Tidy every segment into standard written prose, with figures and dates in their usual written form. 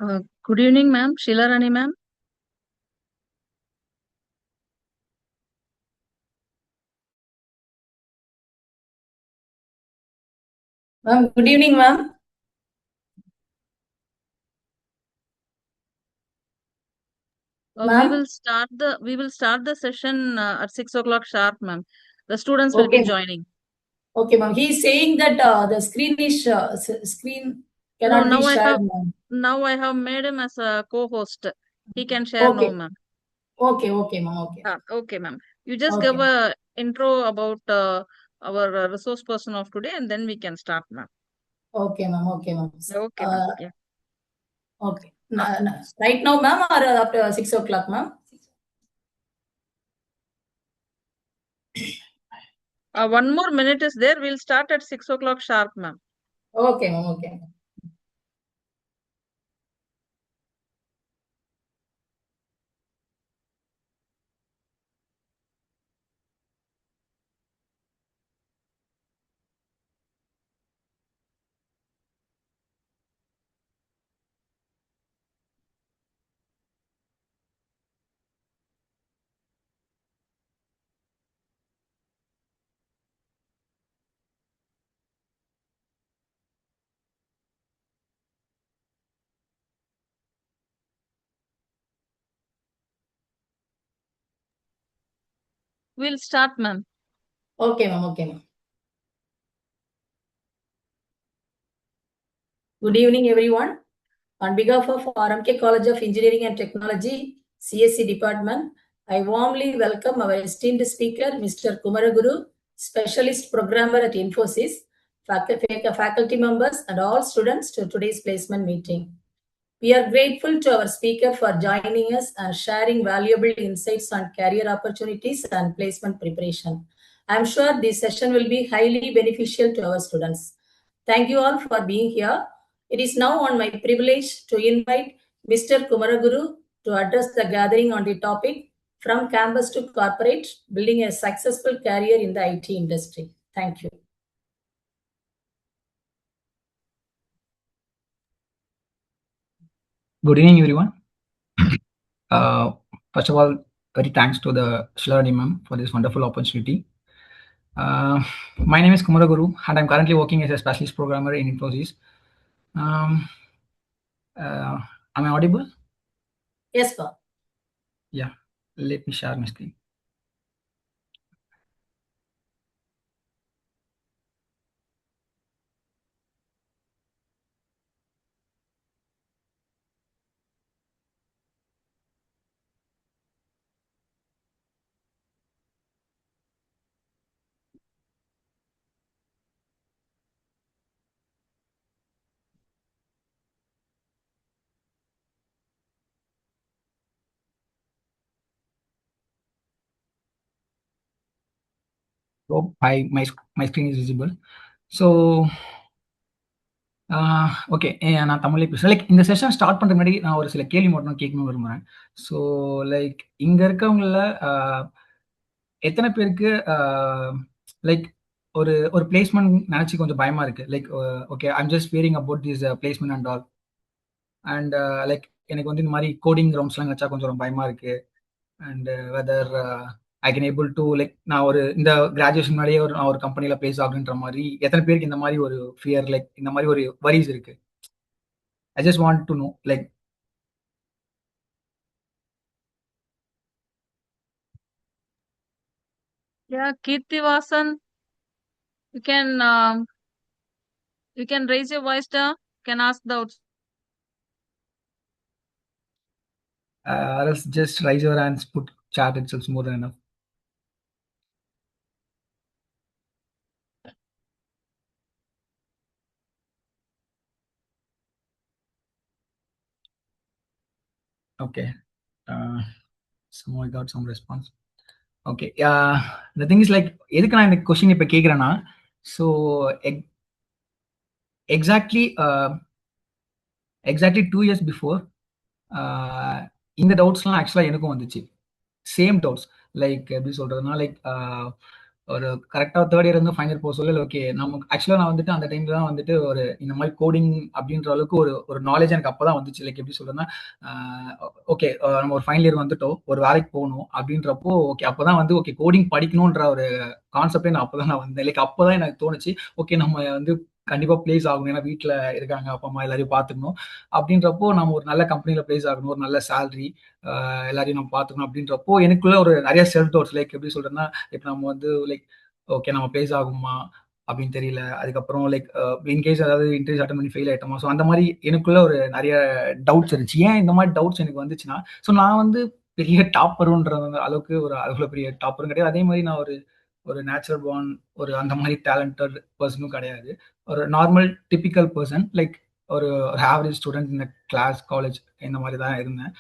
Good evening, ma'am. Sheila Rani, ma'am. Ma'am, good evening, ma'am. We Ma'am, will start the session at 6 o'clock sharp, ma'am. The students will be okay, joining. okay, ma'am. He is saying that the screen No, cannot be shared, ma'am. now I have made him as a co-host. He can share now, Okay, ma'am. okay, ma'am. Okay, Okay, ma'am. You just give okay, a intro about our resource person of today, and then we can start, ma'am. okay, ma'am. Okay, ma'am. Okay, ma'am. Yeah. Okay. Uh, Right now, ma'am, or after 6 o'clock, ma'am? 1 more minute is there. We'll start at 6 o'clock sharp, ma'am. Okay, ma'am. Okay. We'll start, ma'am. Okay, ma'am. Okay, ma'am. Good evening, everyone. On behalf of RMK College of Engineering and Technology, CSC Department, I warmly welcome our esteemed speaker, Mr. Kumaraguru, Specialist Programmer at Infosys, faculty members, and all students to today's placement meeting. We are grateful to our speaker for joining us and sharing valuable insights on career opportunities and placement preparation. I'm sure this session will be highly beneficial to our students. Thank you all for being here. It is now on my privilege to invite Mr. Kumaraguru to address the gathering on the topic From Campus to Corporate, Building a Successful Career in the IT Industry. Thank you. Good evening, everyone. Uh, First of all, very thanks to the Shilani ma'am for this wonderful opportunity. My name is Kumaraguru, and I'm currently working as a specialist programmer in Infosys. Um, am I audible? Yes, sir. Yeah. Let me share my screen. So my screen is visible. So okay நான் தமிழ்லே பேசுகிறேன். Like இந்த session start பண்ணுறதுக்கு முன்னாடி நான் ஒரு சில கேள்வி மட்டும் கேட்கணும்னு விரும்புகிறேன். ஸோ லைக் இங்கே இருக்கவங்கள எத்தனை பேருக்கு லைக் ஒரு ஒரு பிளேஸ்மெண்ட் நினச்சி கொஞ்சம் பயமாக இருக்குது. Like okay I'm just worrying about this placement and all. And like எனக்கு வந்து இந்த மாதிரி கோடிங் ரவுண்ட்ஸ்லாம் வச்சா கொஞ்சம் பயமாக இருக்குது. And whether I can able to like நான் ஒரு இந்த கிராஜுவேஷன் முன்னாடியே நான் ஒரு கம்பெனியில் பிளேஸ் ஆகுன்ற மாதிரி எத்தனை பேருக்கு இந்த மாதிரி ஒரு ஃபியர் லைக் இந்த மாதிரி ஒரு வரிஸ் இருக்குது. I just want to know, like, Yeah, Kirtivasan, you can raise your voice down. Can ask doubts. or else just raise your hands, put chat itself more than enough. Okay. So I got some response. Okay. The thing is like, எதுக்கு நான் இந்த question இப்போ கேட்குறேன்னா, so exactly 2 years before இந்த டவுட்ஸ்லாம் ஆக்சுவலாக எனக்கும் வந்துச்சு. Same doubts like எப்படி சொல்கிறதுனா லைக் ஒரு கரெக்டா 3rd இயர் இருந்து ஃபைனல் இயர் போக சொல்ல ஓகே நமக்கு ஆக்சுவலா நான் வந்துட்டு அந்த டைம்ல தான் வந்துட்டு ஒரு இந்த மாதிரி கோடிங் அப்படின்ற அளவுக்கு ஒரு ஒரு நாலேஜ் எனக்கு அப்பதான் வந்துச்சு. லைக் எப்படி சொல்றேன்னா ஓகே நம்ம ஒரு ஃபைனல் இயர் வந்துட்டோம், ஒரு வேலைக்கு போகணும் அப்படின்றப்போ ஓகே அப்பதான் வந்து ஓகே கோடிங் படிக்கணுன்ற ஒரு கான்செப்டே நான் அப்பதான் நான் வந்தேன். லைக் அப்பதான் எனக்கு தோணுச்சு ஓகே நம்ம வந்து கண்டிப்பா பிளேஸ் ஆகணும். ஏன்னா வீட்டுல இருக்காங்க, அப்பா அம்மா எல்லாரையும் பாத்துக்கணும். அப்படின்றப்போ நம்ம ஒரு நல்ல கம்பெனில பிளேஸ் ஆகணும், ஒரு நல்ல சேலரி, எல்லாரையும் நம்ம பாத்துக்கணும் அப்படின்றப்போ எனக்குள்ள ஒரு நிறைய செல்ஃப் டவுட்ஸ். லைக் எப்படி சொல்றேன்னா இப்ப நம்ம வந்து லைக் ஓகே நம்ம பிளேஸ் ஆகுமா அப்படின்னு தெரியல. அதுக்கப்புறம் லைக் இன்கேஸ் ஏதாவது இன்டர்வியூ அட்டன் பண்ணி ஃபெயில் ஆயிட்டோமா, ஸோ அந்த மாதிரி எனக்குள்ள ஒரு நிறைய டவுட்ஸ் இருந்துச்சு. ஏன் இந்த மாதிரி டவுட்ஸ் எனக்கு வந்துச்சுன்னா, ஸோ நான் வந்து பெரிய டாப்பருன்ற அளவுக்கு ஒரு அவ்வளோ பெரிய டாப்பரும் கிடையாது. அதே மாதிரி நான் ஒரு ஒரு நேச்சுரல் பார்ன் ஒரு அந்த மாதிரி டேலண்டட் பர்சனும் கிடையாது. ஒரு நார்மல் டிபிக்கல் பர்சன் லைக் ஒரு ஒரு ஆவரேஜ் ஸ்டூடெண்ட் இந்த கிளாஸ் காலேஜ் இந்த மாதிரி தான் இருந்தேன்.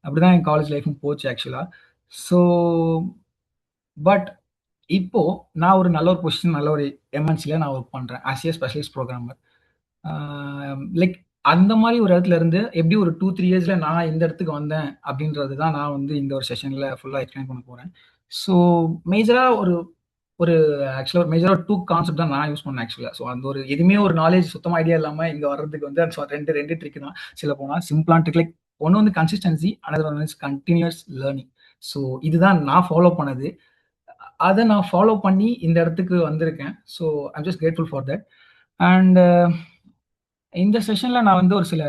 அப்படிதான் என் காலேஜ் லைஃபும் போச்சு ஆக்சுவலா. ஸோ பட் இப்போ நான் ஒரு நல்ல ஒரு பொசிஷன், நல்ல ஒரு எம்என்சில நான் ஒர்க் பண்றேன் as a specialist programmer. Like அந்த மாதிரி ஒரு இடத்துல இருந்து எப்படி ஒரு 2-3 இயர்ஸ்ல நான் இந்த இடத்துக்கு வந்தேன் அப்படின்றது தான் நான் வந்து இந்த ஒரு செஷன்ல ஃபுல்லா எக்ஸ்பிளைன் பண்ண போறேன். ஸோ மேஜரா ஒரு ஒரு ஆக்சுவலா மேஜரா 2 கான்செப்ட் தான் நான் யூஸ் பண்ணேன் ஆக்சுவலா. ஸோ அந்த ஒரு எதுவுமே ஒரு நாலேஜ் சுத்தமா ஐடியா இல்லாம இங்க வர்றதுக்கு வந்து ரெண்டு ட்ரிக் தான் சில போனா சிம்பிளான ட்ரிக். லைக் ஒன்னு வந்து consistency, another one is continuous learning. So இதுதான் நான் ஃபாலோ பண்ணது. அதை நான் ஃபாலோ பண்ணி இந்த இடத்துக்கு வந்திருக்கேன். So I'm just grateful for that. And இந்த செஷன்ல நான் வந்து ஒரு சில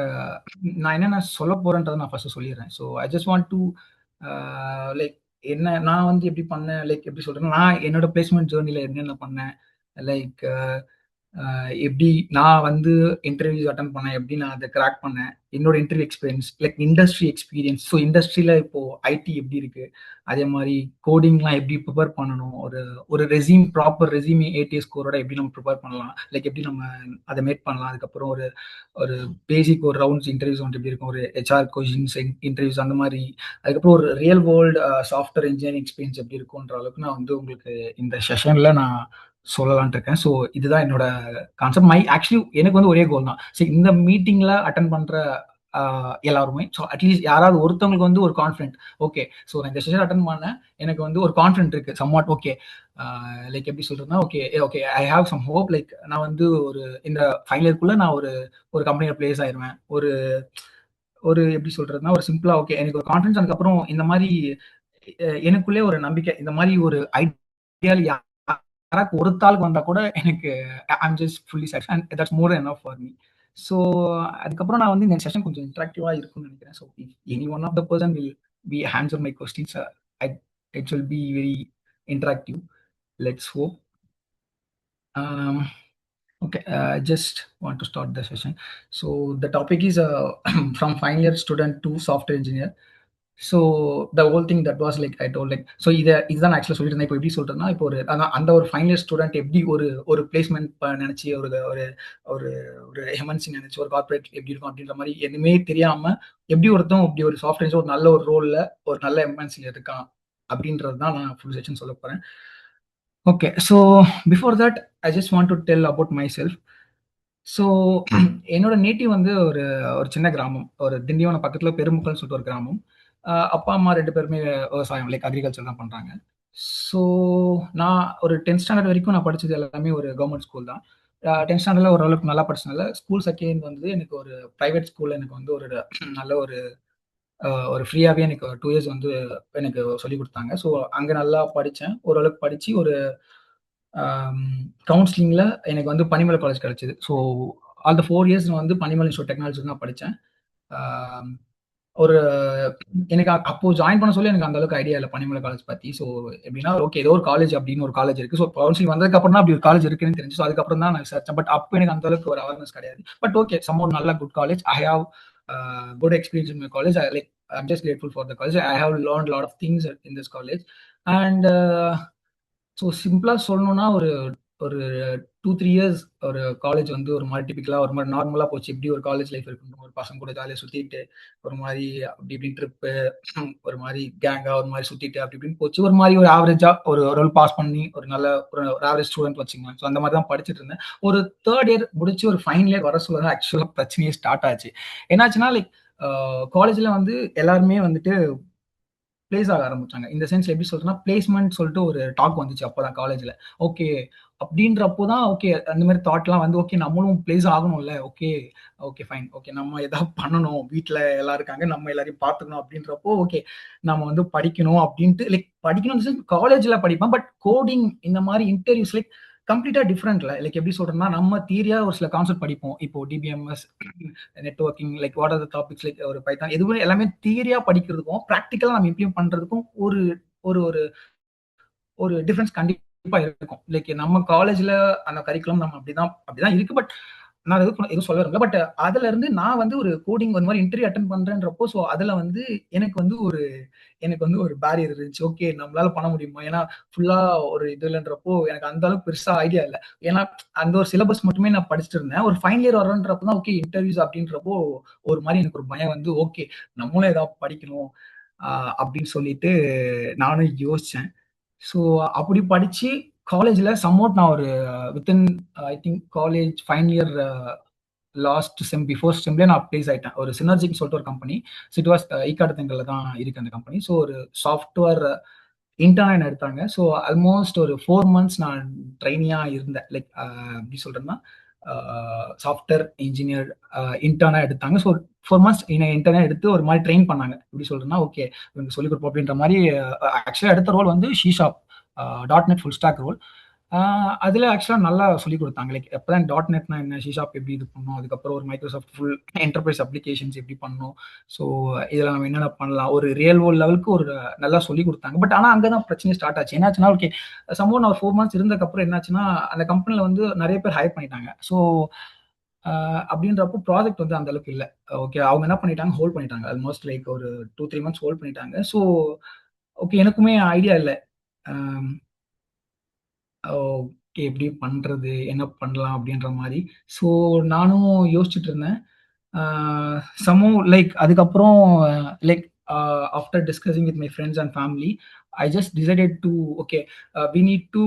நான் என்னென்ன சொல்ல போறேன்றதை நான் ஃபர்ஸ்ட் சொல்லிடுறேன். So I just want to like என்ன நான் வந்து எப்படி பண்ணேன், லைக் எப்படி சொல்றேன்னா நான் என்னோட பிளேஸ்மெண்ட் ஜேர்னில என்னென்ன பண்ணேன், லைக் எப்படி நான் வந்து இன்டர்வியூஸ் அட்டன் பண்ணேன், எப்படி நான் அதை கிராக் பண்ணேன், என்னோட interview experience, like industry experience. So இண்டஸ்ட்ரியில இப்போ ஐடி எப்படி இருக்கு, அதே மாதிரி கோடிங்லாம் எப்படி ப்ரிப்பேர் பண்ணணும், ஒரு ஒரு ப்ராப்பர் ரெசியூம் ஏடிஎஸ் ஸ்கோரோட எப்படி நம்ம ப்ரிப்பேர் பண்ணலாம், லைக் எப்படி நம்ம அதை மேக் பண்ணலாம். அதுக்கப்புறம் ஒரு ஒரு பேசிக் ஒரு ரவுண்ட்ஸ் இன்டர்வியூஸ் வந்து எப்படி இருக்கும், ஒரு ஹெச்ஆர் கொஷின்ஸ் இன்டர்வியூஸ் அந்த மாதிரி. அதுக்கப்புறம் ஒரு real world software engineering experience எப்படி இருக்கும்ன்ற அளவுக்கு நான் வந்து உங்களுக்கு இந்த செஷன்ல நான் சொல்லலாம்னு இருக்கேன். ஸோ இதுதான் என்னோட கான்செப்ட். ஆக்சுவலி எனக்கு வந்து ஒரே கோல் தான். சரி இந்த மீட்டிங்ல அட்டன் பண்ற எல்லாருமே ஸோ அட்லீஸ்ட் யாராவது ஒருத்தவங்களுக்கு வந்து ஒரு கான்ஃபிடென்ட் ஓகே ஸோ நான் இந்த செஷன் அட்டன் பண்ணேன், எனக்கு வந்து ஒரு கான்ஃபிடென்ட் இருக்கு சம்வாட் ஓகே. லைக் எப்படி சொல்றதுன்னா okay okay I have some hope. Like நான் வந்து ஒரு இந்த ஃபைனல் இயர்க்குள்ள நான் ஒரு ஒரு கம்பெனியில் பிளேஸ் ஆயிருவேன். ஒரு ஒரு எப்படி சொல்றதுன்னா ஒரு சிம்பிளா ஓகே எனக்கு ஒரு கான்ஃபிடன்ஸ். அதுக்கப்புறம் இந்த மாதிரி எனக்குள்ளே ஒரு நம்பிக்கை, இந்த மாதிரி ஒரு ஐடியால் யாராவது ஒருத்தாளுக்கு வந்தா கூட எனக்கு I'm just fully satisfied and that's more enough for me. So அதுக்கப்புறம் நான் வந்து இந்த செஷன் கொஞ்சம் இன்ட்ராக்டிவா இருக்கும்னு நினைக்கிறேன். So if any one of the person will be answer my questions, it will be very interactive. Let's hope. Okay, I just want to start the session. So the topic is from final year student to software engineer. So the whole thing that was like I told like so இதுதான் ஆக்சுவலாக சொல்லியிருந்தேன். இப்போ எப்படி சொல்கிறேன்னா இப்போ ஒரு அந்த ஒரு ஃபைனல் இயர் ஸ்டூடெண்ட் எப்படி ஒரு ஒரு பிளேஸ்மெண்ட் நினச்சி ஒரு ஒரு ஒரு ஒரு எம்என்சி நினச்சி ஒரு கார்பரேட் எப்படி இருக்கும் அப்படின்ற மாதிரி எதுவுமே தெரியாமல் எப்படி ஒருத்தன் இப்படி ஒரு சாஃப்ட்வேர் ஒரு நல்ல ஒரு ரோலில் ஒரு நல்ல எம்என்சியில் இருக்கான் அப்படின்றது தான் நான் ஃபுல் செஷன் சொல்ல போகிறேன். Okay, so before that I just want to tell about my self. So என்னோட நேட்டிவ் வந்து ஒரு ஒரு சின்ன கிராமம், ஒரு திண்டிவனம் பக்கத்தில் பெருமுக்கல்னு சொல்லிட்டு ஒரு கிராமம். அப்பா அம்மா 2 பேருமே விவசாயம் லைக் அக்ரிகல்ச்சர் தான் பண்றாங்க. ஸோ நான் ஒரு 10th ஸ்டாண்டர்ட் வரைக்கும் நான் படிச்சது எல்லாமே ஒரு கவர்மெண்ட் ஸ்கூல் தான். 10th ஸ்டாண்டர்ட்ல ஓரளவுக்கு நல்லா படிச்சனால ஸ்கூல் செகண்ட் வந்து எனக்கு ஒரு பிரைவேட் ஸ்கூல்ல எனக்கு வந்து ஒரு நல்ல ஒரு ஒரு ஃப்ரீயாவே எனக்கு 2 இயர்ஸ் வந்து எனக்கு சொல்லிக் கொடுத்தாங்க. ஸோ அங்க நல்லா படிச்சேன். ஓரளவுக்கு படிச்சு ஒரு கவுன்சிலிங்ல எனக்கு வந்து பனிமலை காலேஜ் கிடைச்சது. ஸோ ஆல் த 4 இயர்ஸ் நான் வந்து பனிமலை இன்ஸ்டியூட் டெக்னாலஜி தான் படித்தேன். ஒரு எனக்கு அப்போ ஜாயின் பண்ண சொல்லி எனக்கு அந்த அளவுக்கு ஐடியா இல்லை பனிமலை காலேஜ் பத்தி. ஸோ எப்படின்னா ஓகே ஏதோ ஒரு காலேஜ் அப்படின்னு ஒரு காலேஜ் இருக்கு. ஸோ கவுன்சிலிங் வந்ததுக்கு அப்புறம் தான் அப்படி ஒரு காலேஜ் இருக்குன்னு தெரிஞ்சு. ஸோ அதுக்கப்புறம் தான் நான் சர்ச்சேன். பட் அப்போ எனக்கு அந்த அளவுக்கு ஒரு அவேர்னஸ் கிடையாது. பட் ஓகே சம் ஒரு நல்ல good college. I have good experience in my college. Like I'm just grateful for the college. I have learned lot of things in this college. And so சிம்பிளா சொல்லணும்னா ஒரு ஒரு 2-3 years ஒரு college வந்து ஒரு மாதிரி டிபிக்கலா ஒரு மாதிரி நார்மலா போச்சு. எப்படி ஒரு காலேஜ் லைஃப் இருக்கணும், ஒரு பசங்க கூட ஜாலியாக சுத்திட்டு ஒரு மாதிரி அப்படி இப்படின்னு ட்ரிப்பு ஒரு மாதிரி கேங்கா ஒரு மாதிரி சுத்திட்டு அப்படி இப்படின்னு போச்சு. ஒரு மாதிரி ஒரு ஆவரேஜா ஒரு ரோல் பாஸ் பண்ணி ஒரு நல்ல ஒரு ஆவரேஜ் ஸ்டூடெண்ட் வச்சுக்கலாம். ஸோ அந்த மாதிரி தான் படிச்சுட்டு இருந்தேன். ஒரு 3rd இயர் முடிச்சு ஒரு ஃபைனல் இயர் வர சொல்ல ஆக்சுவலா பிரச்சனையே ஸ்டார்ட் ஆச்சு. என்னாச்சுன்னா லைக் காலேஜ்ல வந்து எல்லாருமே வந்துட்டு பிளேஸ் ஆக ஆரம்பிச்சாங்க. இந்த சென்ஸ் எப்படி சொல்றேன்னா, பிளேஸ்மெண்ட் சொல்லிட்டு ஒரு டாக் வந்துச்சு அப்பதான் காலேஜ்ல. ஓகே அப்படின்றப்போ தான் ஓகே அந்த மாதிரி தாட்லாம் வந்து ஓகே நம்மளும் பிளேஸ் ஆகணும்ல. Okay okay fine. ஓகே நம்ம ஏதாவது பண்ணணும். வீட்ல எல்லாம் இருக்காங்க. நம்ம எல்லாரையும் பார்த்துக்கணும் அப்படின்றப்போ ஓகே நம்ம வந்து படிக்கணும் அப்படின்ட்டு லைக் படிக்கணும் காலேஜ்ல படிப்பேன். பட் கோடிங் இந்த மாதிரி இன்டர்வியூஸ் லைக் கம்ப்ளீட்டா டிஃப்ரெண்ட்ல. லைக் எப்படி சொல்றேன்னா, நம்ம தியரியா ஒரு சில கான்செப்ட் படிப்போம். இப்போ DBMS, networking, like what are the topics, like ஒரு பைத்தான் எதுவுமே எல்லாமே தியரியா படிக்கிறதுக்கும் ப்ராக்டிக்கலா நம்ம இம்ப்ளிமெண்ட் பண்றதுக்கும் ஒரு ஒரு ஒரு ஒரு டிஃபரன்ஸ் கண்டிப்பா இருக்கும். லைக் நம்ம காலேஜ்ல அந்த கரிக்குலம் நம்ம அப்படிதான் இருக்கு. பட் நான் எதுவும் சொல்ல வரல. பட் அதுல இருந்து நான் வந்து ஒரு கோடிங் ஒரு மாதிரி இன்டர்வியூ அட்டென்ட் பண்றேன்றப்போ, ஸோ அதுல வந்து எனக்கு வந்து ஒரு எனக்கு வந்து ஒரு பேரியர் இருந்துச்சு. ஓகே நம்மளால பண்ண முடியுமா? ஏன்னா ஃபுல்லா ஒரு இதுலன்றப்போ எனக்கு அந்த அளவுக்கு பெருசா ஐடியா இல்ல. ஏன்னா அந்த ஒரு சிலபஸ் மட்டுமே நான் படிச்சுட்டு இருந்தேன். ஒரு ஃபைனல் இயர் வர்றன்றப்ப தான் ஓகே இன்டர்வியூஸ் அப்படின்றப்போ ஒரு மாதிரி எனக்கு ஒரு பயம் வந்து ஓகே நம்மளும் ஏதாவது படிக்கணும் அப்படின்னு சொல்லிட்டு நானும் யோசிச்சேன். ஸோ அப்படி படிச்சு காலேஜ்ல சம்வாட் நான் ஒரு within I think college final year last sem before செம்லேயே நான் பிளேஸ் ஆயிட்டேன். ஒரு சினர்ஜின்னு சொல்லிட்டு ஒரு கம்பெனி. சிட்வாஸ் ஈக்காடுத்தங்கல்ல தான் இருக்கு அந்த கம்பெனி. ஸோ ஒரு சாஃப்ட்வேர் இன்டர்னா என்ன எடுத்தாங்க. ஸோ ஆல்மோஸ்ட் ஒரு 4 மந்த்ஸ் நான் ட்ரெயினியா இருந்தேன். லைக் எப்படி சொல்றேன்னா, சாஃப்ட்வேர் இன்ஜினியர் இன்டர்னா எடுத்தாங்க. ஸோ 4 மந்த்ஸ் என்ன இன்டர்னா எடுத்து ஒரு மாதிரி ட்ரெயின் பண்ணாங்க. எப்படி சொல்றேன்னா, ஓகே இவங்க சொல்லிக் கொடுப்போம் அப்படின்ற மாதிரி. ஆக்சுவலா எடுத்த ரோல் வந்து C sharp dot net full stack role. அதுல ஆக்சுவலா நல்லா சொல்லிக் குடுத்தாங்க. லைக் அப்பதான் டாட் நெட்னா என்ன, சி ஷார்ப் எப்படி இது பண்ணணும், அதுக்கப்புறம் ஒரு மைக்ரோசாஃப்ட் ஃபுல் என்டர்பிரைஸ் அப்ளிகேஷன்ஸ் எப்படி பண்ணணும். ஸோ இதுல நம்ம என்னென்ன பண்ணலாம், ஒரு ரியல் வேர்ல்ட் லெவலுக்கு ஒரு நல்லா சொல்லிக் குடுத்தாங்க. பட் ஆனா அங்க தான் பிரச்சனை ஸ்டார்ட் ஆச்சு. என்னாச்சுன்னா, ஓகே சம்பவம் நான் ஒரு 4 மந்த்ஸ் இருந்ததுக்கப்புறம் என்னாச்சுன்னா, அந்த கம்பெனில வந்து நெறைய பேர் ஹையர் பண்ணிட்டாங்க. ஸோ அப்படின்றப்போ ப்ராஜெக்ட் வந்து அந்த அளவுக்கு இல்ல. ஓகே அவங்க என்ன பண்ணிட்டாங்க, ஹோல்ட் பண்ணிட்டாங்க. ஆல்மோஸ்ட் லைக் ஒரு 2, 3 மந்த்ஸ் ஹோல்ட் பண்ணிட்டாங்க. ஸோ ஓகே எனக்குமே ஐடியா இல்ல. அம் ஓகே. எப்படி பண்றது? என்ன பண்ணலாம்? அப்படின்ற மாரி. ஸோ நானும் யோசிச்சுட்டு இருந்தேன். ஆ சம்ஹவ் லைக் அதுக்கப்புறம் like after discussing with my friends and family, I just decided to okay we need to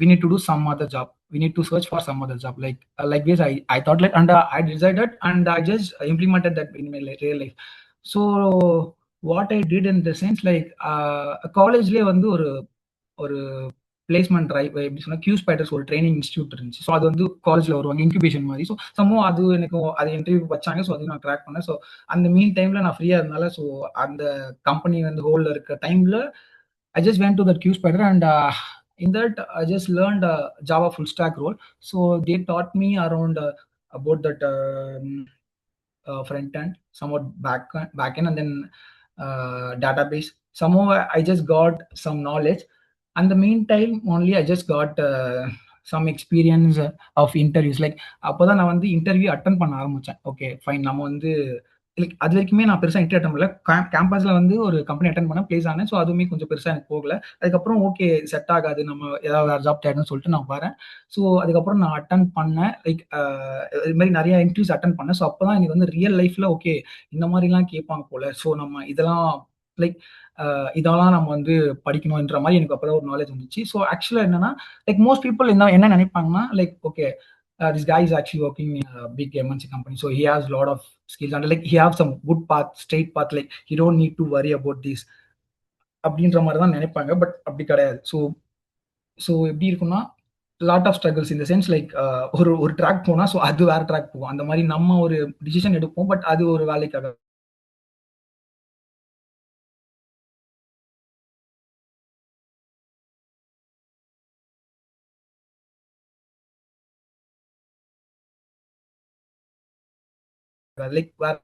we need to do some other job. We need to search for some other job. Like this, I thought like, and I decided and I just implemented that in my real life. So what I did in the sense like காலேஜ்லயே வந்து ஒரு ஒரு placement drive எப்படி சொன்னா Q spiders ஒரு training institute இருந்துச்சு. So அது வந்து காலேஜ்ல வருவாங்க இன்குபேஷன் மாதிரி. ஸோ சமூகம் அது எனக்கு அது இன்டர்வியூ வச்சாங்க. ஸோ அதையும் நான் ட்ராக் பண்ணேன். ஸோ அந்த மீன் டைம்ல நான் ஃப்ரீயா இருந்தால ஸோ அந்த கம்பெனி வந்து ஹோல்ல இருக்க டைம்ல I just went to that Q Spider and in that I just learned Java full stack role. So they taught me around about that front end, somewhat back end, and then database. Somehow I just got some knowledge. And the meantime, only I just got some experience of interviews. Like அப்போதான் நான் வந்து interview attend பண்ண ஆரம்பிச்சேன். Okay fine நம்ம வந்து like அது வரைக்குமே நான் பெருசா இன்டர்வியூ அட்டன் பண்ணல. கேம்பஸ்ல வந்து ஒரு கம்பெனி அட்டன் பண்ண பிளேஸ் ஆனேன். ஸோ அதுவுமே கொஞ்சம் பெருசா எனக்கு போகல. அதுக்கப்புறம் ஓகே செட் ஆகாது நம்ம ஏதாவது வேற ஜாப் தேடணும்னு சொல்லிட்டு நான் வரேன். ஸோ அதுக்கப்புறம் நான் அட்டன் பண்ணேன். லைக் இது மாதிரி நிறைய இன்டர்வியூஸ் அட்டன் பண்ணேன். ஸோ அப்பதான் எனக்கு வந்து ரியல் லைஃப்ல ஓகே இந்த மாதிரிலாம் கேட்பாங்க போல. ஸோ நம்ம இதெல்லாம் லைக் இதெல்லாம் நம்ம வந்து படிக்கணும்ன்ற மாதிரி எனக்கு அப்பதான் ஒரு நாலேஜ் வந்துச்சு. ஸோ ஆக்சுவலா என்னன்னா லைக் மோஸ்ட் பீப்புள் என்ன நினைப்பாங்கன்னா like okay this guy is actually working in a big MNC company, so he has a lot of skills and like he have some good path, straight path, like he don't need to worry about this அப்படின்ற மாதிரி தான் நினைப்பாங்க. But அப்படி கிடையாது. So so எப்படி இருக்கும்னா lot of struggles இந்த sense like ஒரு ஒரு ட்ராக் போனா ஸோ அது வேற ட்ராக் போகும். அந்த மாதிரி நம்ம ஒரு டிசிஷன் எடுப்போம். பட் அது ஒரு வேலைக்காக லைக் வேற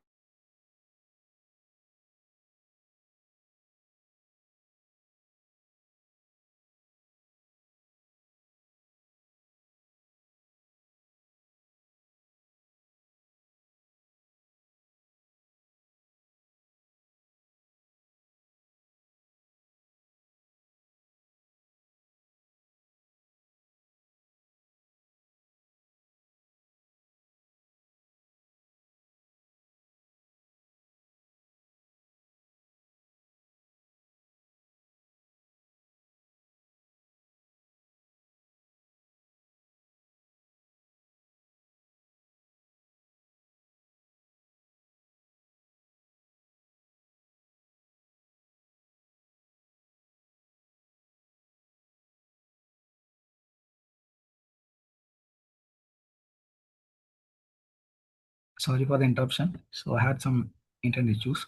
Sorry for the interruption. So I had some internet issues.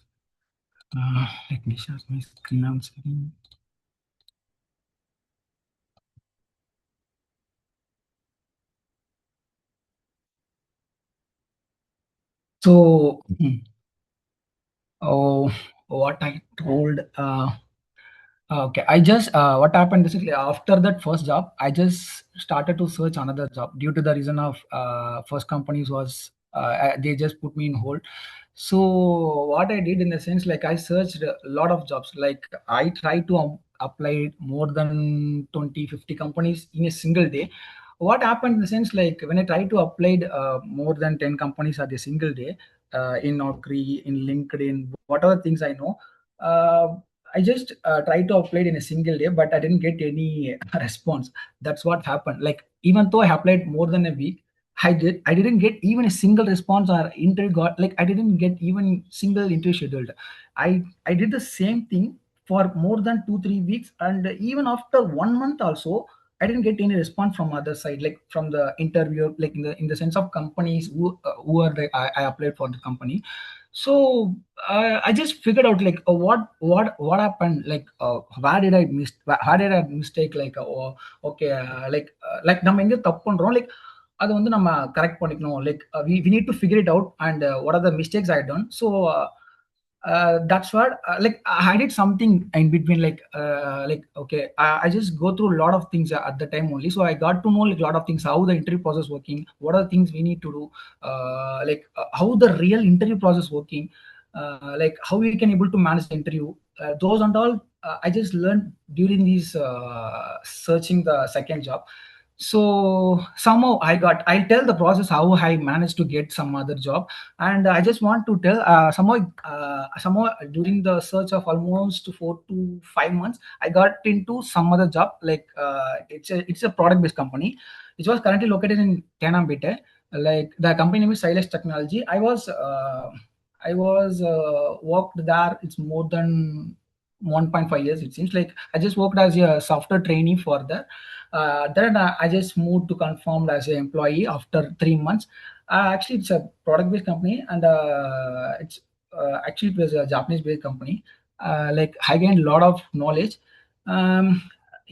Let me share my screen on screen. So, oh, what I told. Okay, I just what happened is after that first job, I just started to search another job due to the reason of first companies was they just put me in hold. So what I did in the sense like I searched a lot of jobs. Like I tried to apply more than 20, 50 companies in a single day. What happened in the sense like when I tried to apply more than 10 companies at a single day in Naukri, in LinkedIn, whatever things I know. Uh, I just tried to apply in a single day, but I didn't get any response. That's what happened. Like even though I applied more than a week, I didn't get even a single response or interview got like I didn't get even single interview scheduled. I did the same thing for more than 2, 3 weeks, and even after 1 month also, I didn't get any response from other side, like from the interviewer, like in the sense of companies who are the, I applied for the company. So I just figured out like what happened, like where did I mistake, like okay like நம்ம எங்க தப்பு பண்றோம், like அதை வந்து நம்ம correct பண்ணிக்கணும், like we need to figure it out and what are the mistakes I done. So that's what like I did something in between, like okay, I just go through a lot of things at the time only, so I got to know like a lot of things, how the interview process working, what are the things we need to do, how the real interview process working, like how we can able to manage the interview, those and all I just learned during these searching the second job. So somehow I'll tell the process how I managed to get some other job. And I just want to tell somehow during the search of almost 4 to 5 months, I got into some other job, like it's a product based company. It was currently located in Tenambite. Like the company name is Silex Technology. I was worked there. It's more than 1.5 years. It seems like I just worked as a software trainee for that. Then I just moved to confirmed as an employee after 3 months. Actually, it's a product-based company, and it's actually it was a Japanese-based company. Like I gained a lot of knowledge. Um,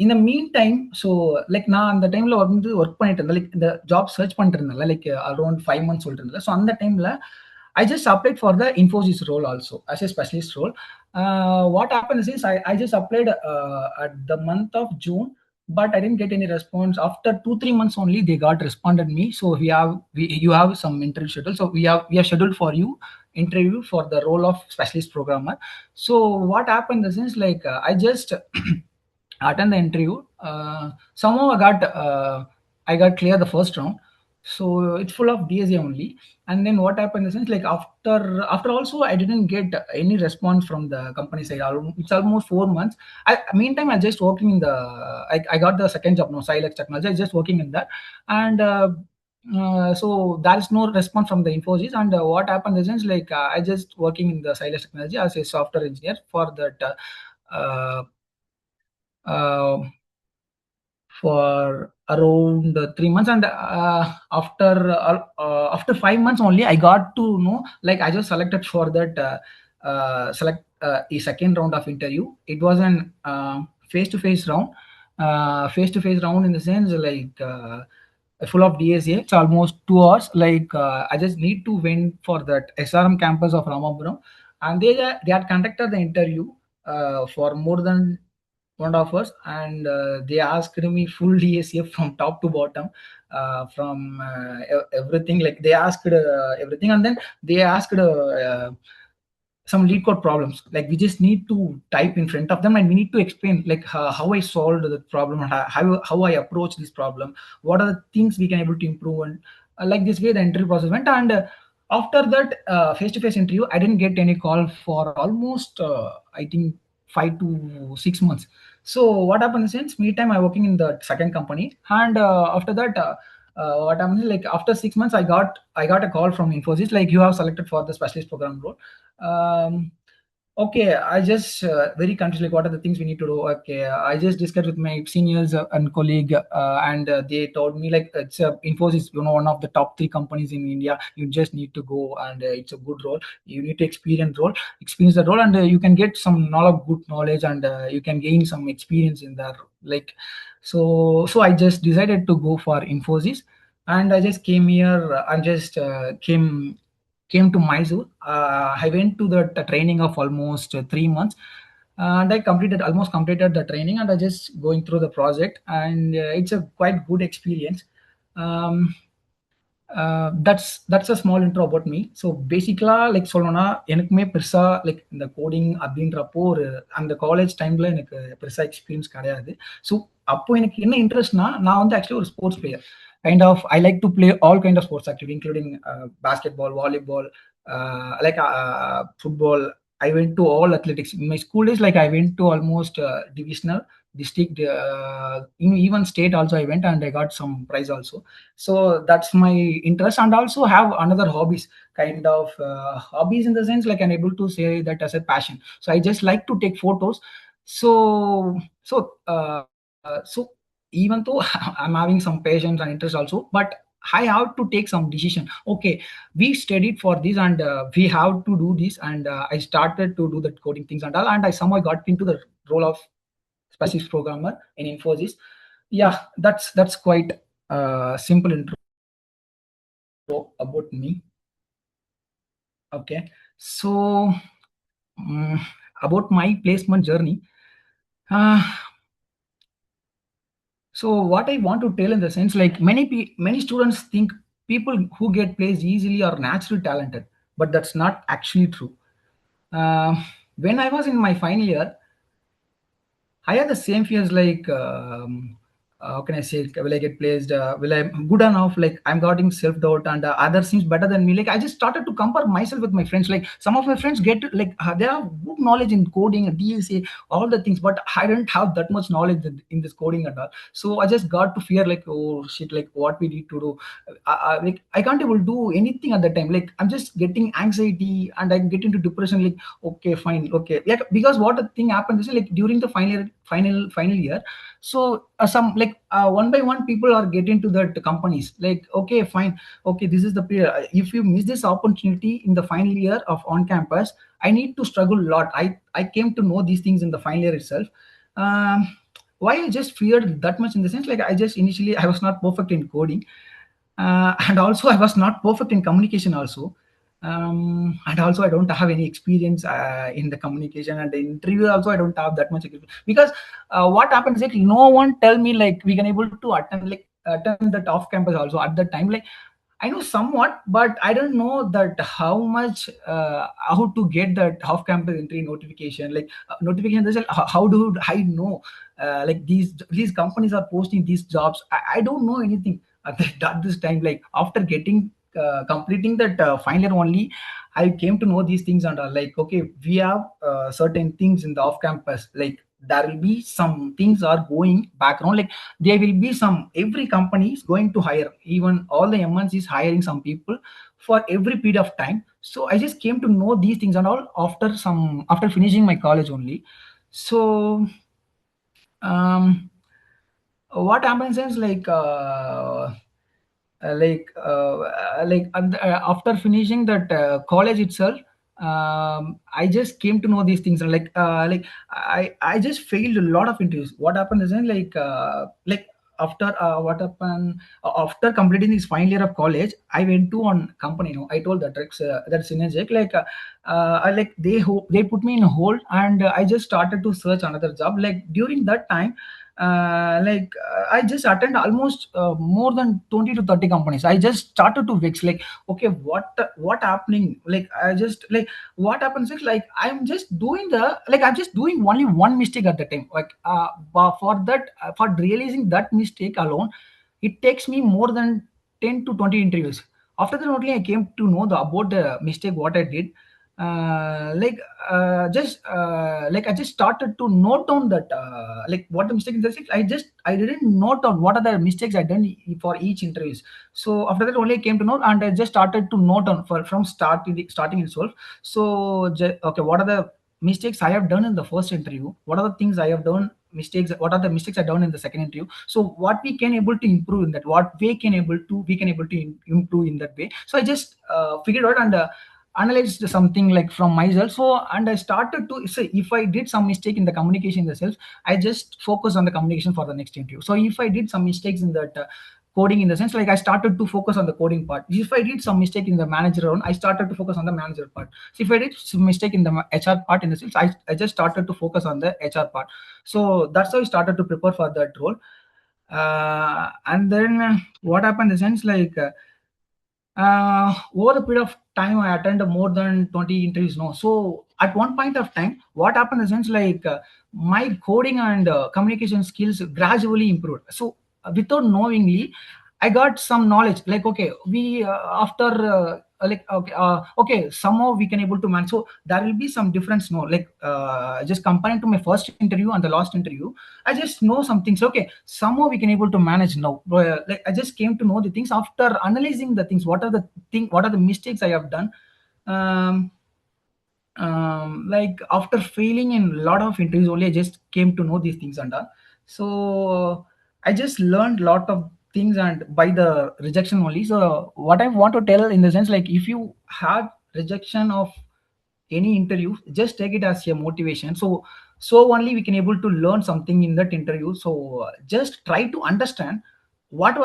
in the meantime, so like நான் அந்த டைம்ல வந்து work பண்ணிட்டு இருந்தேன், like இந்த job search பண்ணிட்டு இருந்தேன், like around 5 months சொல்லிட்டு இருந்தேன். ஸோ அந்த டைம்ல I just applied for the Infosys role also as a specialist role. What happens is I just applied at the month of June, but I didn't get any response. After 2, 3 months only, they got responded me. So you have some interview schedule. So we have scheduled for you interview for the role of specialist programmer. So what happened is like I just attend the interview. Somehow I got clear the first round. So it's full of DSA only. And then what happened is like after also I didn't get any response from the company side. It's almost 4 months. Meantime I just working in the I got the second job, no, Silex Technology. I just working in that, and so there is no response from the Infosys. And what happened is like I just working in the Silex Technology as a software engineer for that. Uh, for around 3 months, and after 5 months only I got to know, like I just selected for that select a second round of interview. It was an face-to-face round, face-to-face round in the sense like full of DSA. It's almost 2 hours. Like I just need to went for that SRM campus of Ramapuram, and they had conducted the interview for more than 1.5 hours, and they asked me full DSA from top to bottom, from everything. Like they asked everything, and then they asked some lead code problems. Like we just need to type in front of them, and we need to explain like how I solved the problem, how I approach this problem, what are the things we can able to improve, and like this way the interview process went. And after that face-to-face interview, I didn't get any call for almost I think 5 to 6 months. So what happened is, since meantime I working in the second company, and after that. What happened is, like after 6 months, I got a call from Infosys, like you have selected for the specialist program role. Okay, I just very confused. Like, what are the things we need to do? Okay, I just discussed with my seniors and colleague, and they told me like it's Infosys, one of the top 3 companies in India. You just need to go, and it's a good role. You need to experience the role, and you can get some knowledge, good knowledge, and you can gain some experience in that. Like, so I just decided to go for Infosys, and I just came here and just came to Mysore. I went to the training of almost 3 months, and I almost completed the training, and I just going through the project, and it's a quite good experience. Um, that's a small intro about me. So basically, like சொல்லணும்னா எனக்குமே பெருசா like இந்த coding அப்படின்றப்போ அந்த college டைம்ல எனக்கு பெருசா experience கிடையாது. ஸோ அப்போ எனக்கு என்ன இன்ட்ரெஸ்ட்னா, நான் வந்து ஆக்சுவலி ஒரு sports player. Kind of I like to play all kind of sports activity including basketball, volleyball, like football. I went to all athletics in my school days. Like I went to almost divisional, district, even state also I went, and I got some prize also. So that's my interest, and also have another hobbies, kind of hobbies in the sense like I'm able to say that as a passion. So I just like to take photos. So so uh, so even though I'm having some patience and interest also, but I have to take some decision. Okay, we studied for this, and we have to do this, and I started to do the coding things and all, and I somehow got into the role of specialist programmer in Infosys. Yeah, that's quite simple intro about me. Okay, so about my placement journey. Uh, so what I want to tell in the sense, like many students think people who get placed easily are naturally talented, but that's not actually true. Uh, when I was in my final year, I had the same fears like, how can I say, will I get placed? Will I good enough? Like I'm getting self doubt, and others seems better than me. Like I just started to compare myself with my friends. Like some of my friends get like they have good knowledge in coding, DSA, all the things, but I didn't have that much knowledge in this coding and all. So I just got to fear like, oh shit, like what we need to do. Like I can't able to do anything at that time. Like I'm just getting anxiety, and I get into depression. Like okay, fine, okay, like because what the thing happens is like during the final year. So some like one by one people are getting to that companies like okay, fine, okay, this is the period. If you miss this opportunity in the final year of on campus, I need to struggle a lot. I came to know these things in the final year itself. um, why I just feared that much in the sense like I just initially I was not perfect in coding, and also I was not perfect in communication also. And also I don't have any experience in the communication, and the interview also I don't have that much experience, because what happens is like, no one tell me like we can able to attend that off campus also at that time. Like I know somewhat, but I don't know that how much how to get that off campus entry notification. Like notification, how do I know like these companies are posting these jobs? I don't know anything at this time. Like after getting completing that final year only, I came to know these things, and like okay, we have certain things in the off campus. Like there will be some things are going background. Like there will be some every company is going to hire, even all the MNCs is hiring some people for every period of time. So I just came to know these things and all after finishing my college only. So um what happens is after finishing that college itself, I just came to know these things, and I just failed a lot of interviews. What happened is like after what happened after completing this final year of college, I went to one company. I told that synergic I like they put me in a hold, and I just started to search another job. Like during that time, I just attend almost more than 20 to 30 companies. I just started to vex like okay, what happening. Like I just like what happens is like I'm just doing only one mistake at the time. Like but for that for realizing that mistake alone, it takes me more than 10 to 20 interviews. After that only I came to know about the mistake what I did. Like I just started to note down that like what the mistake is. I didn't note down what are the mistakes I done for each interviews. So after that only I came to know, and I just started to note down from starting itself. So okay, what are the mistakes I have done in the first interview, what are the things I have done mistakes, what are the mistakes I done in the second interview, so what we can able to improve in that, what we can able to improve in that way. So I just figured out and analyzed something like from myself. So and I started to say, if I did some mistake in the communication itself, I just focus on the communication for the next interview. So if I did some mistakes in that coding, in the sense like I started to focus on the coding part. If I did some mistake in the manager role, I started to focus on the manager part. So if I did some mistake in the HR part, in the sense I just started to focus on the HR part. So that's how I started to prepare for that role. And then what happened in the sense like over the period of time, I attended more than 20 interviews. No, so at one point of time, what happened in the sense like my coding and communication skills gradually improved. So without knowingly, I got some knowledge. Like okay, we after okay, somehow we can able to manage. So there will be some difference. No, like just comparing to my first interview and the last interview, I just know some things. Okay, somehow we can able to manage now. Like I just came to know the things after analyzing the things. What are the mistakes I have done? Um, like after failing in a lot of interviews, only I just came to know these things and all. So I just learned a lot of things and by the rejection only. So what I want to tell in the sense like if you have rejection of any interview, just take it as a motivation. So only we can able to learn something in that interview. So just try to understand what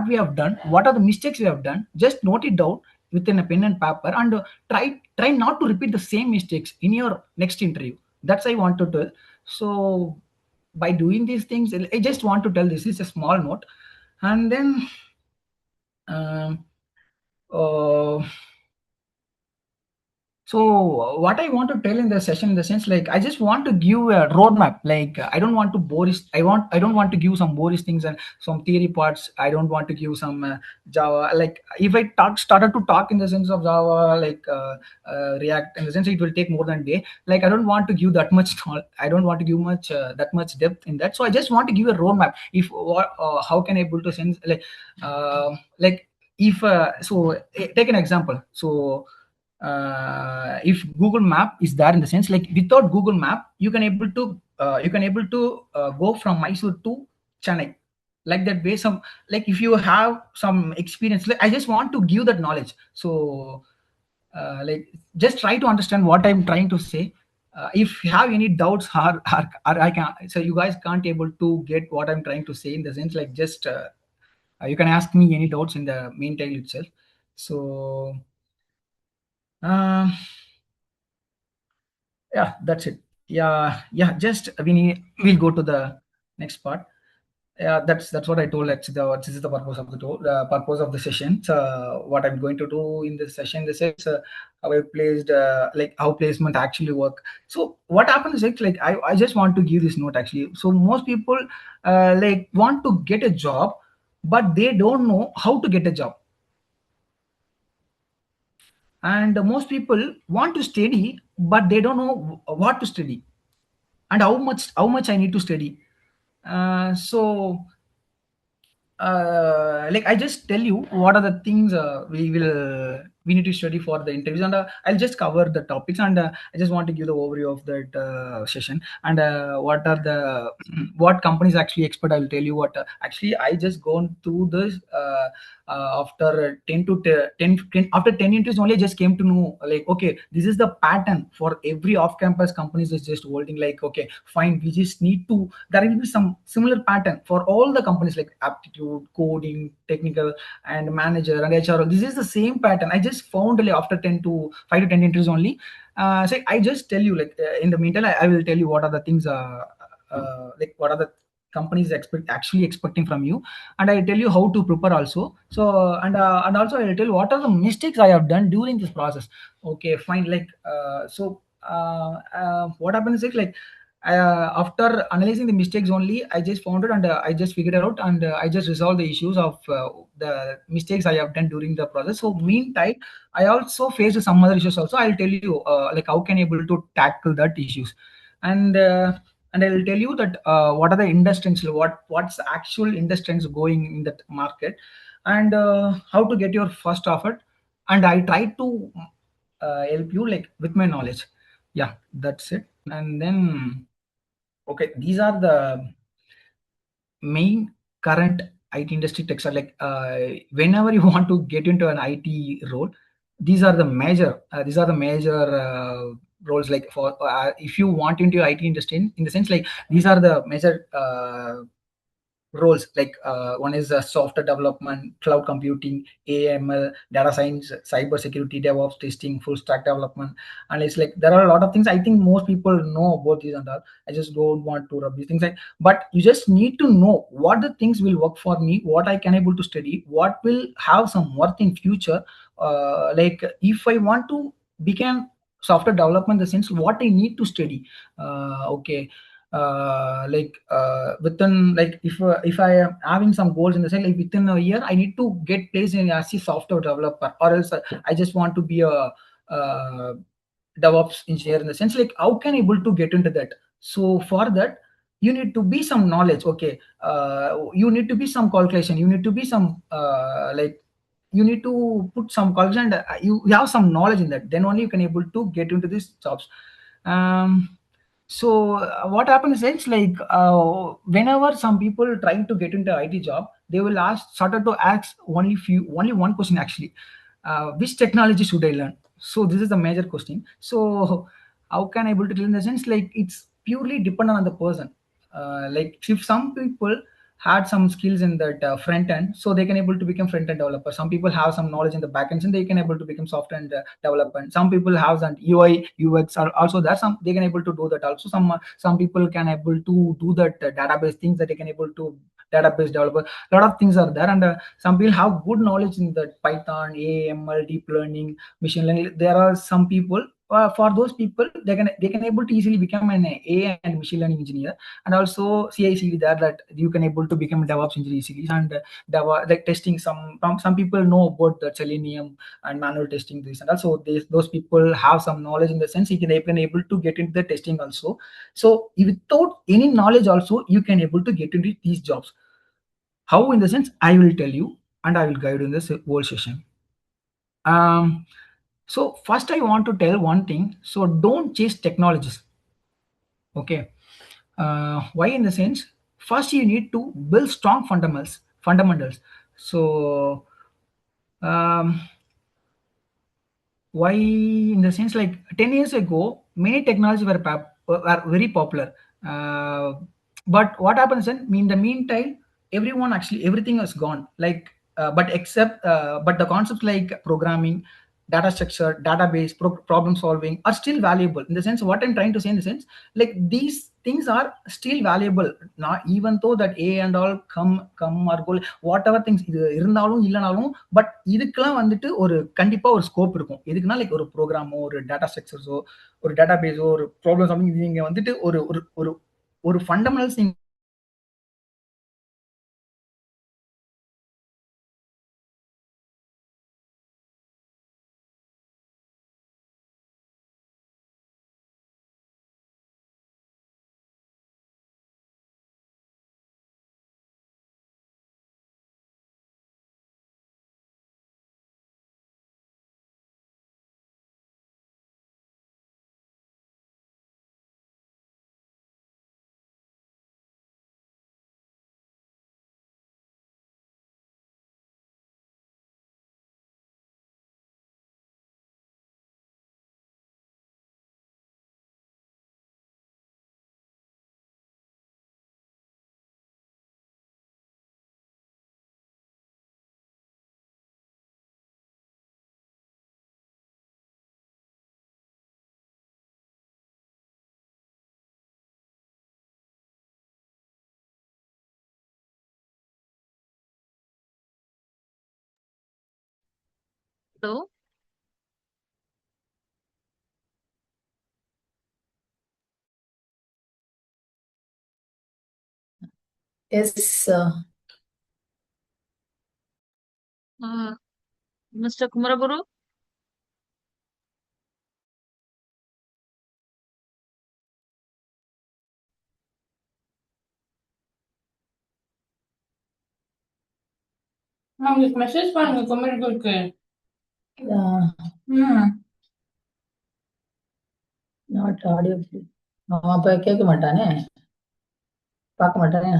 we have done, what are the mistakes we have done. Just note it down within a pen and paper and try not to repeat the same mistakes in your next interview. That's I want to tell. So by doing these things, I just want to tell this is a small note. And then um, uh, so what I want to tell in the session, in the sense like I just want to give a roadmap. Like I don't want to borish. I don't want to give some borish things and some theory parts. I don't want to give some Java. Like if I started to talk in the sense of Java, like React, in the sense it will take more than a day. Like I don't want to give that much. I don't want to give much that much depth in that. So I just want to give a roadmap. If what how can I able to sense like if take an example. So if Google Map is there, in the sense like without Google Map you can able to go from Mysore to Chennai, like that way. Some like if you have some experience, like I just want to give that knowledge. So like just try to understand what I'm trying to say. If you have any doubts or I can, so you guys can't able to get what I'm trying to say, in the sense like just you can ask me any doubts in the meantime itself. So um yeah, that's it. Yeah, just we'll go to the next part. Yeah, that's what I told. Actually, this is the purpose of the purpose of the session. So what I'm going to do in this session, this is how I placed like how placement actually work. So what happens is like I just want to give this note actually. So most people like want to get a job, but they don't know how to get a job. And most people want to study, but they don't know what to study and how much I need to study. So like I just tell you what are the things we need to study for the interviews, and I'll just cover the topics, and I just want to give the overview of that session, and what are the what companies actually expect. I'll tell you what actually I just gone through this after 10 to 10 after 10 interviews only. I just came to know like okay, this is the pattern for every off-campus companies is just holding. Like okay, fine, we just need to, there will be some similar pattern for all the companies like aptitude, coding, technical, and manager and HR. This is the same pattern. I just found like after 10 to 5 to 10 interviews only. So I just tell you like in the meantime I will tell you what are the things like what are the companies actually expecting from you, and I tell you how to prepare also. So and also I will tell you what are the mistakes I have done during this process. Okay, fine. Like what happens is like after analyzing the mistakes only, I just found it, and I just figured it out, and I just resolved the issues of the mistakes I have done during the process. So meantime, I also faced some other issues also. I'll tell you like how can I able to tackle that issues, and and I'll tell you that what are the industries, what's the actual industries going in that market, and how to get your first offer, and I try to help you like with my knowledge. Yeah, that's it. And then, okay, these are the main current IT industry techs are like, whenever you want to get into an IT role, these are the major roles, like for if you want into IT industry, in the sense like these are the major roles, like one is software development, cloud computing, AML, data science, cyber security, DevOps, testing, full stack development. And it's like there are a lot of things. I think most people know about these and all. I just don't want to rub these things, like, but you just need to know what the things will work for me, what I can able to study, what will have some worth in future. Like if I want to become software development, in the sense what I need to study. Okay, within, like, if I am having some goals in the side, like within a year I need to get placed in as a software developer, or else I just want to be a DevOps engineer, in the sense like how can I able to get into that. So for that you need to be some knowledge. Okay, you need to be some calculation, you need to be some you need to put some calculation, and you have some knowledge in that, then only you can able to get into these jobs. So what happens is, like, whenever some people trying to get into IT job, they will started to ask only one question actually: which technology should I learn? So this is the major question. So how can I able to tell, in the sense like it's purely dependent on the person. Like if some people had some skills in that front end, so they can able to become front end developer. Some people have some knowledge in the back end, and they can able to become software and development. Some people have some UI UX are also there, some they can able to do that also. Some people can able to do that database things, that they can able to database developer. A lot of things are there, and some people have good knowledge in that Python, AML, deep learning, machine learning. There are some people, for those people, they can able to easily become an AI and machine learning engineer, and also CI/CD there, that you can able to become a DevOps engineer easily. And like testing, some people know about the Selenium and manual testing this, and also those people have some knowledge, in the sense they can able to get into the testing also. So without any knowledge also you can able to get into these jobs. How, in the sense I will tell you, and I will guide you in this whole session. um so first I want to tell one thing: so don't chase technologies. Okay, why, in the sense, first you need to build strong fundamentals. So um, why, in the sense like 10 years ago many technologies were very popular, uh, but what happens in the meantime, everyone actually everything is gone, like but except but the concepts like programming, data structure, database, problem solving are still valuable. In the sense, what I'm trying to say, in the sense like these things are still valuable, not even though that A and all come or go, whatever things இது இருந்தாலும் இல்லனாலும், but இதுக்கெல்லாம் வந்துட்டு ஒரு கண்டிப்பா ஒரு scope இருக்கும். எதுக்குன்னா, லைக் ஒரு ப்ரோக்ராமோ, ஒரு டேட்டா ஸ்ட்ரக்சர்ஸோ, ஒரு டேட்டாபேஸோ, ஒரு ப்ராப்ளம் சால்விங், இது நீங்க வந்துட்டு ஒரு ஒரு ஒரு ஒரு ஃபண்டமெண்டல்ஸ் நீங்க Hello. Yes, Mr. Kumaraguru. உங்களுக்கு மெசேஜ் பண்ணுங்க குமரகுருக்கு. uh, ம் நாட் ஆடியோ. அவன் அப்ப கேட்க மாட்டானே, பார்க்க மாட்டானே.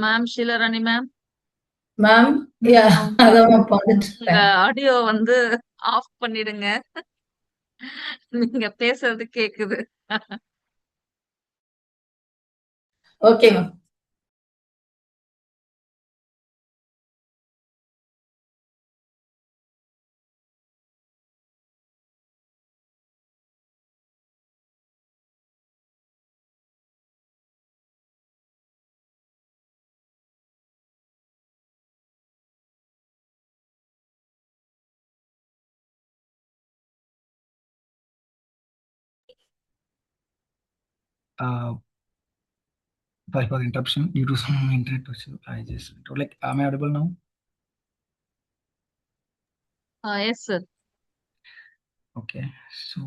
Ma'am Sheelarani ma'am. Ma'am, yeah அதான் பார்த்துட்டு உங்க இருக்கேன். ஆடியோ வந்து ஆஃப் பண்ணிடுங்க. நீங்க பேசுறது கேக்குது. Okay ma'am. Sorry for the interruption due to some internet issue. I just like, am I audible now? Yes sir. Okay. So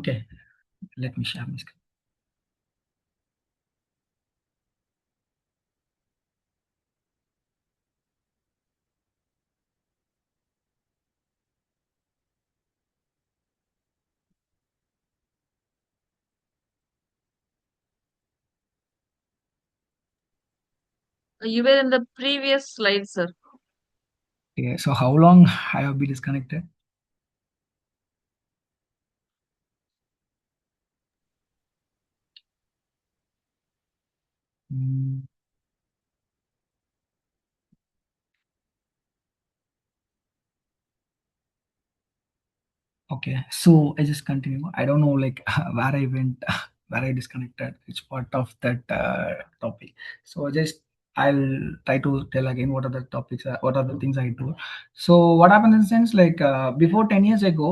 okay, let me share my screen. You were in the previous slide, sir. Okay, so how long I have been disconnected? Mm, okay, so I just continue. I don't know like where I went, where I disconnected, which part of that topic. So just I'll try to tell again what are the topics, what are the things I do. So what happened in the sense like before 10 years ago,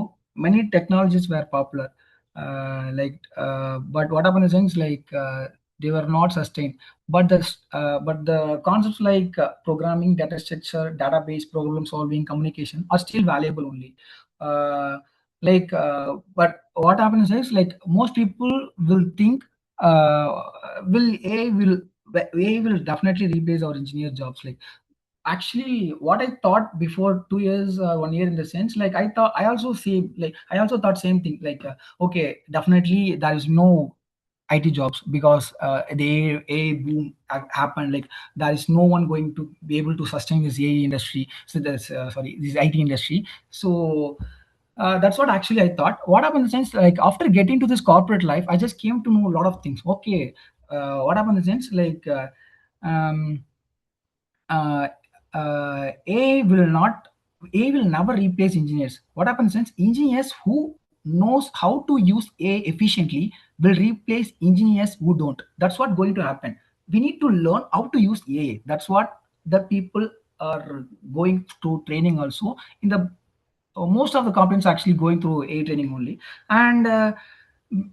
many technologies were popular. But what happened in the sense like they were not sustained. But the concepts like programming, data structure, database, problem solving, communication are still valuable only. Uh, but what happens is like most people will think will AI will AI will definitely replace our engineer jobs. Like actually what I thought before 2 years 1 year in the sense like I also see like I also thought same thing like okay, definitely there is no IT jobs because the AI boom happened. Like there is no one going to be able to sustain this AI industry. So there's sorry, this IT industry. So that's what actually I thought. What happened in the sense like after getting to this corporate life, I just came to know a lot of things. Okay, what happened in the sense like um, uh, AI will never replace engineers. What happens is engineers who knows how to use AI efficiently will replace engineers who don't. That's what going to happen. We need to learn how to use AI. That's what the people are going through training also in the most of the companies are actually going through A training only. And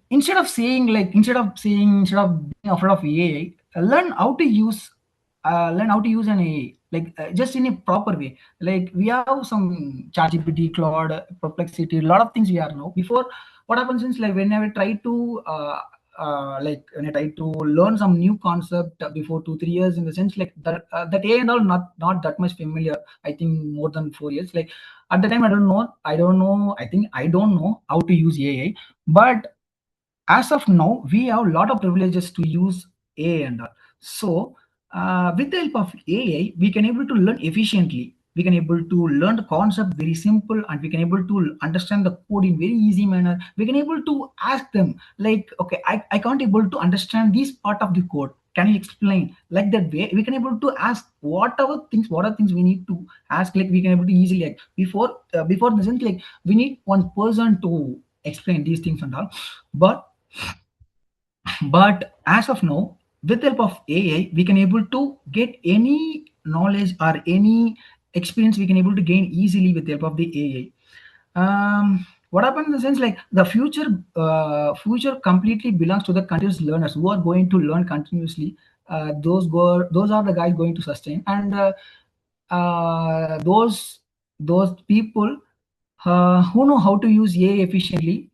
instead of being afraid of AI, learn how to use an AI like just in a proper way. Like we have some ChatGPT, Claude, Perplexity, a lot of things we are now. Before, what happens is like whenever I try to when I try to learn some new concept before 2 3 years in the sense like that AI and all not that much familiar. I think more than 4 years. Like at the time I don't know how to use AI. But as of now, we have a lot of privileges to use AI and all. So with the help of AI, we can able to learn efficiently. We can able to learn the concept very simple, and we can able to understand the code in very easy manner. We can able to ask them like, okay, I can't able to understand this part of the code. Can you explain like that way? We can able to ask what are things we need to ask. Like we can able to easily like before the sense like we need one person to explain these things and all. But as of now, with the help of AI, we can able to get any knowledge or any experience we can able to gain easily with the help of the AI. What happens in the sense like the future completely belongs to the continuous learners who are going to learn continuously. Those are the guys going to sustain, and those people who know how to use AI efficiently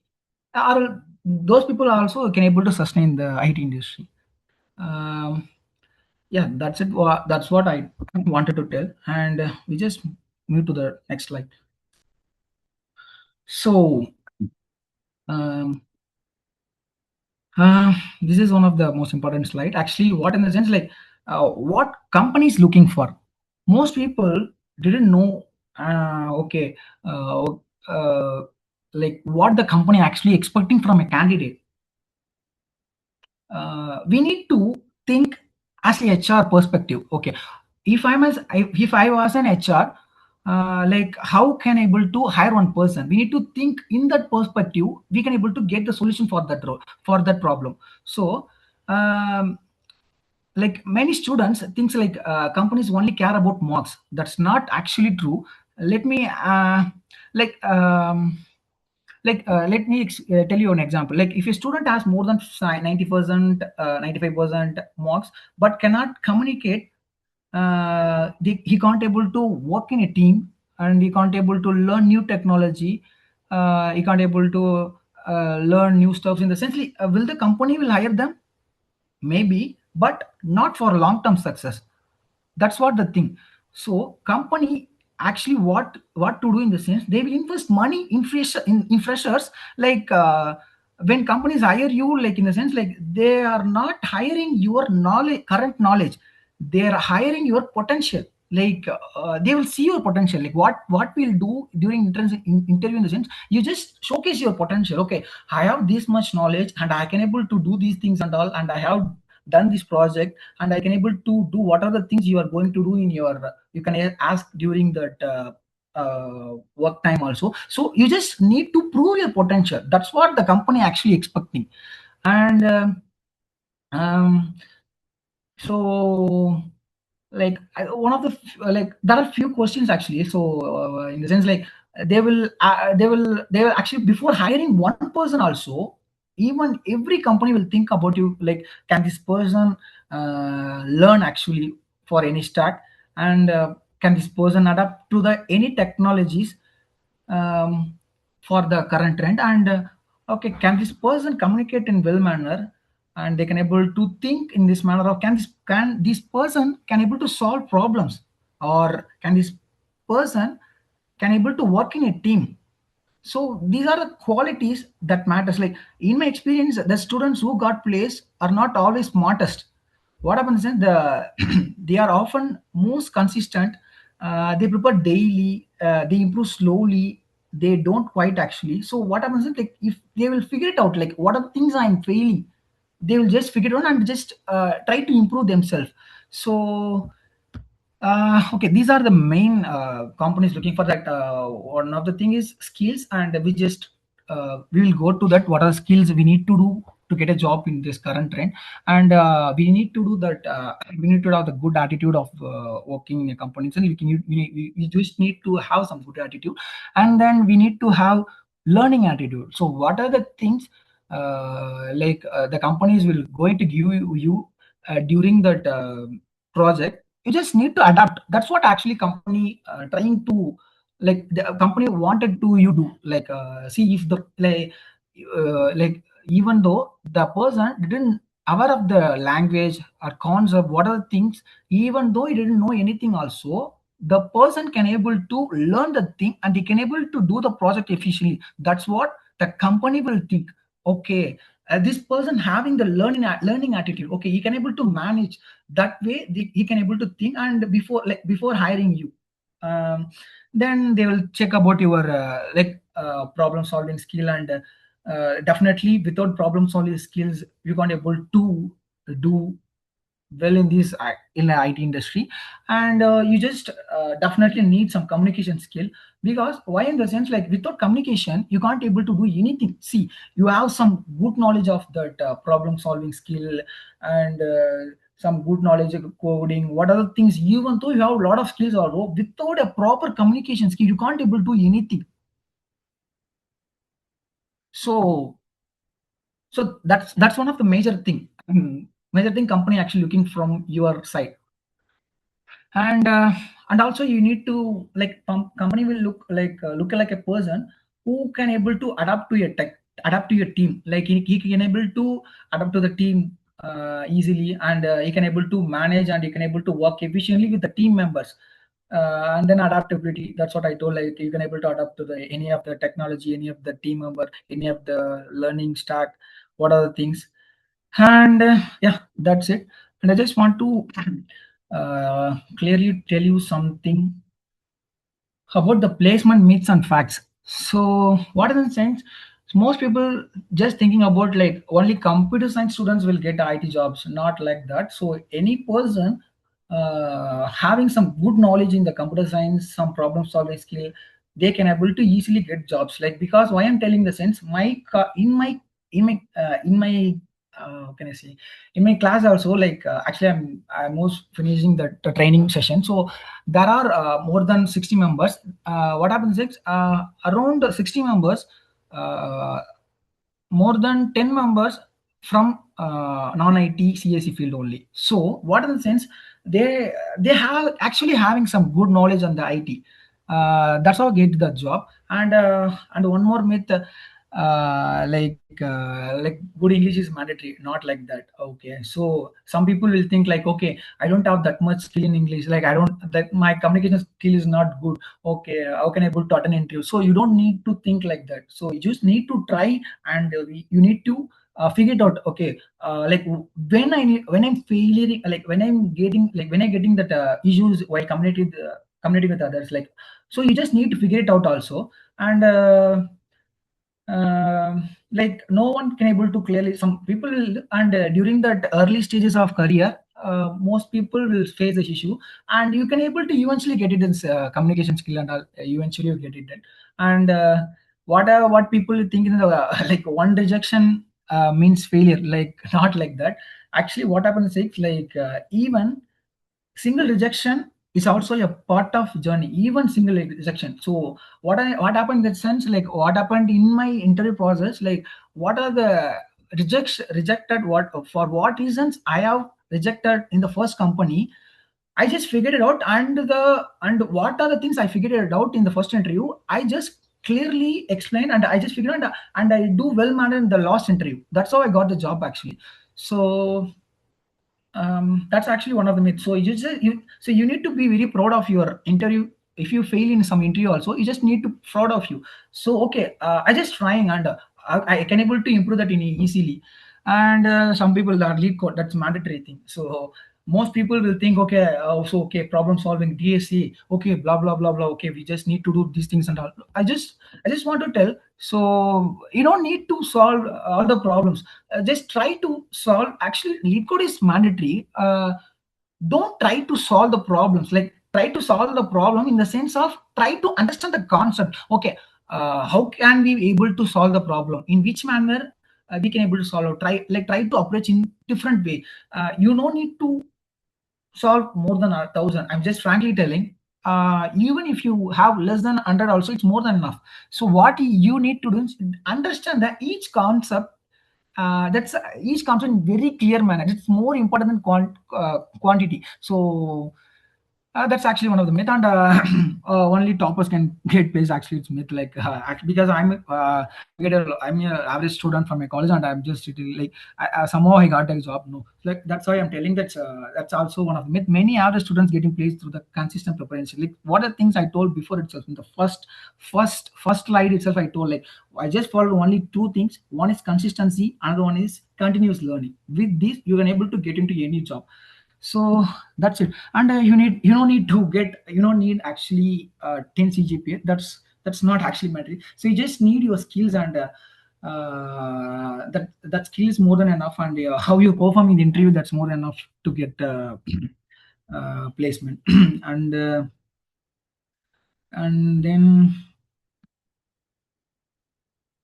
are those people also can able to sustain the IT industry. Um, yeah, that's it. That's what I wanted to tell, and we just move to the next slide. So um, this is one of the most important slide. Actually, what in the sense like what companies looking for. Most people didn't know. Okay, uh, uh, like what the company actually expecting from a candidate. We need to think as a HR perspective. Okay, if I was an HR, like how can I able to hire one person? We need to think in that perspective. We can able to get the solution for that role, for that problem. So like many students thinks like companies only care about marks. That's not actually true. Let me like let me tell you an example. Like if a student has more than 90%, 95% marks but cannot communicate, he can't able to work in a team, and he can't able to learn new technology, he can't able to learn new stuff. In the sense like, will the company will hire them? Maybe, but not for long term success. That's what the thing. So company actually what to do in the sense, they will invest money in freshers. Like when companies hire you, like in the sense like they are not hiring your knowledge, current knowledge, they are hiring your potential. Like they will see your potential. Like what we'll do during interview, in the sense you just showcase your potential. Okay, I have this much knowledge and I can able to do these things and all, and I have done this project, and I can able to do what are the things you are going to do in your, you can ask during that work time also. So you just need to prove your potential. That's what the company actually expecting. And um, so like one of the like there are few questions actually. So in the sense like they will actually, before hiring one person also, even every company will think about you. Like, can this person learn actually for any stack, and can this person adapt to the any technologies um, for the current trend, and okay, can this person communicate in well manner, and they can able to think in this manner, or can this person can able to solve problems, or can this person can able to work in a team. So these are the qualities that matters. Like in my experience, the students who got placed are not always smartest. What happens is the they are often most consistent. They prepare daily, they improve slowly, they don't quite actually. So what happens is, like if they will figure it out, like what are the things I'm failing, they will just figure it out and just try to improve themselves. So okay, these are the main companies looking for that. One of the thing is skills, and we will go to that. What are skills we need to do to get a job in this current trend? And we need to do that. We need to have the good attitude of working in a company. So we just need to have some good attitude, and then we need to have learning attitude. So what are the things the companies will going to give you during that project? You just need to adapt. That's what actually company trying to, like the company wanted to you do. Like see if the like even though the person didn't aware of the language or concept, what are the things, even though he didn't know anything also, the person can able to learn the thing and he can able to do the project efficiently. That's what the company will think. Okay, this person having the learning attitude, okay, he can able to manage. That way he can able to think, and before hiring you, then they will check about your problem solving skill. And definitely without problem solving skills you can't able to do well in this in the IT industry. And you just definitely need some communication skill. Because why, in the sense like without communication you can't able to do anything. See, you have some good knowledge of that problem solving skill, and some good knowledge of coding, what are the things, even though you have a lot of skills, although without a proper communication skill you can't able to do anything. So that's one of the major thing, major thing company actually looking from your side. And also you need to, like company will look like a person who can able to adapt to your tech, adapt to your team. Like he can able to adapt to the team easily, and he can able to manage, and he can able to work efficiently with the team members. And then adaptability. That's what I told. Like you can able to adapt to any of the technology, any of the team member, any of the learning stack. What are the things? And yeah, that's it. And I just want to clearly tell you something about the placement myths and facts. So, what in the sense, most people just thinking about like only computer science students will get IT jobs, not like that. So, any person having some good knowledge in the computer science, some problem solving skill, they can able to easily get jobs. Like because why I'm telling the sense, in my how can I say, in my class also, like actually I'm most finishing the training session. So there are more than 60 members. What happens is around 60 members, uh, more than 10 members from non-IT CSE field only. So what in the sense, they have actually having some good knowledge on the IT. That's how I get the job. And one more myth, like good English is mandatory. Not like that. Okay, so some people will think like, okay, I don't have that much skill in English. Like I don't, that my communication skill is not good. Okay, how can I able to attend an interview? So you don't need to think like that. So you just need to try, and you need to figure it out. Okay, like when I'm failing, like when I'm getting, like when I'm getting that issues while communicating with others, like, so you just need to figure it out also. And like no one can able to clearly, some people will, and during that early stages of career, most people will face this issue, and you can able to eventually get it in communication skill, and eventually you get it done. And what people think in the like one rejection means failure, like not like that. Actually what happens is like even single rejection is also a part of journey, even single rejection. So what happened in that sense, like what happened in my interview process, like what are the rejected, what for what reasons I have rejected in the first company, I just figured it out. And what are the things I figured it out in the first interview, I just clearly explained, and I just figured out, and I do well manner in the last interview. That's how I got the job actually. So that's actually one of the myths. So you need to be very proud of your interview. If you fail in some interview also, you just need to proud of you. So okay, I just trying, and I can able to improve that in easily. And some people that lead code, that's mandatory thing. So most people will think, okay, so okay, problem solving, DSC, okay, blah blah blah blah, okay, we just need to do these things and all. I just want to tell, so you don't need to solve all the problems. Just try to solve. Actually lead code is mandatory. Don't try to solve the problems, like try to solve the problem in the sense of try to understand the concept. Okay, how can we able to solve the problem, in which manner we can able to solve, or try to approach in different way. You don't need to solve more than 1,000. I'm just frankly telling, even if you have less than 100 also, it's more than enough. So what you need to do is understand that each concept, that's each comes in very clear manner. It's more important than quantity. So that's actually one of the myth. And only toppers can get placed. Actually, it's myth. Like because I'm an average student from my college, and I'm just like somehow I got a job. No, like that's why I'm telling that that's also one of the myth. Many average students getting placed through the consistent preparation. Like what are things I told before itself in the first slide itself. I told like I just followed only two things. One is consistency, another one is continuous learning. With this, you can able to get into any job. So that's it. And you don't need to get, you don't need actually 10 CGPA. That's not actually matter. So you just need your skills, and that skill is more than enough. And how you perform in the interview, that's more than enough to get placement. And then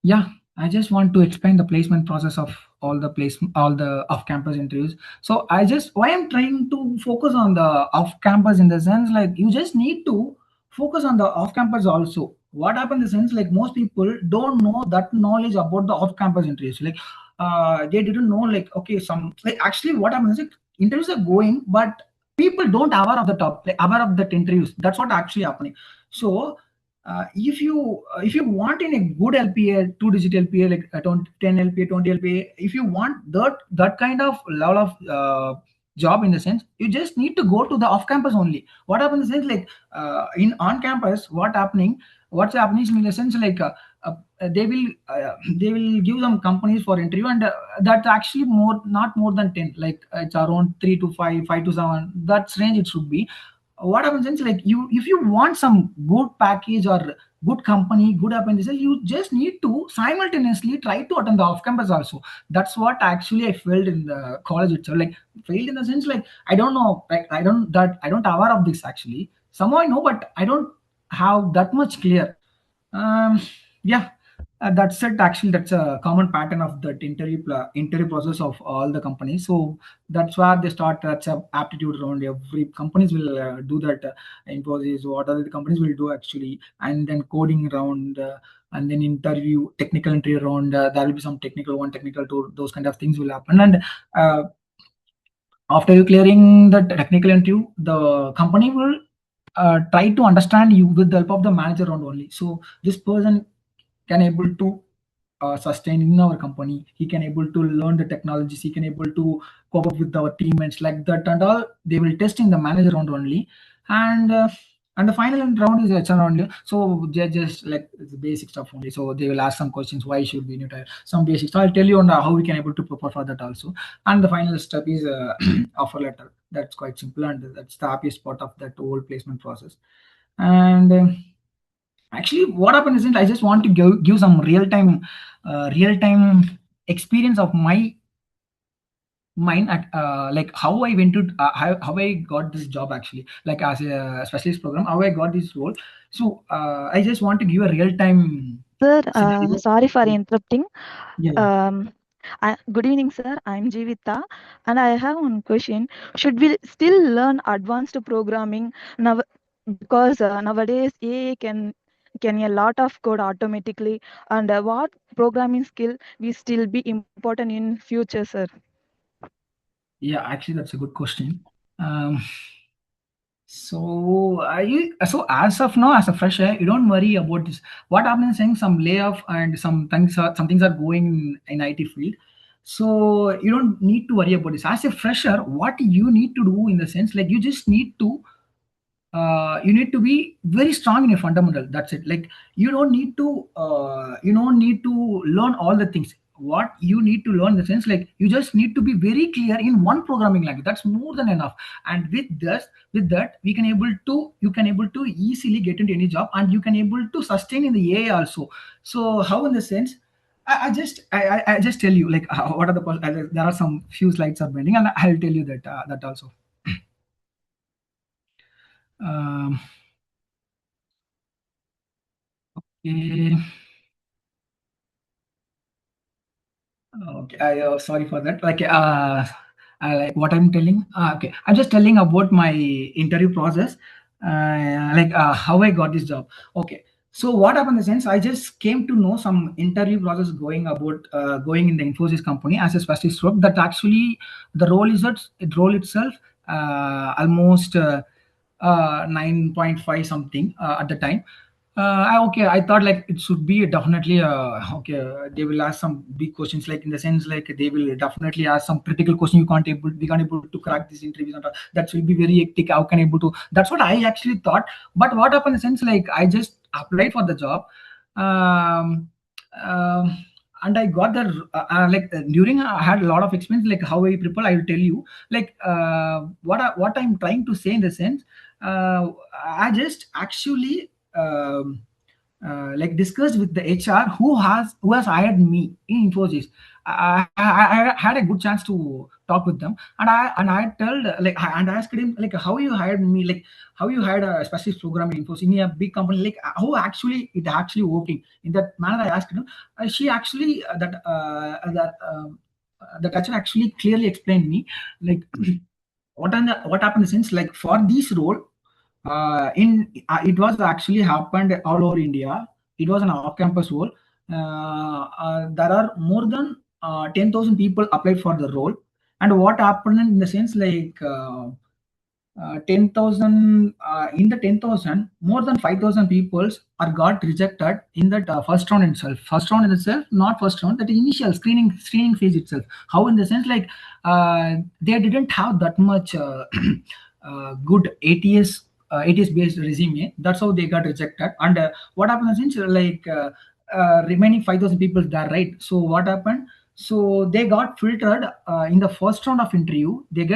yeah, I just want to explain the placement process of all the off-campus interviews. So I just, why I'm trying to focus on the off-campus in the sense, like you just need to focus on the off-campus also. What happens in the sense, like most people don't know that knowledge about the off-campus interviews. Like they didn't know, like okay, some like actually what happens is like, interviews are going, but people don't aware of the top, like aware of that interviews. That's what actually happening. So if you want in a good LPA, 2-digit LPA, like 10 LPA, 20 LPA, if you want that kind of level of job in the sense you just need to go to the off campus only. What happens in the sense like in on campus, what's happening in the sense like uh, they will give some companies for interview, and that's actually not more than 10, like it's around 3 to 5, 5 to 7, that's range it should be. What happens is like you, if you want some good package or good company, good apprentices, you just need to simultaneously try to attend the off campus also. That's what actually I felt in the college itself. Like failed in the sense like I don't know, like I don't aware of this actually. Somehow I know, but I don't have that much clear. um yeah, that's it actually. That's a common pattern of that interview process of all the companies. So that's where they start. That's a aptitude round. Every companies will do that. Infosys, what other companies will do actually, and then coding round, and then technical interview round. There will be some technical one, technical two, those kind of things will happen. And uh, after you clearing the technical interview, the company will try to understand you with the help of the manager round only. So this person can able to sustain in our company. He can able to learn the technologies. He can able to cope up with our teammates like that and all. They will test in the manager round only, and and the final round is HR only. So they just like the basic stuff only. So they will ask some questions. Why should we need some basics? So I'll tell you on how we can able to prepare for that also. And the final step is offer letter. That's quite simple, and that's the happiest part of that whole placement process. And actually what happened is I just want to give some real time experience of my mine at like how I went to how I got this job actually, like as a specialist program, how I got this role. So I just want to give a real time Sir, scenario. sorry for interrupting. Yeah, yeah. Good evening, sir. I'm Jivita, and I have one question. Should we still learn advanced programming now? Because nowadays AI can a lot of code automatically, and what programming skill will still be important in future, sir? Yeah, actually that's a good question. So as of now, as a fresher, you don't worry about this. What happens saying some layoff and some things are going in IT field. So you don't need to worry about this. As a fresher, what you need to do in the sense like you need to be very strong in your fundamental. That's it. Like you don't need to learn all the things. What you need to learn in the sense like you just need to be very clear in one programming language. That's more than enough. And with that we can able to you can able to easily get into any job, and you can able to sustain in the AI also. So how in the sense I just tell you like what are there are some few slides are pending, and I'll tell you that also. um, okay. Okay, sorry for that. Like what I'm telling. Okay, I'm just telling about my interview process, like how I got this job. Okay, so what happened in the sense I just came to know some interview process going in the Infosys company as a specialist role. That actually the role itself almost 9.5 something at the time. Okay, I thought like it should be definitely okay. They will ask some big questions, like in the sense like they will definitely ask some critical question. We can't able to crack these interviews. And all. That will be very hectic. How can able to? That's what I actually thought. But what happened in the sense like I just applied for the job, um, um, and I got the during I had a lot of experience. Like how I prepare, I will tell you. Like what I'm trying to say in the sense, I just actually like discussed with the HR who has hired me in Infosys. I had a good chance to talk with them, and I told like and I asked him like how you hired me, like how you hired a specialist program in Infosys in a big company, like how actually it actually working in that manner. I asked him. She actually that HR actually clearly explained me like what happened since like for this role in it was actually happened all over India. It was an off-campus role. There are more than 10,000 people applied for the role. And what happened in the sense like 10,000 in the 10,000, more than 5,000 people are got rejected in that first round itself. First round in itself, not first round, that initial screening phase itself. How, in the sense, like they didn't have that much good ATS based resume. That's how they got rejected. And what happens is, like remaining 5,000 people there, right? So what happened? So they got filtered in the first round of interview. They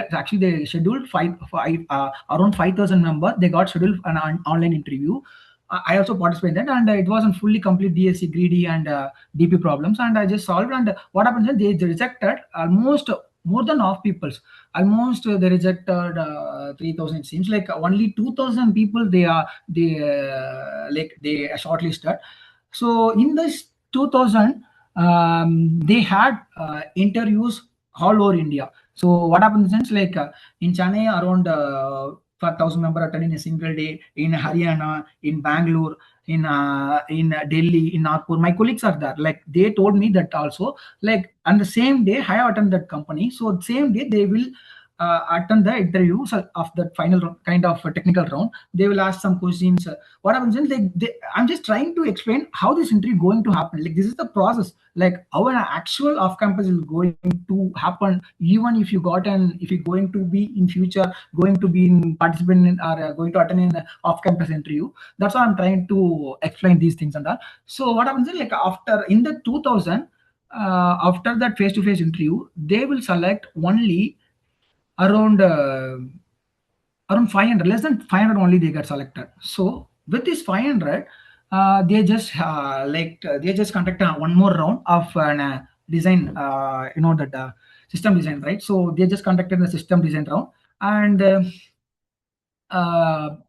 scheduled around 5,000 members. They got scheduled an online interview. I also participated in that, and it wasn't fully complete DSC greedy and DP problems, and I just solved. And what happens is they rejected almost more than half people's. Almost they rejected 3,000. It seems like only 2,000 people they shortlisted. So in this 2,000, they had interviews all over India. So what happens is, like in Chennai, around 5,000 members attend in a single day. In Haryana, in Bangalore, in Delhi, in Nagpur, my colleagues are there. Like they told me that also. Like on the same day, I have attended that company. So same day they will attend the interviews of the final kind of technical round. They will ask some questions. What happens is, I'm just trying to explain how this interview going to happen. Like this is the process. Like how an actual off-campus is going to happen. Even if you're going to be in future, going to be in participant in, or going to attend in off-campus interview. That's why I'm trying to explain these things and all. So what happens is, like after in the 2000. After that face-to-face interview, they will select only around 500, less than 500 only they get selected. So with this 500, they just conduct one more round of design, that system design, right? So they just conducted the system design round, and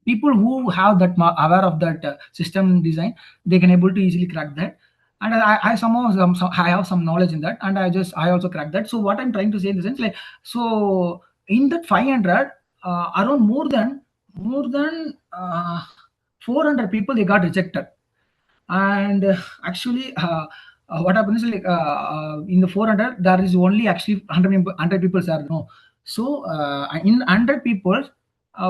people who have that aware of that system design, they can able to easily crack that. And I somehow I have some knowledge in that, and I also cracked that. So what I'm trying to say in the sense, like, so in that 500, around more than 400 people they got rejected. And actually what happens is, like in the 400 there is only actually 100 people are no. So in 100 people,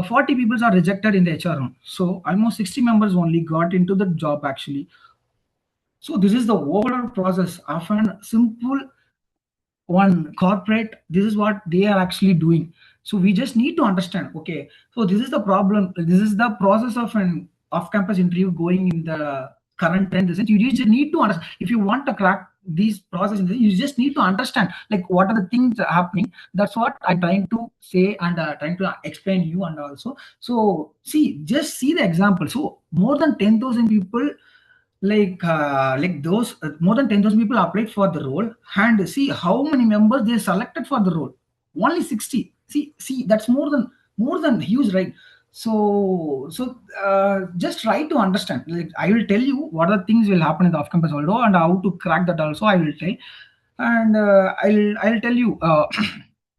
40 people are rejected in the HR room. So almost 60 members only got into the job actually. So this is the overall process of a simple one corporate. This is what they are actually doing. So we just need to understand, okay, so this is the problem. This is the process of an off-campus interview going in the current trend. You just need to understand. If you want to crack these processes, you just need to understand, like, what are the things happening. That's what I'm trying to say, and trying to explain you. And also, so just see the example. So more than 10,000 people, like those more than 10,000 people applied for the role, and see how many members they selected for the role. Only 60. See that's more than huge, right? So just try to understand. Like, I will tell you what are the things will happen in the off-campus also, and how to crack that also I will try. And I'll tell you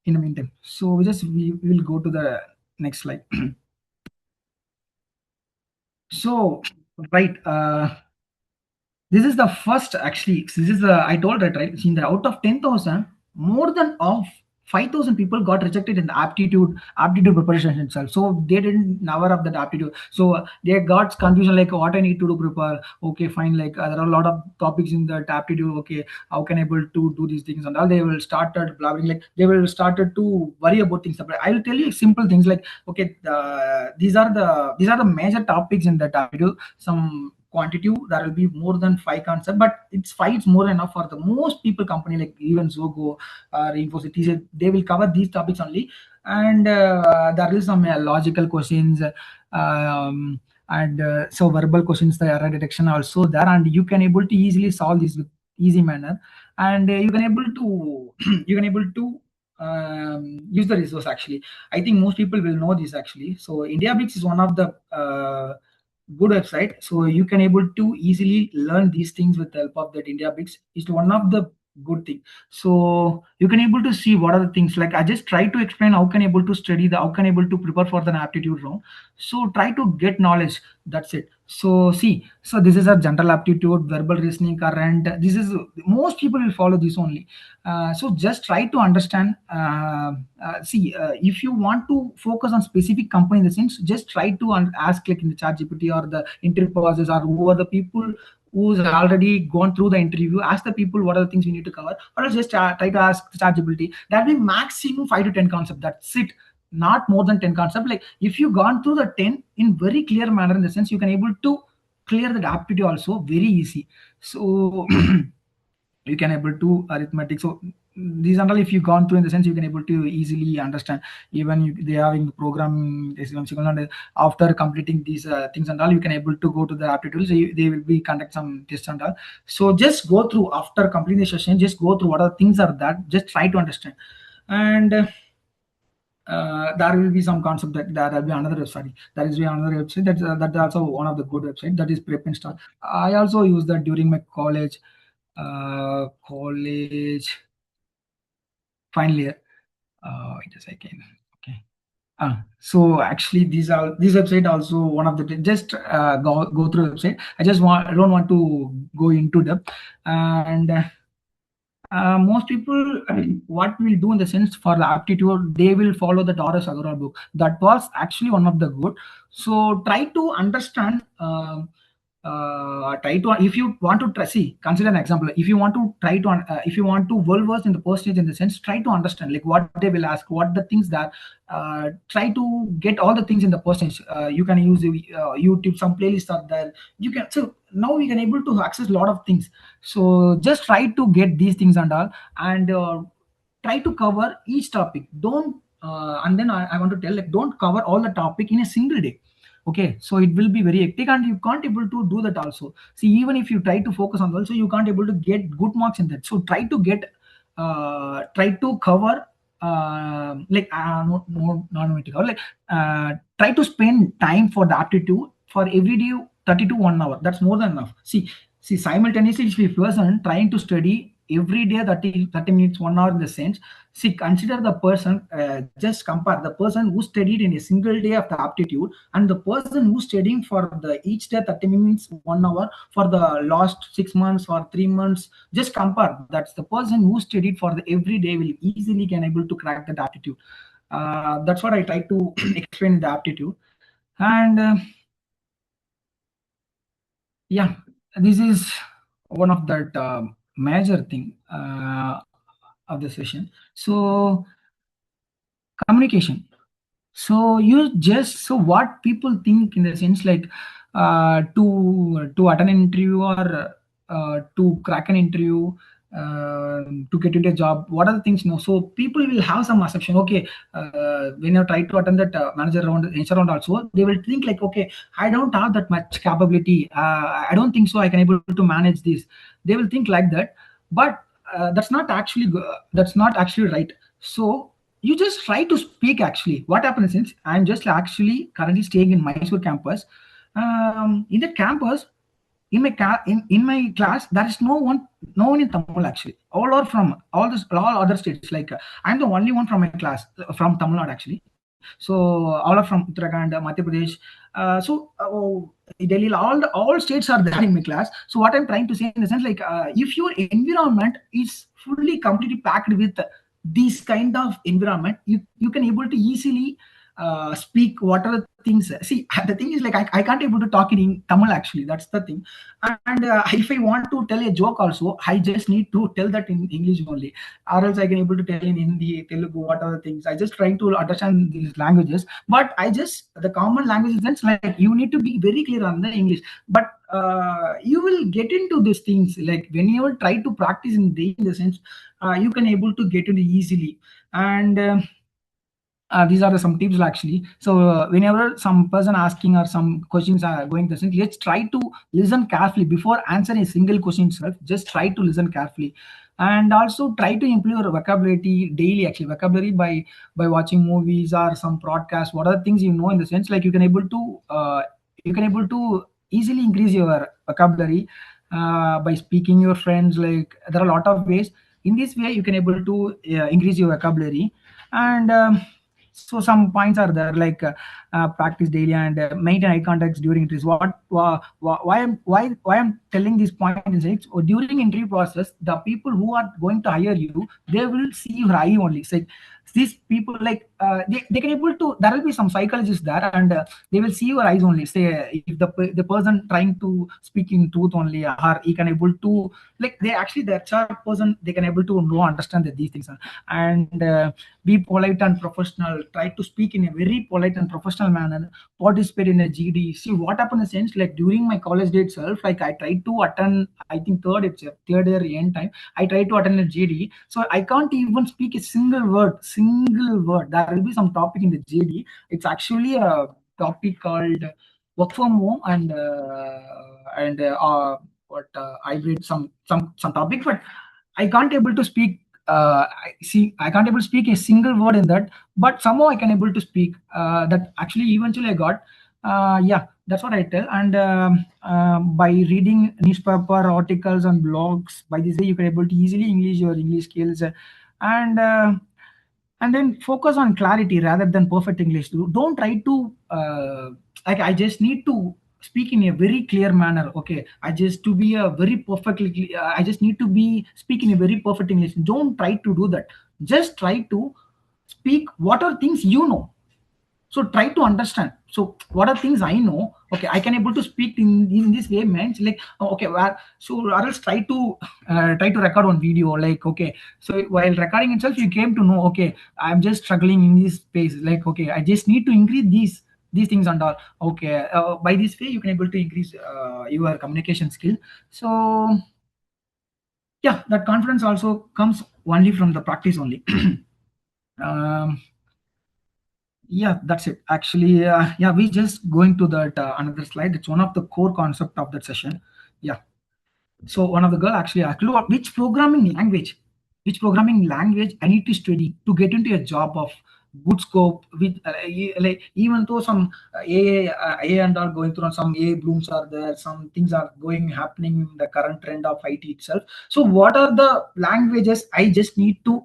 in the meantime. So we will go to the next slide. So right, this is the first, actually, this is the, I told that, right? In the out of 10,000, more than of 5,000 people got rejected in the aptitude preparation itself. So they didn't never have that aptitude. So they got confusion, like what I need to do prepare. Okay, fine. Like there are a lot of topics in that aptitude. Okay, how can I able to do these things and all? They will started blabbering, like they will started to worry about things. But I will tell you simple things like, okay, these are the major topics in that aptitude. Some quantitative, there will be more than 5 concepts, but it's 5 is more enough for the most people company, like even Zogo or Infosys. They will cover these topics only. And there is some logical questions, and so verbal questions, the error detection also there, and you can able to easily solve this with easy manner. And you can able to use the resource. Actually, I think most people will know this actually. So IndiaBricks is one of the good website. So you can able to easily learn these things with the help of that IndiaBricks. It's one of the good thing. So you can able to see what are the things, like I just try to explain how can able to study the, how can able to prepare for the aptitude round. So try to get knowledge, that's it. So see, so this is a general aptitude, verbal reasoning, current, this is, most people will follow this only. So just try to understand, see, if you want to focus on specific company in the sense, just try to ask like in the chat GPT or the interview process, or who are the people who's already gone through the interview, ask the people what are the things we need to cover, or else just try to ask ChatGPT. That will be maximum 5 to 10 concepts. That's it. Not more than 10 concepts. Like if you gone through the 10 in very clear manner, in the sense you can able to clear the aptitude also very easy. So you can able to arithmetic. So these and all, if you gone through in the sense, you can able to easily understand. Even they are in programming, after completing these things and all, you can able to go to the aptitude. So they will be conduct some tests and all. So just go through after completing the session, just go through what are the things are that, just try to understand. And there will be some concept that there will be another, sorry, there is another website that's also one of the good website, that is Prep Install. I also use that during my college final year. Wait a second. Okay. So actually, these website also one of the, just go through the website. I don't want to go into depth. And most people, what will do in the sense for the aptitude, they will follow the Doris Agarwal book. That was actually one of the good. So try to understand. Try to, if you want to try, see, consider an example. If you want to try to if you want to well versed in the percentage, in the sense, try to understand like what they will ask, what the things that, try to get all the things in the percentage. You can use YouTube, some playlists are there, you can. So now we can able to access a lot of things. So just try to get these things and all, and try to cover each topic. Don't and then I want to tell, like, don't cover all the topic in a single day. Okay, so it will be very hectic and you can't able to do that also. See, even if you try to focus on also, you can't able to get good marks in that. So try to get try to cover like not cover, like try to spend time for the aptitude for every day, 30 to 1 hour. That's more than enough. See, simultaneously, if a person trying to study every day 30 minutes, 1 hour, in the sense, see, consider the person, just compare the person who studied in a single day of the aptitude and the person who's studying for the each day 30 minutes, 1 hour for the last 6 months or 3 months. Just compare. That's the person who studied for the every day will easily can able to crack that aptitude. That's what I try to explain the aptitude. And yeah, this is one of that major thing of the session. So communication. So you just, so what people think in the sense, like to attend an interview or to crack an interview, to get into a job, what are the things, so people will have some assumption. Okay, when you try to attend that manager round, HR round also, they will think like, okay, I don't have that much capability, I don't think so I can able to manage this. They will think like that. But that's not actually right. So you just try to speak. Actually, what happens is, I'm just actually currently staying in Mysore campus. In the campus, in my class, there is no one in Tamil. Actually, all are from all other states. Like I'm the only one from my class from Tamil Nadu, actually. So all are from Uttarakhand, Madhya Pradesh. Delhi, all states are there in my class. So what I'm trying to say in the sense, like, if your environment is fully completely packed with this kind of environment, you can able to easily speak what are the things. See, the thing is, like, I can't able to talk in Tamil, actually. That's the thing. And if I want to tell a joke also, I just need to tell that in English only, or else I can able to tell in Hindi, Telugu, what are the things. I just trying to understand these languages, but the common language is like you need to be very clear on the English. But you will get into these things, like when you will try to practice in the sense, you can able to get into easily. And these are some tips, actually. So whenever some person asking or some questions are going to send, let's try to listen carefully before answering a single question itself. Just try to listen carefully, and also try to improve your vocabulary daily. Actually, vocabulary by watching movies or some broadcasts. What are the things in the sense, like you can able to easily increase your vocabulary. by speaking your friends. Like there are a lot of ways. In this way, you can able to increase your vocabulary. And so some points are there, like practice daily and maintain eye contacts during interviews. Why I'm telling this point is like, so during interview process, the people who are going to hire you, they will see your eye only. It's like these people, like they can able to, there will be some psychologists there, and they will see your eyes only. Say if the person trying to speak in truth only, or he can able to, like they actually, the HR person, they can able to know, understand that these things are. And be polite and professional, try to speak in a very polite and professional manner, participate in a GD. See what happened in a sense, like during my college day itself, like I tried to attend, I think third year end time, I tried to attend a GD. So I can't even speak a single word. There will be some topic in the GD. It's actually a topic called work from home and what hybrid, some topic, but I can't able to speak. I can't able to speak a single word in that, but somehow I can able to speak. That actually eventually I got. Yeah, that's what I tell. And by reading newspaper articles and blogs, by this way you can able to easily English your English skills, and then focus on clarity rather than perfect English. Don't try to like I just need to speak in a very clear manner. Okay, I just to be a very perfectly. I just need to be speaking a very perfect English. Don't try to do that. Just try to speak what are things you know. So try to understand. So what are things I know? Okay, I can able to speak in this way means like, okay, well, so or else try to record on video. Like, okay, so while recording itself, you came to know, okay, I'm just struggling in this space. Like, okay, I just need to increase these things and all. Okay, by this way you can able to increase your communication skill. So yeah, that confidence also comes only from the practice only. um, yeah, that's it actually. Yeah, we just going to that another slide. It's one of the core concept of that session. Yeah, so one of the girl actually asked, "Lord, which programming language I need to study to get into a job of good scope with like, even though some AI and all going through, some AI blooms are there, some things are going happening in the current trend of IT itself. So what are the languages I just need to,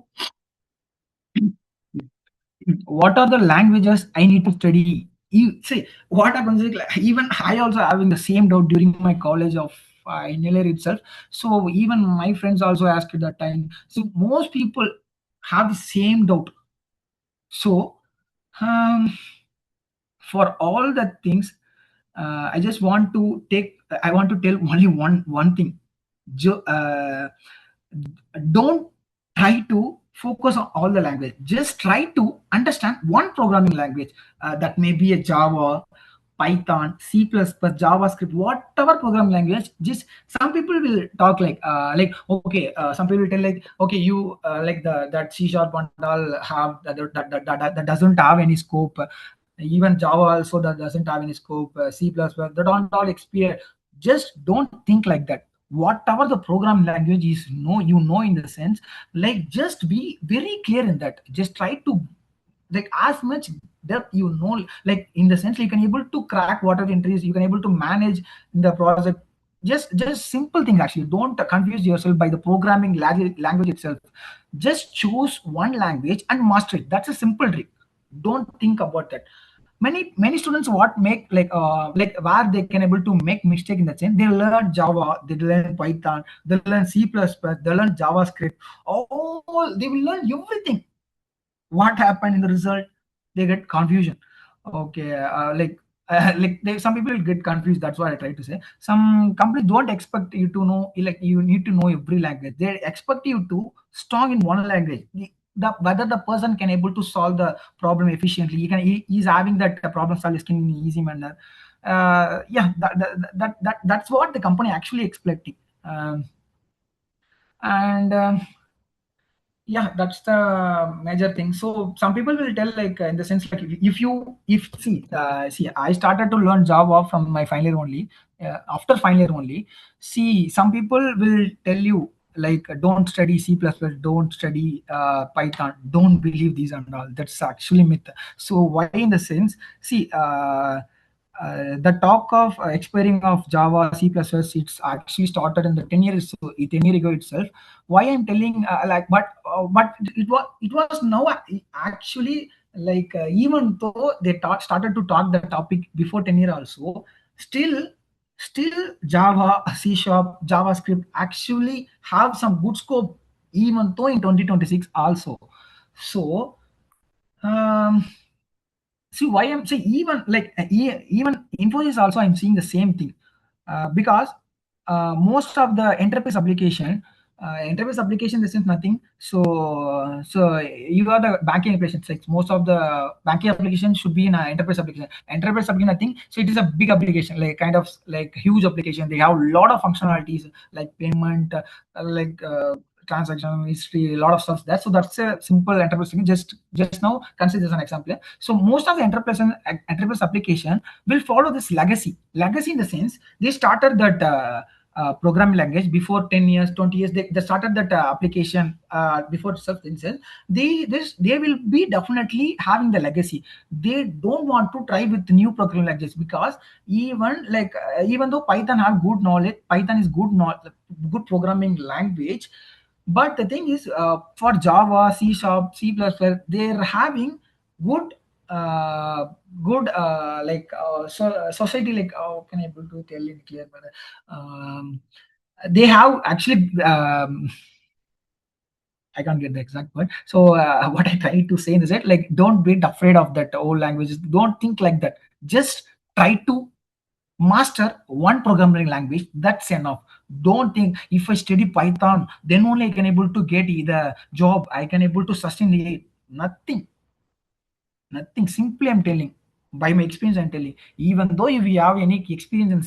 what are the languages I need to study? You see what happens is, like, even I also having the same doubt during my college of NLR itself. So even my friends also asked at that time. So most people have the same doubt. So um, for all the things, I just want to take. I want to tell only one thing. Don't try to focus on all the language. Just try to understand one programming language. That may be a Java, Python, C++, JavaScript, whatever programming language. Just some people will talk like okay, some people will tell like, okay, you like that C# and all have that doesn't have any scope. Even Java also that doesn't have any scope. C++, that don't all experience. Just don't think like that. Whatever the program language is, you know, in the sense, like just be very clear in that. Just try to, like, as much depth, you know, like in the sense, you can able to crack whatever entries, you can able to manage in the project. Just simple thing actually. Don't confuse yourself by the programming language itself. Just choose one language and master it. That's a simple trick. Don't think about that. Many students what make like where they can able to make mistake in the sense, they learn Java, they learn Python, they learn C++, they learn JavaScript. All they will learn everything. What happened in the result? They get confusion. Okay, some people will get confused. That's what I try to say. Some companies don't expect you to know, like you need to know every language. They expect you to strong in one language. Whether the person can able to solve the problem efficiently, he's having that problem solving skill in an easy manner. Yeah, that's what the company actually expecting. And yeah, that's the major thing. So some people will tell like in the sense, like if see, I started to learn Java from my final year only. After final year only, see, some people will tell you like, don't study C++, don't study Python, don't believe these and all. That's actually myth. So why in the sense, see, the talk of expiring of Java, C++, it's actually started in the 10 year ago itself. Why I'm telling but it was now actually like even though they started to talk the topic before 10 year also, still Java, C Sharp, JavaScript actually have some good scope even though in 2026 also. So um, see why I'm saying even like even Infosys also I'm seeing the same thing, because most of the enterprise application this is nothing. So you are the banking applications, like most of the banking applications should be in an enterprise application nothing. So it is a big application, like kind of like huge application. They have a lot of functionalities like payment, like transaction history, a lot of stuff there. So that's a simple enterprise thing. Just now consider as an example. So most of the enterprise application will follow this legacy in the sense they started that programming language before 10 years 20 years. They started that application before itself themselves. They will be definitely having the legacy. They don't want to try with new programming languages, because even though Python have good knowledge, Python is good programming language. But the thing is, for Java, C Sharp, C++, they're having good, society. Like, how can I able to tell in clear manner? They have actually. I can't get the exact word. So what I try to say is that, like, don't be afraid of that old languages. Don't think like that. Just try to master one programming language. That's enough. Don't think if I study Python then only I can able to get either job, I can able to sustain it. Nothing. Simply I'm telling, by my experience I'm telling, even though if you have any experience in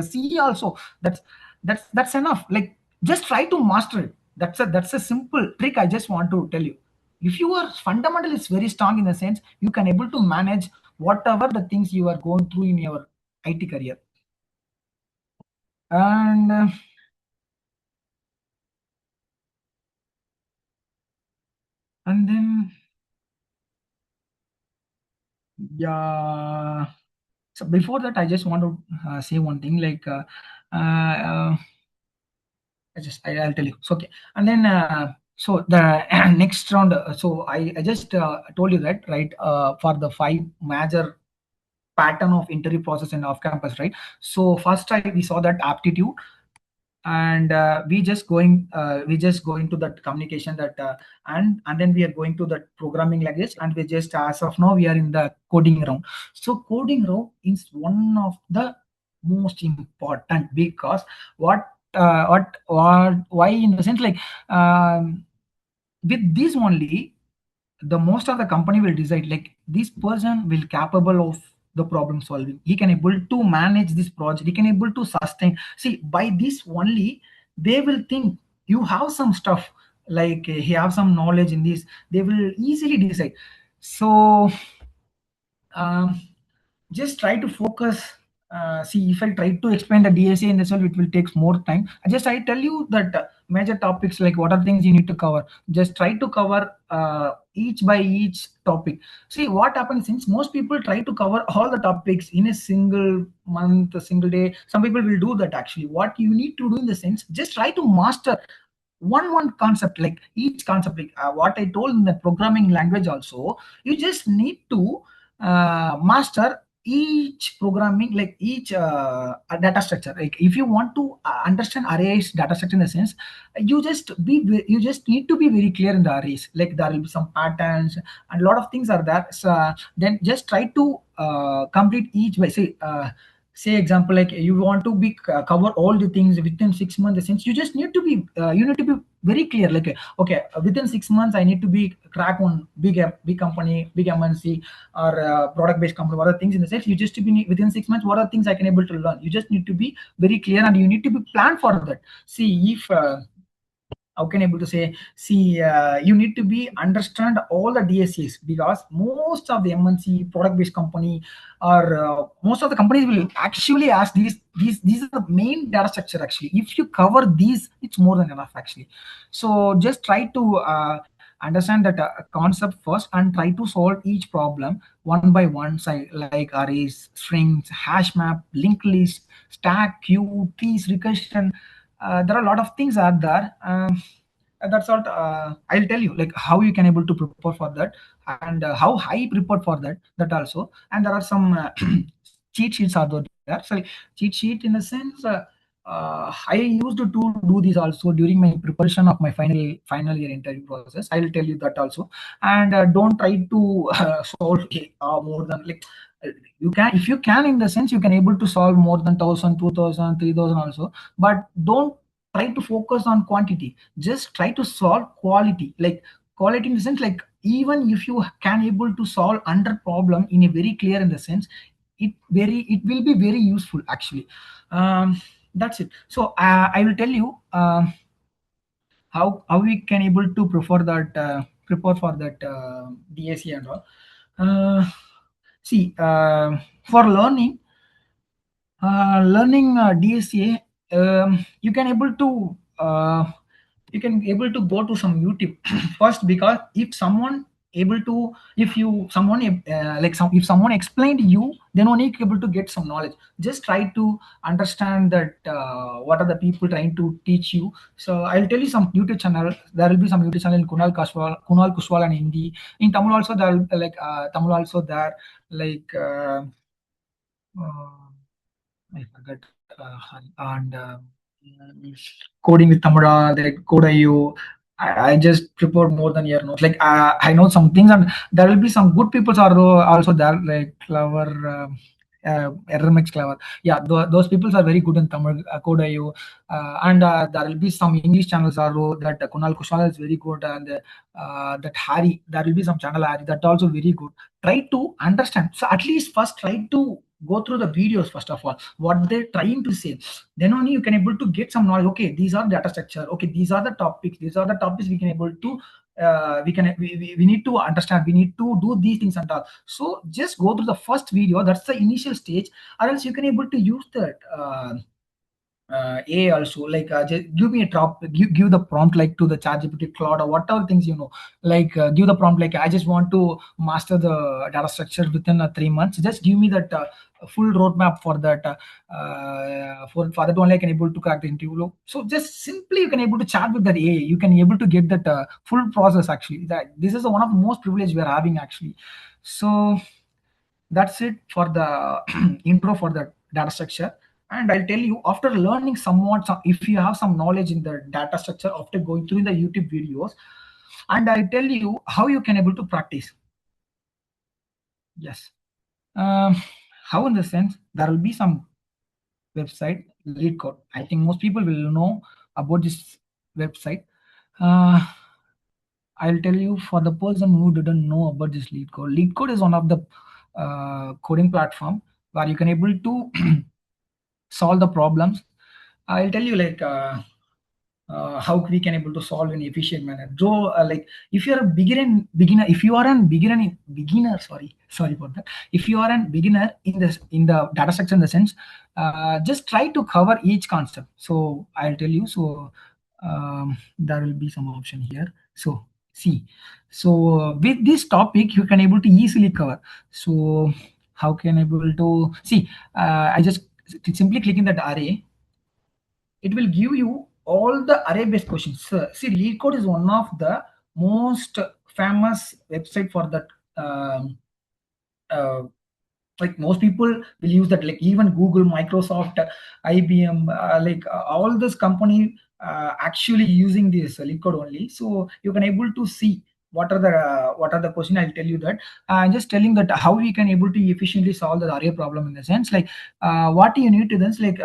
C also, that's enough. Like, just try to master it. That's a simple trick I just want to tell you. If your fundamental is very strong, in the sense you can able to manage whatever the things you are going through in your IT career. And then yeah, so before that I just want to say one thing, like I'll tell you. So okay, and then so the next round, so I just told you that, right, for the 5 major pattern of interview process in off campus, right? So first we saw that aptitude, and we just going to that communication, that and then we are going to that programming language, and we just, as of now, we are in the coding round. So coding round is one of the most important, because why, in the sense, like, with this only, the most of the company will decide, like, this person will capable of the problem solving, he can able to manage this project, he can able to sustain. See, by this only, they will think you have some stuff, like he have some knowledge in this, they will easily decide. So um, just try to focus. See, if I try to explain the DSA in itself, it will take more time. I tell you that major topics, like what are things you need to cover. Just try to cover each by each topic. See what happens, since most people try to cover all the topics in a single month, a single day. Some people will do that. Actually, what you need to do, in the sense, just try to master one concept, like each concept, like what I told in the programming language also. You just need to master each programming, like each data structure. Like, if you want to understand arrays data structure, in the sense, you just need to be very clear in the arrays, like there will be some patterns and a lot of things are there. So then just try to complete each by, say example, like you want to be cover all the things within 6 months. Since you just need to be very clear, like, okay, within 6 months I need to be crack on big company, big MNC, or product based company. What are things, in the sense, you just to be within 6 months, what are things I can able to learn. You just need to be very clear, and you need to be planned for that. See, if how can I able to say, see, you need to be understand all the DSAs, because most of the MNC product based company, or most of the companies will actually ask these are the main data structure. Actually, if you cover these, it's more than enough, actually. So just try to understand that concept first and try to solve each problem one by one, like arrays, strings, hash map, linked list, stack, queue, trees, recursion. There are a lot of things are there. That's all. I'll tell you like how you can able to prepare for that, and how I prepared for that. That also, and there are some cheat sheets are there. So cheat sheet in the sense, I used to do this also during my preparation of my final year interview process. I will tell you that also, and don't try to solve more than like you can, if you can, in the sense you can able to solve more than 1,000, 2,000, 3,000 also, but don't try to focus on quantity. Just try to solve quality, like quality in the sense like even if you can able to solve under problem in a very clear in the sense, it will be very useful actually. That's it. So I will tell you how we can able to prepare for that DAC and all. See, for learning DSA, you can able to go to some YouTube first, because if someone able to, if you someone like some if someone explained you, then only you able to get some knowledge. Just try to understand that what are the people trying to teach you. So I'll tell you some YouTube channel. There will be some YouTube channel in Kunal Kushwal and Hindi. In Tamil also there will, like Tamil also there, like I forgot, and coding with Tamara, like Code.io. I just prepared more than year notes. Like I know some things, and there will be some good people are also there, like Clever, RMX Clever. Yeah, those people are very good in Tamil, Code.io, and there will be some English channels are that Kunal Kushal is very good, and that Harry, there will be some channel Harry that also very good. Try to understand. So at least first try to go through the videos first of all, what they're trying to say. Then only you can able to get some knowledge. Okay, these are data structure. Okay, these are the topics. These are the topics we can able to we need to understand. We need to do these things and all. So just go through the first video. That's the initial stage, or else you can able to use that. A also, like just give me a give the prompt like to the ChatGPT, Claude, or whatever things like give the prompt like I just want to master the data structure within 3 months. Just give me that full roadmap for that. For that only I can able to crack the interview. So just simply you can able to chat with that AI. You can able to get that full process actually. That this is one of the most privilege we are having actually. So that's it for the intro for the data structure. And I'll tell you, after learning somewhat, if you have some knowledge in the data structure after going through the YouTube videos, and I tell you how you can able to practice. Yes. How in the sense, there will be some website, LeetCode. I think most people will know about this website. I'll tell you, for the person who didn't know about this LeetCode. LeetCode is one of the coding platform where you can able to solve the problems. I'll tell you like how we can able to solve in efficient manner. So like if you're a beginner, if you are a beginner, sorry for that. If you are a beginner in the data structure in the sense, just try to cover each concept. So I'll tell you. So there will be some option here. So see, so with this topic you can able to easily cover. So how can I able to see? I just simply clicking that array. It will give you all the array based questions. See, LeetCode is one of the most famous website for that. Like most people will use that, like even Google, Microsoft, IBM, like all this company actually using this LeetCode only. So you can able to see what are the question. I'll tell you that. I'm just telling that how we can able to efficiently solve the array problem in the sense like what you need to then like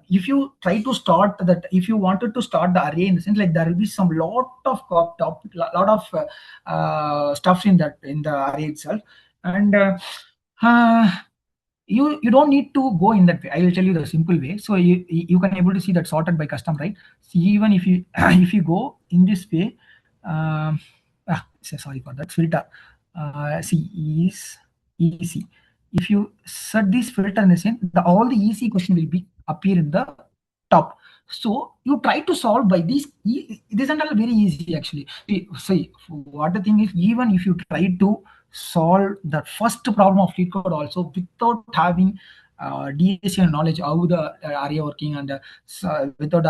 if you try to start that, if you wanted to start the array in the sense like there will be some lot of stuff in the array itself, and you don't need to go in that way. I will tell you the simple way. So you can able to see that sorted by custom, right? See, even if you if you go in this way, sorry for that filter. See, is easy. If you set this filter in the same, all the easy question will be appear in the top. So you try to solve by these. This is not very easy actually. See, what the thing is, even if you try to solve the first problem of cheat code also without having DSA knowledge how the array working, and without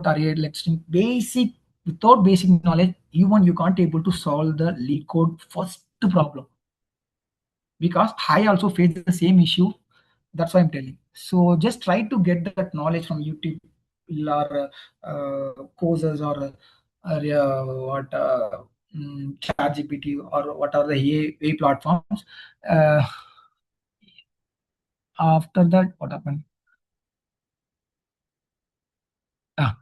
array like basic, without basic knowledge, even you can't able to solve the lead code first problem, because I also face the same issue. That's why I'm telling. So just try to get that knowledge from YouTube or courses, or what ChatGPT, or what are the AI platforms. Uh, After that, what happened? Ah,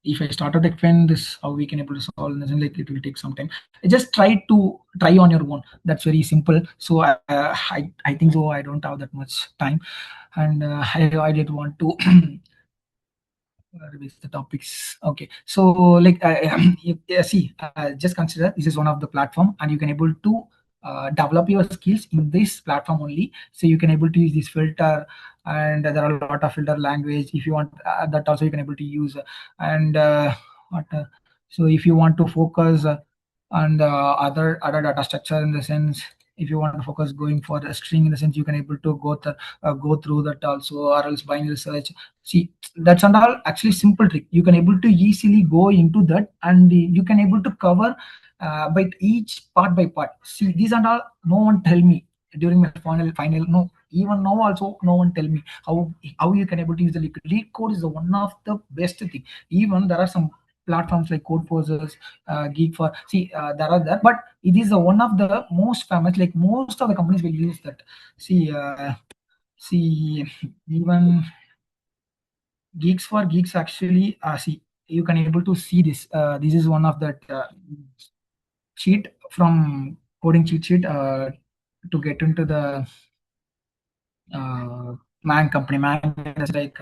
if I started to explain this, how we can able to solve this, like it will take some time. Just try on your own. That's very simple. So I think so. I don't have that much time, and I did want to revise the topics. Okay, so like see, just consider this is one of the platform, and you can able to develop your skills in this platform only. So you can able to use this filter, and there are a lot of filter language. If you want that also you can able to use, and what so if you want to focus on the other data structure, in the sense, if you want to focus going for the string, in the sense, you can able to go through that also, or else binary search. See, that's and all actually simple trick. You can able to easily go into that, and you can able to cover by each part by part. See, these and all no one tell me during my final no, even now also no one tell me how you can able to use the lead code is the one of the best thing. Even there are some platforms like code forces, geek for, see, there are that, but it is the one of the most famous, like most of the companies will use that. See, even geeks for geeks actually, see, you can able to see this. This is one of that sheet from coding cheat sheet to get into the man company. Man is like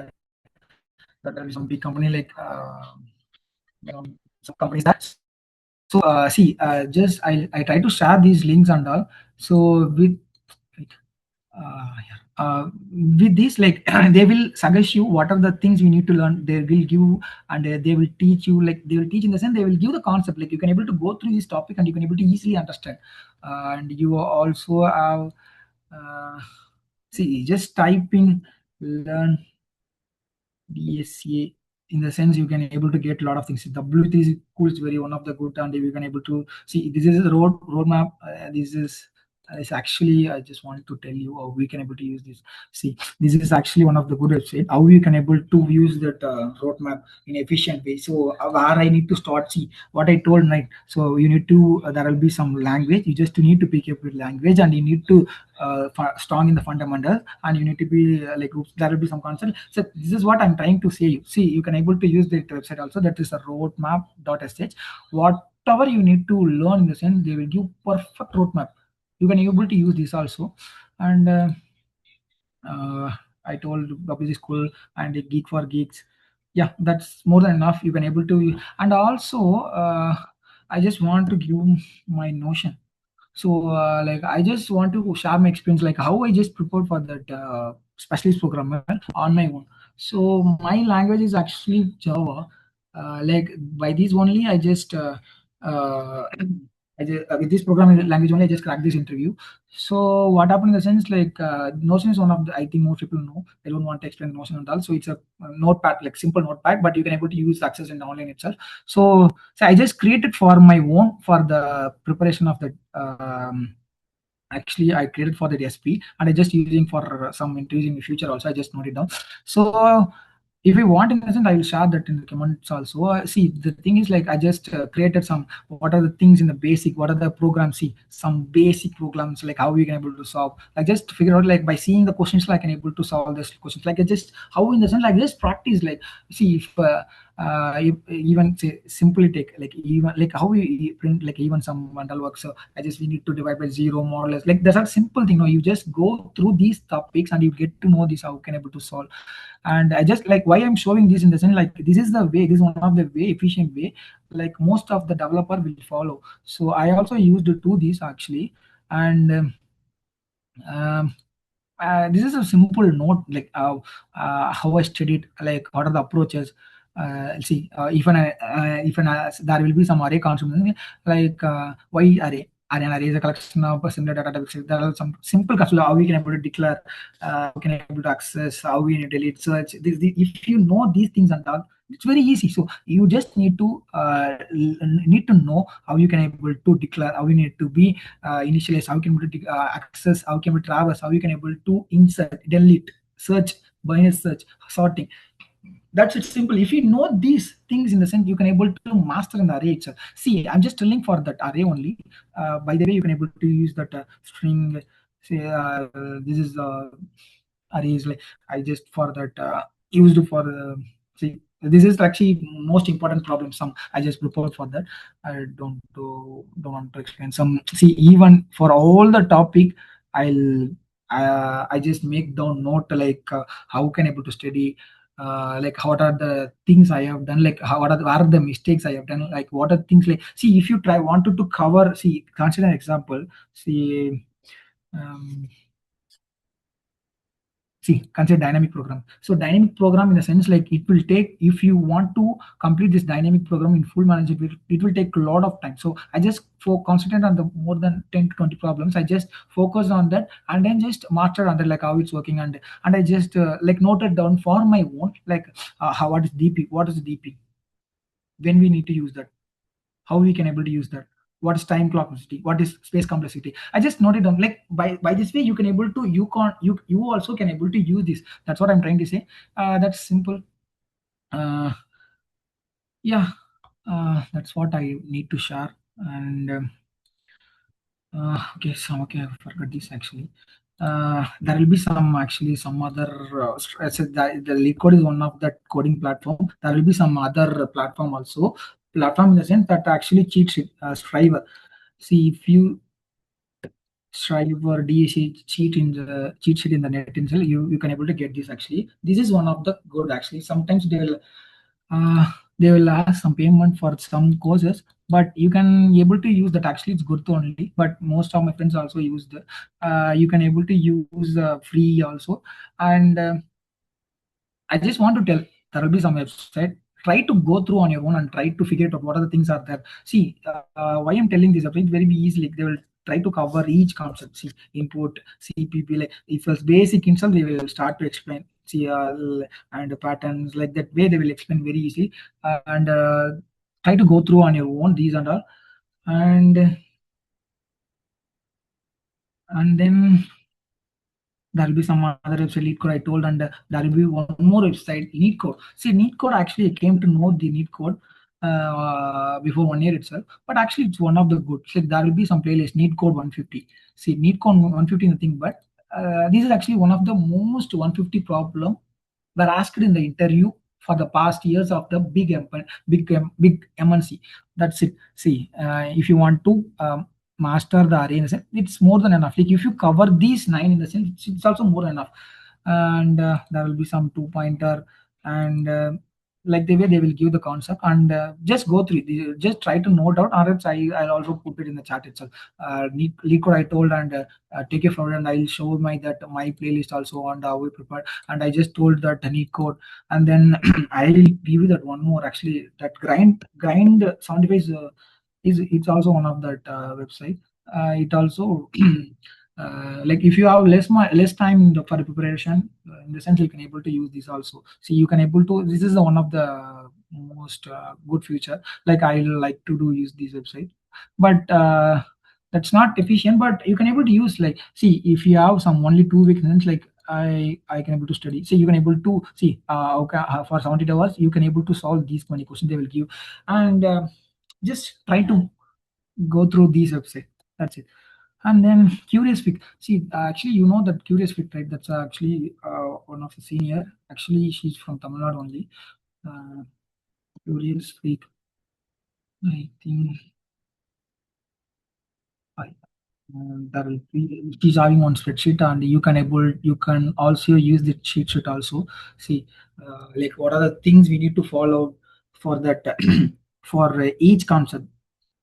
that will be some big company like some companies that. So see, just I try to share these links and all. So yeah. With this, like they will suggest you what are the things you need to learn. They will give, and they will teach you, like they will teach in the sense they will give the concept, like you can able to go through this topic and you can able to easily understand. And you also have see, just type in learn DSA, in the sense you can able to get a lot of things. W3 is cool, it's very one of the good, and you can able to see this is a roadmap. This is actually, I just wanted to tell you how we can able to use this. See, this is actually one of the good website. How you can able to use that roadmap in efficient way. So where I need to start, see what I told, right? So you need to there will be some language. You just need to pick up your language, and you need to strong in the fundamental, and you need to be like oops, there will be some concept. So this is what I'm trying to say. See, you can able to use the website also, that is a roadmap.sh. Whatever you need to learn, in the sense they will give perfect roadmap. You can able to use this also. And I told WC school and a geek for geeks. Yeah, that's more than enough. You can able to. And also I just want to give my notion. So like I just want to share my experience, like how I just prepared for that specialist programmer on my own. So my language is actually Java. Like by these only I just uh, with this programming language only I just cracked this interview. So what happened in the sense, like Notion is one of the, I think most people know. I don't want to explain Notion and all. So it's a notepad, like simple notepad, but you can able to use access in the online itself. So I just created for my own for the preparation of the actually I created for the SP, and I just using for some interviews in the future also. I just note it down. So if you want in the sense, I will share that in the comments also. See, the thing is, like I just created some, what are the things in the basic, what are the programs, see some basic programs, like how we can able to solve, like just figure out, like by seeing the questions, like I can able to solve this questions, like I just how in the sense, like just practice, like see if even say simply take, like even like how we print, like even some mandal work. So I just, we need to divide by zero more or less, like that's a simple thing. No, you just go through these topics and you get to know this how can able to solve. And I just like why I'm showing this in the sense, like this is the way, this is one of the way efficient way, like most of the developer will follow. So I also used to do this actually. And this is a simple note, like how I studied, like what are the approaches. See, there will be some array concept, like why array. An array is a collection of similar databases. There are some simple concepts how we can able to declare, how can able to access, how we can delete, search. If you know these things and all, it's very easy. So you just need to know how you can able to declare, how you need to be initialize, how you can able to access, how you can able to traverse, how you can able to insert, delete, search, binary search, sorting. That's it, simple. If you know these things, in the sense you can able to master an array itself. See, I'm just telling for that array only. By the way, you can able to use that string. Say this is arrays, like I just for that used for see, this is actually most important problem. Some I just prepared for that. I don't want to explain some. See, even for all the topic, I'll I just make down note, like how can I able to study, like what are the things I have done, like what are the mistakes I have done, like what are things, like see, if you try wanted to cover, see, consider an example. See, um, see, consider dynamic program. So dynamic program, in the sense, like it will take, if you want to complete this dynamic program in full manage, it will take a lot of time. So I just concentrate on the more than 10 to 20 problems. I just focus on that and then just master under, like how it's working, and I just like noted down for my own, like what is DP, what is DP, when we need to use that, how we can able to use that, what is time clock complexity, what is space complexity. I just noted down, like by this way you can able to, you also can able to use this. That's what I'm trying to say. That's simple. Yeah, that's what I need to share. And okay, so okay, I forgot this actually. There will be some, actually some other. I said that the LeetCode is one of that coding platform. There will be some other platform also. Platform in the sense that actually cheat sheet, Striver. See, if you strive or DAC cheat in the cheat sheet in the net itself, you can able to get this. Actually, this is one of the good. Actually, sometimes they will ask some payment for some courses, but you can able to use that. Actually, it's good to only. But most of my friends also use the. You can able to use free also, and I just want to tell, there will be some website. Try to go through on your own and try to figure out what are the things are there. See, why I'm telling this, it's very easy. Like, they will try to cover each concept. See, input, CPP, like if it's basic insult, they will start to explain CL and patterns, like that way they will explain very easily. And try to go through on your own these and all, and then there will be some other website, LeetCode I told, and there will be one more website, NeetCode. See, NeetCode, actually I came to know the NeetCode before 1 year itself, but actually it's one of the good. So there will be some playlist, NeetCode 150. See, NeetCode 150 nothing, but this is actually one of the most 150 problem were asked in the interview for the past years of the big MNC. That's it. See, if you want to master the array in the sense, it's more than enough. Like if you cover these 9 in the sense, it's also more than enough. And there will be some 2-pointer, and like the way they will give the concept, and just go through it. Just try to note out, or else I'll also put it in the chat itself. LeetCode I told, and take it forward, and I'll show my playlist also, and how we prepare. And I just told that NeetCode, and then I'll give you that one more. Actually, that grind 75 is it's also one of that website. It also like if you have less time for the preparation, in the sense you can able to use this also. See, you can able to, this is one of the most good feature. Like I like to do use this website, but that's not efficient. But you can able to use, like, see, if you have some only 2 weeks, like I can able to study. So you can able to see, okay, for 70 hours you can able to solve these many questions they will give, and just try to go through these websites. That's it. And then Curious Fit. See, actually, you know that Curious Fit, right? That's actually one of the senior. Actually, she's from Tamil Nadu only. Curious Fit. I think there will be, she's having one spreadsheet, and you can also use the cheat sheet also. See, like what are the things we need to follow for that for each concept.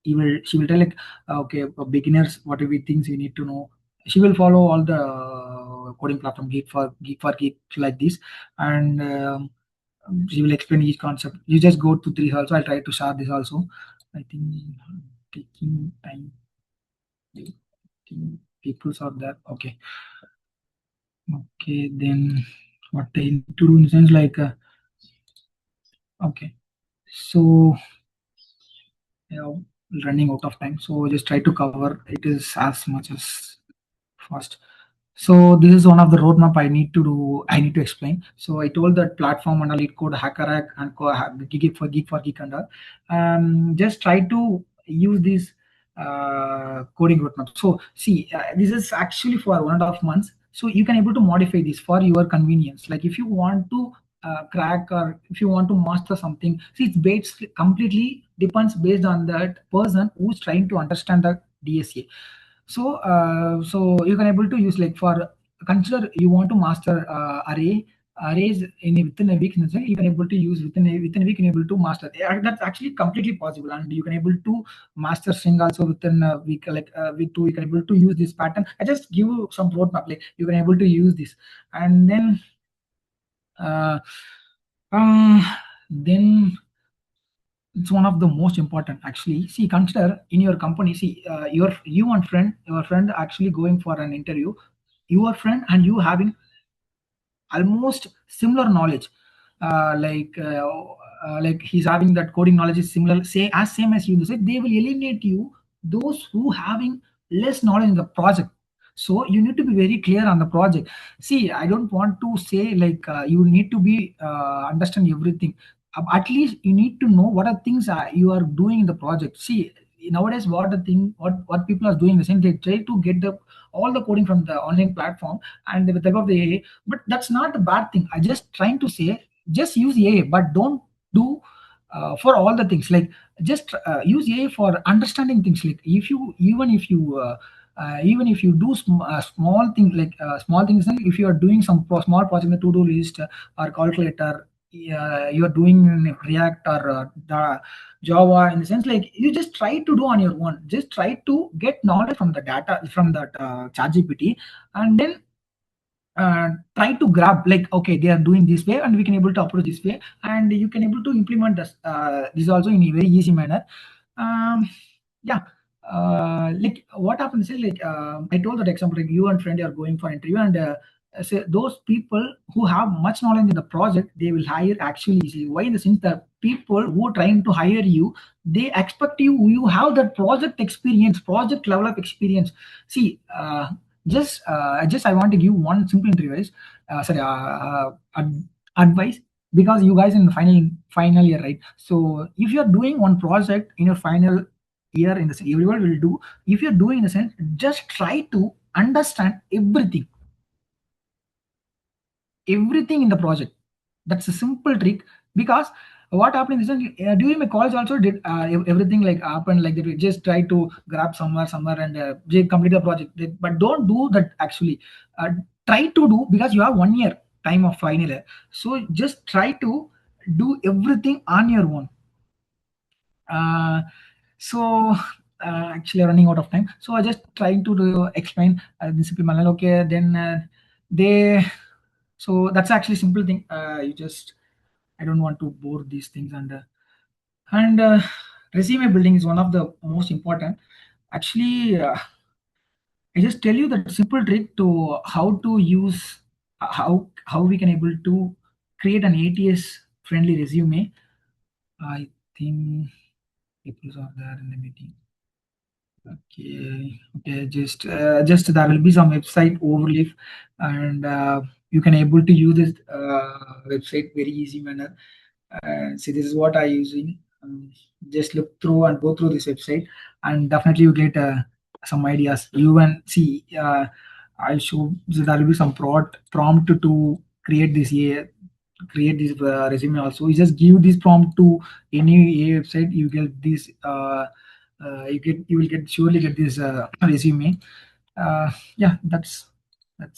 She will tell, like, okay, beginners, what are the things you need to know. She will follow all the coding platform Geek for Geek like this, and she will explain each concept. You just go to 3 also. I'll try to share this also. I think taking time. Peoples are there. Okay. Okay, then what I need to do in the sense like okay. So running out of time. So just try to cover it is as much as fast. So this is one of the roadmap I need to do. I need to explain. So I told that platform and lead code hacker and Geek for Geek and all. Just try to use this coding roadmap. So see, this is actually for 1.5 months. So you can able to modify this for your convenience. Like if you want to crack or if you want to master something, see it's based completely depends based on that person who's trying to understand the DSA. So you can able to use like for consider you want to master arrays within a week. You can able to use within a week. You can able to master. That's actually completely possible, and you can able to master string also within a week. Like week 2, you can able to use this pattern. I just give you some roadmap. Like you can able to use this, and then uh, then it's one of the most important actually. See, consider in your company, see your friend actually going for an interview, your friend and you having almost similar knowledge, like he's having that coding knowledge is similar, say as same as you. So they will eliminate you those who having less knowledge in the project. So you need to be very clear on the project. See, I don't want to say like you need to be understand everything. At least you need to know what are things you are doing in the project. See, nowadays what people are doing the same, they try to get the all the coding from the online platform and with the help of the AI. But that's not a bad thing. I just trying to say just use AI, but don't do for all the things. Like just use AI for understanding things. Like if you even if you do small thing like small things, like if you are doing some small project in the to-do list or calculator, you are doing in React or Java, in the sense like you just try to do on your own. Just try to get knowledge from the data from that ChatGPT, and then try to grab like okay they are doing this way and we can able to approach this way, and you can able to implement this also in a very easy manner. Yeah, like what happens is like I told that example, like you and friend are going for interview, and say those people who have much knowledge in the project they will hire actually easily. Why? In the sense that people who are trying to hire you, they expect you have that project experience, project level of experience. See, just I want to give one simple advice. Advice, because you guys in the final year, right? So if you're doing one project in your final year, in the sense everyone will do, if you're doing in the sense, just try to understand everything in the project. That's a simple trick. Because what happened is during my college also did everything like happened like that. We just try to grab somewhere and just complete the project. But don't do that actually. Try to do, because you have 1 year time of final year. So just try to do everything on your own. So actually running out of time, so I just trying to explain the simple manner. Okay, then they, so that's actually simple thing. You just, I don't want to bore these things, and resume building is one of the most important actually. I just tell you that simple trick to how to use how we can able to create an ATS friendly resume. I think people are there in the meeting. Okay, just there will be some website overlay, and you can able to use this website very easy manner. See, this is what I using. Just look through and go through this website, and definitely you get some ideas. You can see. I'll show. So there will be some prompt to create this resume also. You just give this prompt to any website, you get this. You will get surely get this resume. Yeah, that's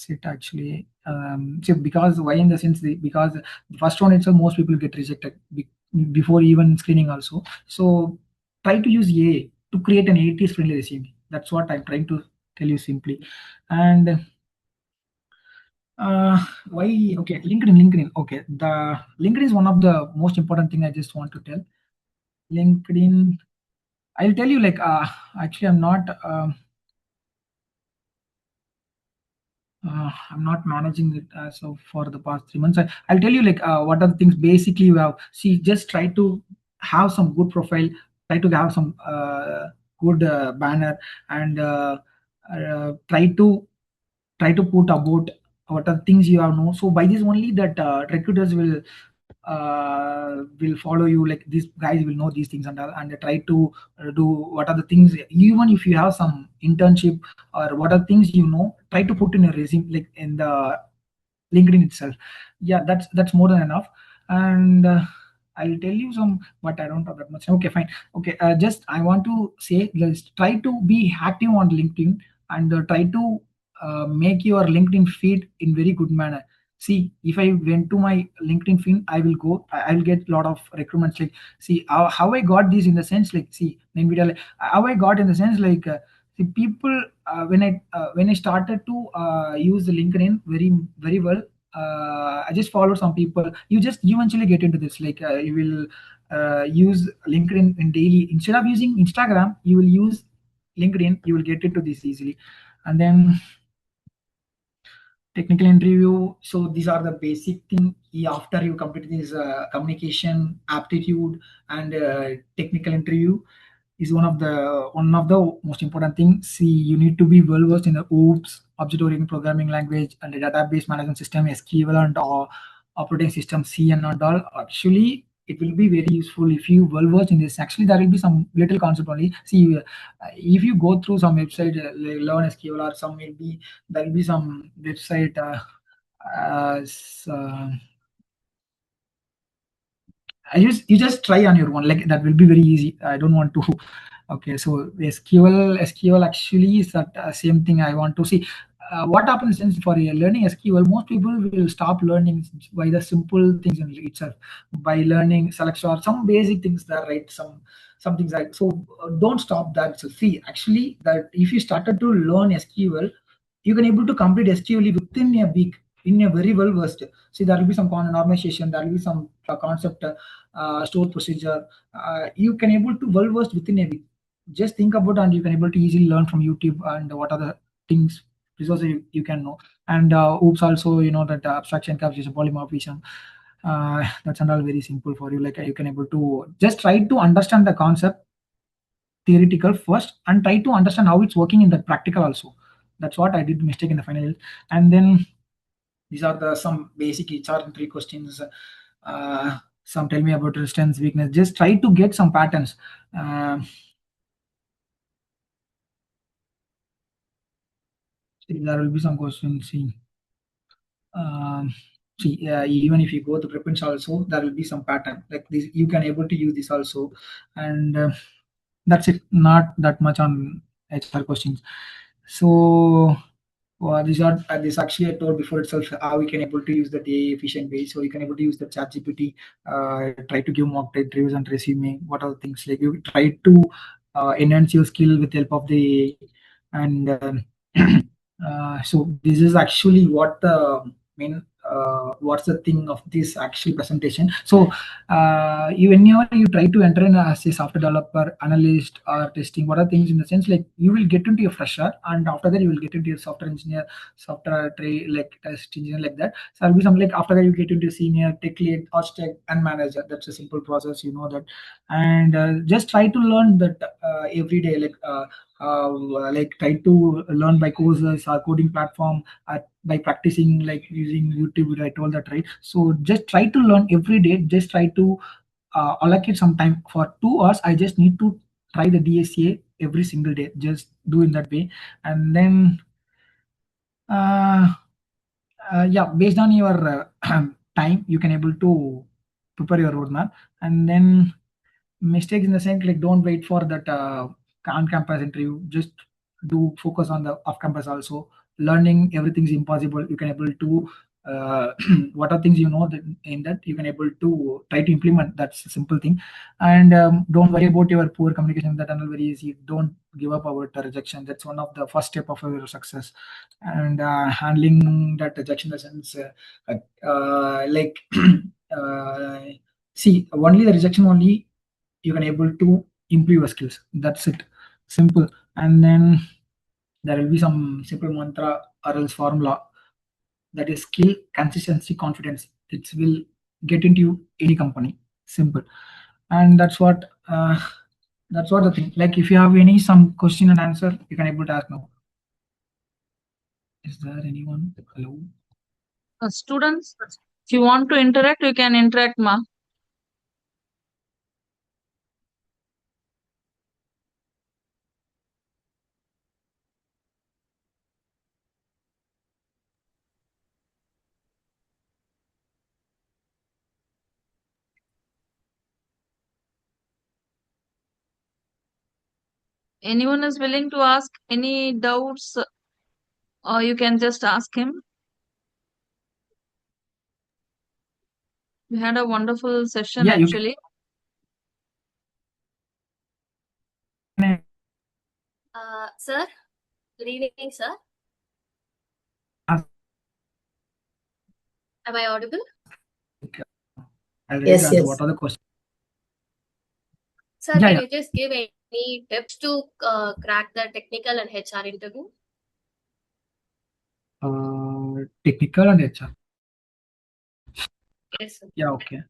it actually. So because why in the sense because the first one itself most people get rejected before even screening also. So try to use AI to create an ATS friendly resume. That's what I'm trying to tell you simply. And Why? Okay, LinkedIn. Okay, the LinkedIn is one of the most important thing I just want to tell. LinkedIn, I'll tell you, like, actually, I'm not managing it so for the past 3 months. I'll tell you, like, what are the things basically you have. See, just try to have some good profile, try to have some good banner, and try to put about what are things you have know. So by this only that recruiters will follow you, like these guys will know these things, and try to do what are the things, even if you have some internship or what are things try to put in a resume, like in the LinkedIn itself. Yeah, that's more than enough. And I'll tell you some, but I don't have that much. Okay, fine. Okay, just I want to say, let's try to be active on LinkedIn, and try to make your LinkedIn feed in very good manner. See, if I went to my LinkedIn feed, I'll get a lot of recruitments. Like, see how I got this in the sense, like, see, NVIDIA, like, how I got in the sense, like, see, people, when I started to use the LinkedIn very well, I just followed some people. You just eventually get into this, like, you will use LinkedIn in daily. Instead of using Instagram, you will use LinkedIn. You will get into this easily. And then technical interview. So these are the basic thing. After you complete this communication aptitude and technical interview, is one of the most important things. See, you need to be well versed in the OOPS, object-oriented programming language, and the database management system, SQL, and operating system C and all. Actually, it will be very useful if you well versed in this. Actually, there will be some little concept only. See, if you go through some website, like learn SQL, or some, maybe there will be some website. Uh, s- uh, you just try on your own, like that will be very easy. I don't want to. Okay, so SQL actually is that same thing I want to see. What happens is, for learning SQL, most people will stop learning by the simple things in itself, by learning selection or some basic things there, right? Some things like so. Don't stop that. So see, actually, that if you started to learn SQL, you can able to complete SQL within a week in a very well versed. See, there will be some normalization, there will be some concept, store procedure. You can able to well versed within a week. Just think about, and you can able to easily learn from YouTube, and what are the things resources you can know. And oops, also that abstraction captures polymorphism. That's and all very simple for you. Like, you can able to just try to understand the concept theoretical first, and try to understand how it's working in the practical also. That's what I did mistake in the final. And then these are the some basic HR and three questions. Some tell me about resistance, weakness. Just try to get some patterns. There will be some questions. Even if you go to preprints also, there will be some pattern like this. You can able to use this also, and that's it. Not that much on HR questions. So this actually I told before itself how we can able to use the day efficient way. So you can able to use the chat GPT, try to give mock interviews and resume. What are the things, like you try to enhance your skill with the help of the AI. And so this is actually what the main what's the thing of this actual presentation. So whenever you try to enter in as a software developer, analyst, or testing, what are things in the sense, like you will get into a fresher, and after that you will get into a software engineer, software trade, like test engineer, like that. So I'll be something like after that you get into senior, tech lead, architect, and manager. That's a simple process, that. And just try to learn that every day, like try to learn by courses or coding platform, by practicing, like using YouTube. I told that, right? So just try to learn every day. Just try to allocate some time for 2 hours. I just need to try the DSA every single day. Just do in that way. And then uh, yeah, based on your time, you can able to prepare your roadmap. And then mistakes in the sense, like don't wait for that on-campus interview. Just do focus on the off-campus also. Learning everything is impossible. You can able to what are things you know that in that you can able to try to implement. That's a simple thing. And don't worry about your poor communication. That are very easy. Don't give up about the rejection. That's one of the first step of your success. And handling that rejection in the sense like see, only the rejection only you can able to improve your skills. That's it, simple. And then there will be some simple mantra or else formula, that is skill, consistency, confidence. It will get into any company, simple. And that's what the thing. Like if you have any some question and answer, you can able to ask now. Is there anyone? Hello? Students, if you want to interact, you can interact, ma. Anyone is willing to ask any doubts, or you can just ask him. We had a wonderful session, Yeah, you actually. Sir, good evening, sir. Ask. Am I audible? I'll Yes, answer. yes. What are the questions? Sir, Yeah, can yeah. you just give any tips to crack the technical and HR interview? Technical and HR. Yes, sir. Yeah, okay.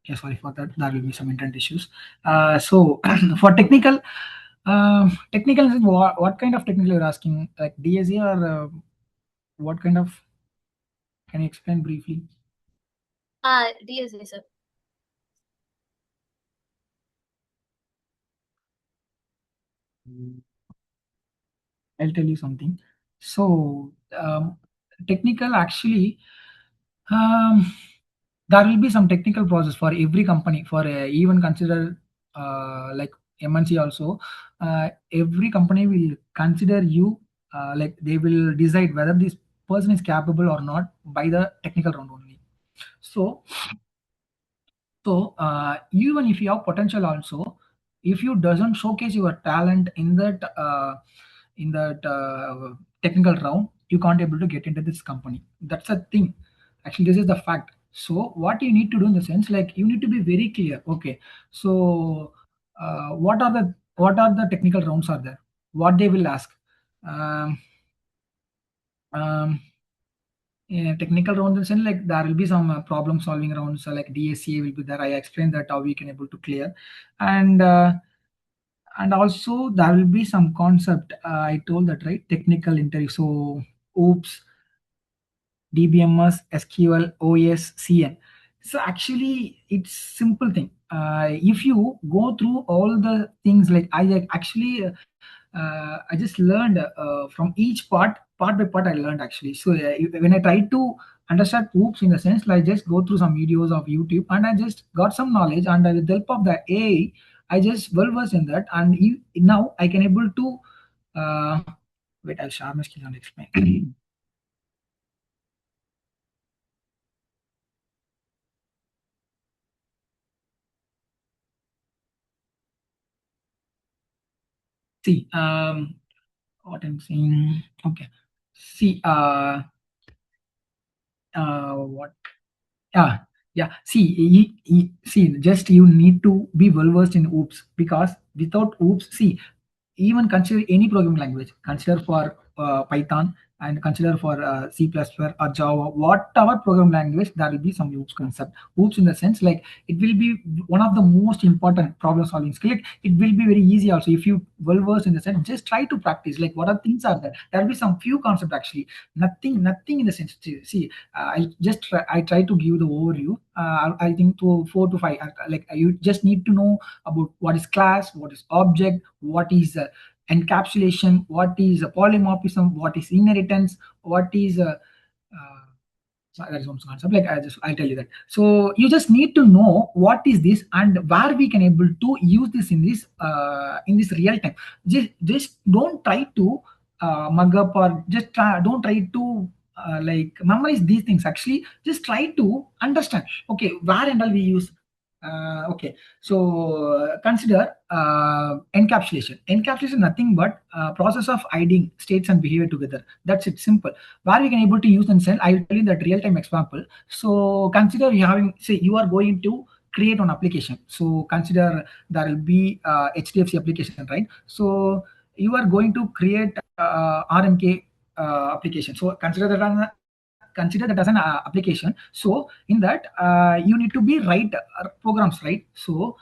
Yeah, sorry for that. There will be some internet issues. So for technical, technical is what kind of technical you're asking? Like DSA or what kind of? Can you explain briefly? DSA, sir. I'll tell you something. So technical actually, there will be some technical process for every company. For even consider like MNC also, every company will consider you like they will decide whether this person is capable or not by the technical round only. So even if you have potential also, if you doesn't showcase your talent in that technical round, you can't able to get into this company. That's a thing. Actually, this is the fact. So what you need to do in the sense, like you need to be very clear. Okay, so what are the technical rounds are there? What they will ask? Um, um, technical rounds in the sense like there will be some problem solving rounds, so like DSCA will be there. I explained that how we can able to clear. And also there will be some concept, I told that, right? Technical interview. So oops, DBMS, SQL, OS, CN. So actually, it's simple thing. If you go through all the things, like I just learned from each part by part. I learned actually. So when I tried to understand oops in the sense, like just go through some videos of YouTube, and I just got some knowledge, and with the help of the AI, I just well versed in that, and now I can able to wait. I'll share my screen and explain. See, what I'm saying. Okay. See, what? Yeah. See, just you need to be well versed in OOPS, because without OOPS, see, even consider any programming language. Consider for Python, and consider for C++ or Java, whatever program language, there will be some OOPS concept. OOPS in the sense like it will be one of the most important problem solving skill. It will be very easy also if you well versed in the sense. Just try to practice. Like what are things are there? There will be some few concepts actually. Nothing in the sense. See, I try to give the overview. I think to 4 to 5. Like you just need to know about what is class, what is object, what is encapsulation, what is a polymorphism, what is inheritance, what is that is one concept. Like I'll tell you that. So you just need to know what is this and where we can able to use this in this real time. Just don't try to mug up or don't try to like memorize these things. Actually, just try to understand. Okay, where and all we use. Okay, so consider encapsulation. Encapsulation is nothing but process of hiding states and behavior together. That's it, simple. Where we can able to use and send, I'll tell you that real-time example. So consider you having, say you are going to create an application. So consider there will be HDFC application, right? So you are going to create RMK application. So consider that as an application. So in that you need to be write programs, right? So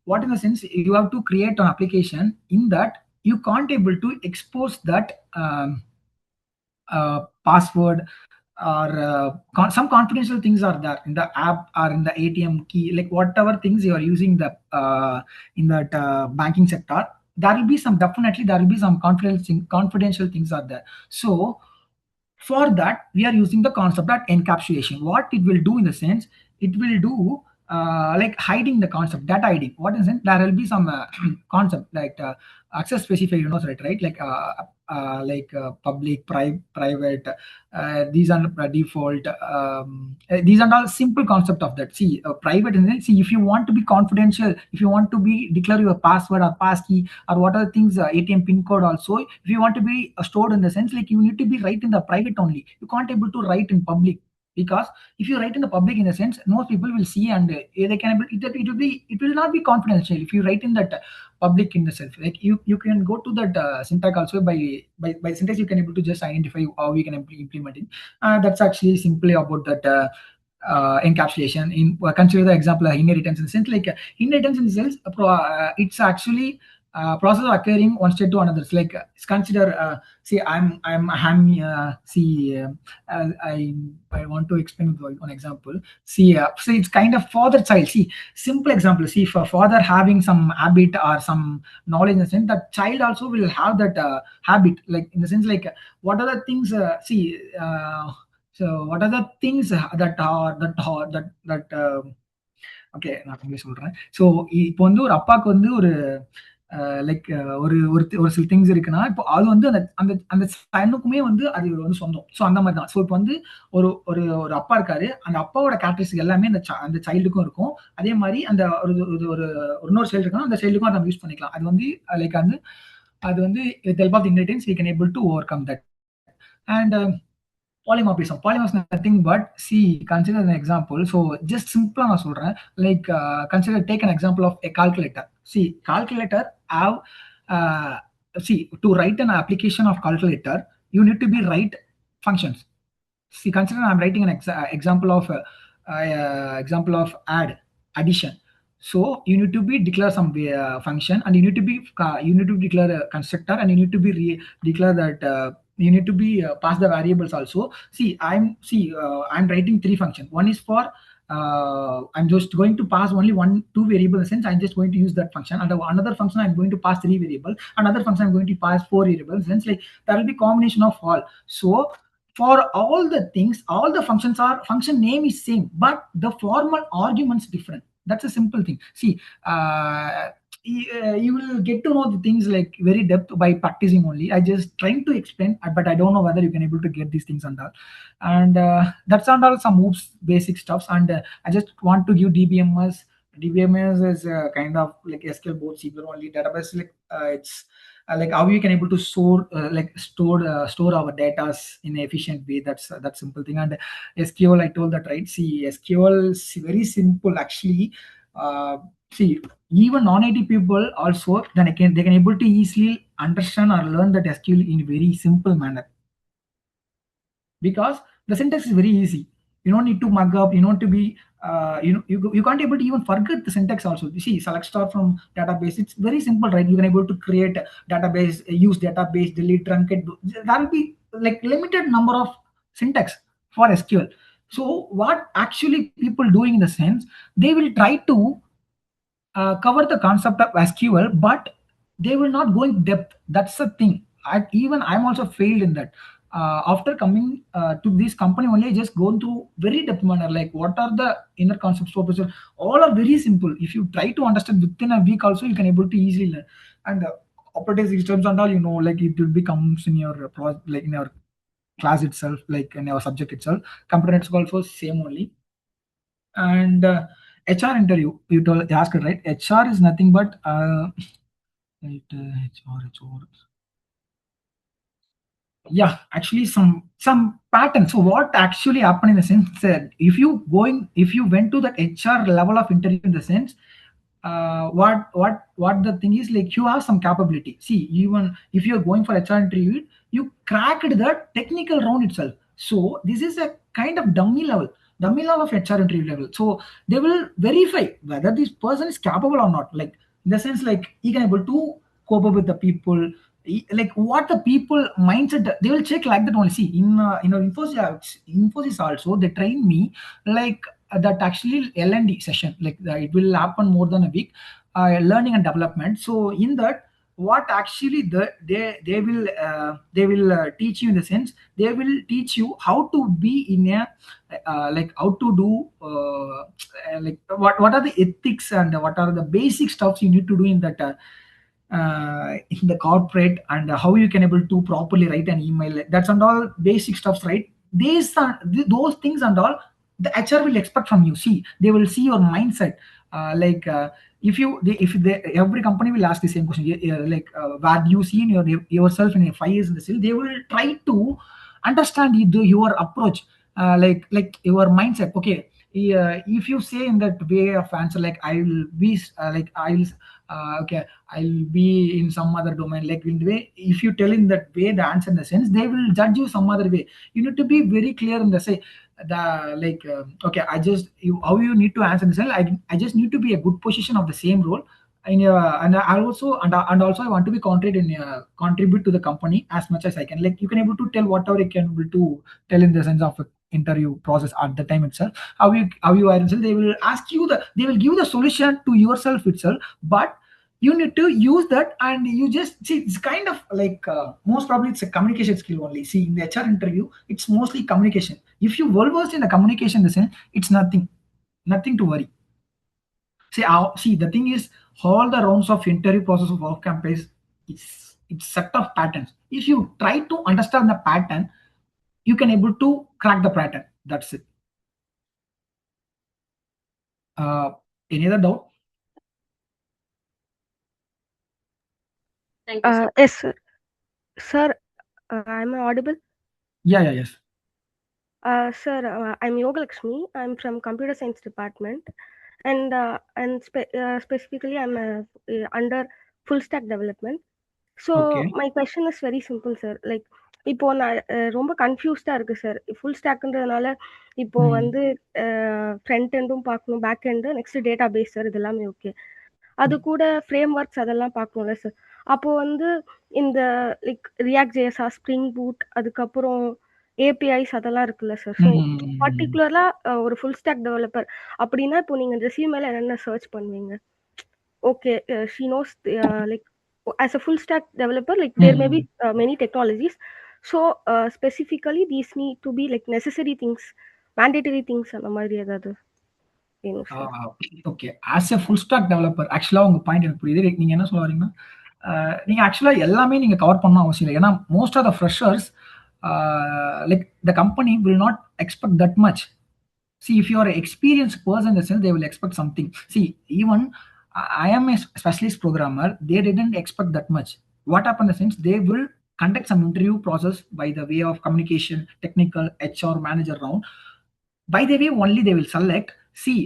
what in the sense you have to create an application in that you can't able to expose that password or some confidential things are there in the app or in the ATM key, like whatever things you are using the in that banking sector. There will be some, definitely there will be some confidential things are there. So for that, we are using the concept of encapsulation. What it will do in the sense, it will do like hiding the concept, data hiding. What is it? There will be some concept like access specifier, you know, right? Like public, private. These are default. These are all simple concept of that. See, private in the sense, see, if you want to be confidential, if you want to be declare your password or passkey or what other things, ATM pin code also, if you want to be stored in the sense like you need to be write in the private only. You can't able to write in public, because if you write in the public in the sense most people will see and they can it will not be confidential if you write in that public in the sense. Like you can go to that syntax also. By syntax you can able to just identify how we can implement it. That's actually simply about that encapsulation. In consider the example of inheritance in the sense, like inheritance in the sense it's actually process occurring one state to another. It's like consider see I'm see I want to explain with one example. See it's kind of father child. See, simple example. See, for father having some habit or some knowledge in the sense, that child also will have that habit, like in the sense like what are the things so what are the things okay நான் English சொல்றேன். So இப்போ வந்து ஒரு அப்பாவுக்கு வந்து ஒரு like ஒரு ஒரு சில திங்ஸ் இருக்குன்னா, இப்போ அது வந்து அந்த அந்த அந்த சனுக்குமே வந்து அது வந்து சொந்தம். ஸோ அந்த மாதிரி தான். ஸோ இப்போ வந்து ஒரு ஒரு ஒரு அப்பா இருக்காரு. அந்த அப்பாவோட கேரக்டரிஸ்டிக் எல்லாமே அந்த சைல்டுக்கும் இருக்கும். அதே மாதிரி அந்த ஒரு ஒரு இன்னொரு சைல்டு இருக்குன்னா அந்த சைல்டுக்கும் அதை யூஸ் பண்ணிக்கலாம். அது வந்து லைக் வந்து அது வந்து with help of inheritance we can able to overcome that. And polymorphism. Polymorphism is nothing but, see, consider an example. So just simple na solren, like consider, take an example of a calculator. See, calculator have see, to write an application of calculator you need to be write functions. See, consider I'm writing an example of addition. So you need to be declare some function, and you need to be declare a constructor, and you need to be declare that you need to be pass the variables also. See, I'm writing 3 functions. One is for I'm just going to pass only 2 variables. In the sense, I'm just going to use that function, and another function I'm going to pass 3 variables, another function I'm going to pass 4 variables. In the sense, like there will be combination of all. So for all the things, all the functions are function name is same, but the formal arguments different. That's a simple thing. See, you will get to know the things like very depth by practicing only. I just trying to explain, but I don't know whether you can able to get these things and all. And that's not all some oops basic stuffs. And I just want to give DBMS. DBMS is kind of like SQL board SQL only database. Like it's like how you can able to store our data in an efficient way. That's that simple thing. And SQL, I told that, right? See, SQL is very simple actually. See, even non-IT people also, then they can able to easily understand or learn that SQL in a very simple manner, because the syntax is very easy. You don't need to mug up. You don't to be you can't able to even forget the syntax also. You see, select star from database. It's very simple, right? You can able to create a database, use database, delete, truncate. That will be like limited number of syntax for SQL. So what actually people doing in the sense, they will try to cover the concept of SQL, but they will not go in depth. That's the thing. Even I'm also failed in that. After coming to this company only, I just gone through very depth manner, like what are the inner concepts, purposes. All are very simple. If you try to understand within a week, also you can able to easily learn. And operating systems and all, like it will be comes in your like in your class itself, like in your subject itself. Computer networks also same only. And HR interview, you asked it, right? HR is nothing but right, HR. Yeah, actually some pattern. So what actually happened in the sense that if you went to that HR level of interview in the sense, what the thing is, like you have some capability. See, even if you're going for HR interview, you cracked the technical round itself. So this is a kind of dummy level of HR interview level. So they will verify whether this person is capable or not. Like in the sense, like he can able to cope up with the people, like what the people mindset, they will check like that only. See, in Infosys also they train me like that actually L&D session, like it will happen more than a week, learning and development. So in that, what actually they will teach you in the sense, they will teach you how to be in a like how to do like what are the ethics and what are the basic stuffs you need to do in that in the corporate, and how you can able to properly write an email. That's and all basic stuffs, right? These are those things and all the HR will expect from you. See, they will see your mindset. Like if they, every company will ask the same question. Like where do you see in yourself in 5 years in the field? They will try to understand your approach, like your mindset. Okay, if you say in that way of answer, like I will be like I'll okay, I'll be in some other domain, like in the way, if you tell in that way the answer in the sense, they will judge you some other way. You need to be very clear in the say the like okay, how you need to answer this. I just need to be a good position of the same role in and I also and also I want to be contribute to the company as much as I can. Like you can able to tell whatever you can able to tell in the sense of interview process at the time itself. How you are itself, they will give the solution to yourself itself, but you need to use that. And you just see, it's kind of like most probably it's a communication skill only. See, in the HR interview, it's mostly communication. If you well versed in the communication, the sense, it's nothing to worry. See, the thing is, all the rounds of interview process of work campaigns, it's set of patterns. If you try to understand the pattern, you can able to crack the pattern. That's it. Any other doubt? Thank you, sir. Yes, sir. Sir, I'm audible. Yes. Sir, I'm Yogalakshmi. I'm from Computer Science Department, and specifically I'm under full stack development. So Okay. my question is very simple, sir. Like இப்போ நான் ரொம்ப கன்ஃபியூஸ்டா இருக்கு sir. Full ஸ்டாக்ன்றதுனால இப்போ வந்து front எண்டும் பார்க்கணும், back end, next database sir, இது எல்லாமே ஓகே. அது கூட ஃப்ரேம் ஒர்க்ஸ் அதெல்லாம் பார்க்கணும்ல சார். அப்போ வந்து இந்த லைக் ரியாக்ட் ஜேஎஸ்ஆ, ஸ்ப்ரிங் பூட், அதுக்கப்புறம் ஏபிஐஸ் அதெல்லாம் இருக்குல்ல சார். ஸோ பர்டிகுலரா ஒரு ஃபுல் ஸ்டாக் டெவலப்பர் அப்படின்னா இப்போ நீங்க ரெஸ்யூமேல என்னென்ன சர்ச் பண்ணுவீங்க? Okay, she knows like as a full stack developer, like there may be many technologies. So specifically these need to be like necessary things, mandatory things அந்த மாதிரி ஏதாவது வேணும் sir. Okay, as a full stock developer ஆக்சுவலா உங்க point எனக்கு புரியுது. நீங்க என்ன சொல்ல வரீங்கன்னா, நீங்க ஆக்சுவலா எல்லாமே நீங்க கவர் பண்ணணும் அவசியம் இல்லை. ஏன்னா most of the freshers like the company will not expect that much. See, if you are an experienced person in the sense, they will expect something. See, even I am a specialist programmer, they didn't expect that much. What happened in the sense, they will conduct some interview process by the way of communication, technical, HR, manager round. By the way only they will select. See,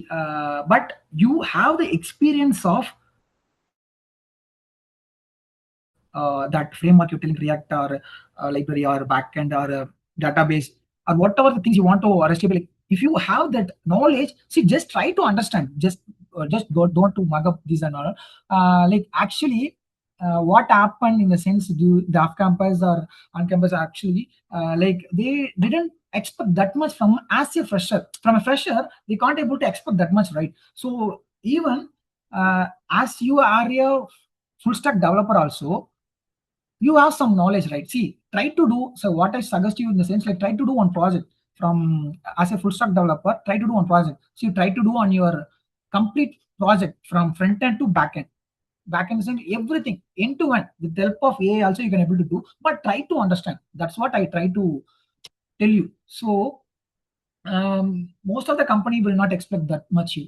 but you have the experience of that framework you're telling, React or library or backend or database or whatever the things you want to RESTable, like, if you have that knowledge, see, just try to understand. Just don't to mug up this and all. Like actually, what happened in the sense, the off campus or on campus actually, like they didn't expect that much from as a fresher. From a fresher, they can't able to expect that much, right? So even as you are a full stack developer also, you have some knowledge, right? See, try to do, so what I suggest you in the sense, like, try to do one project from, as a full stack developer, try to do one project. So you try to do on your complete project from front end to back end. Back end is everything end to end with the help of AI also you can able to do, but try to understand. That's what I try to tell you. So most of the company will not expect that much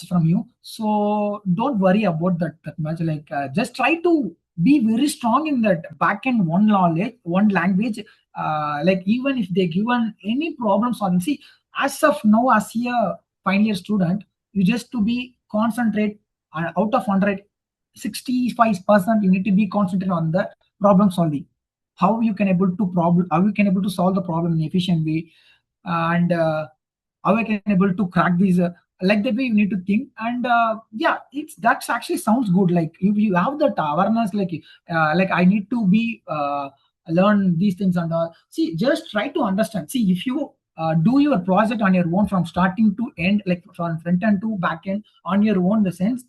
from you. So don't worry about that much. Like just try to be very strong in that backend one knowledge, one language. Like even if they given any problem solving, see, as of now, as a final year student, you just to be concentrate out of 100, 65% you need to be concentrated on the problem solving. How you can able to solve the problem in an efficient way, and how I can able to crack these, like that way you need to think. And yeah, that's actually sounds good. Like you have that awareness, like I need to be learn these things and all. See, just try to understand. See, if you do your project on your own from starting to end, like from front end to back end on your own, in the sense,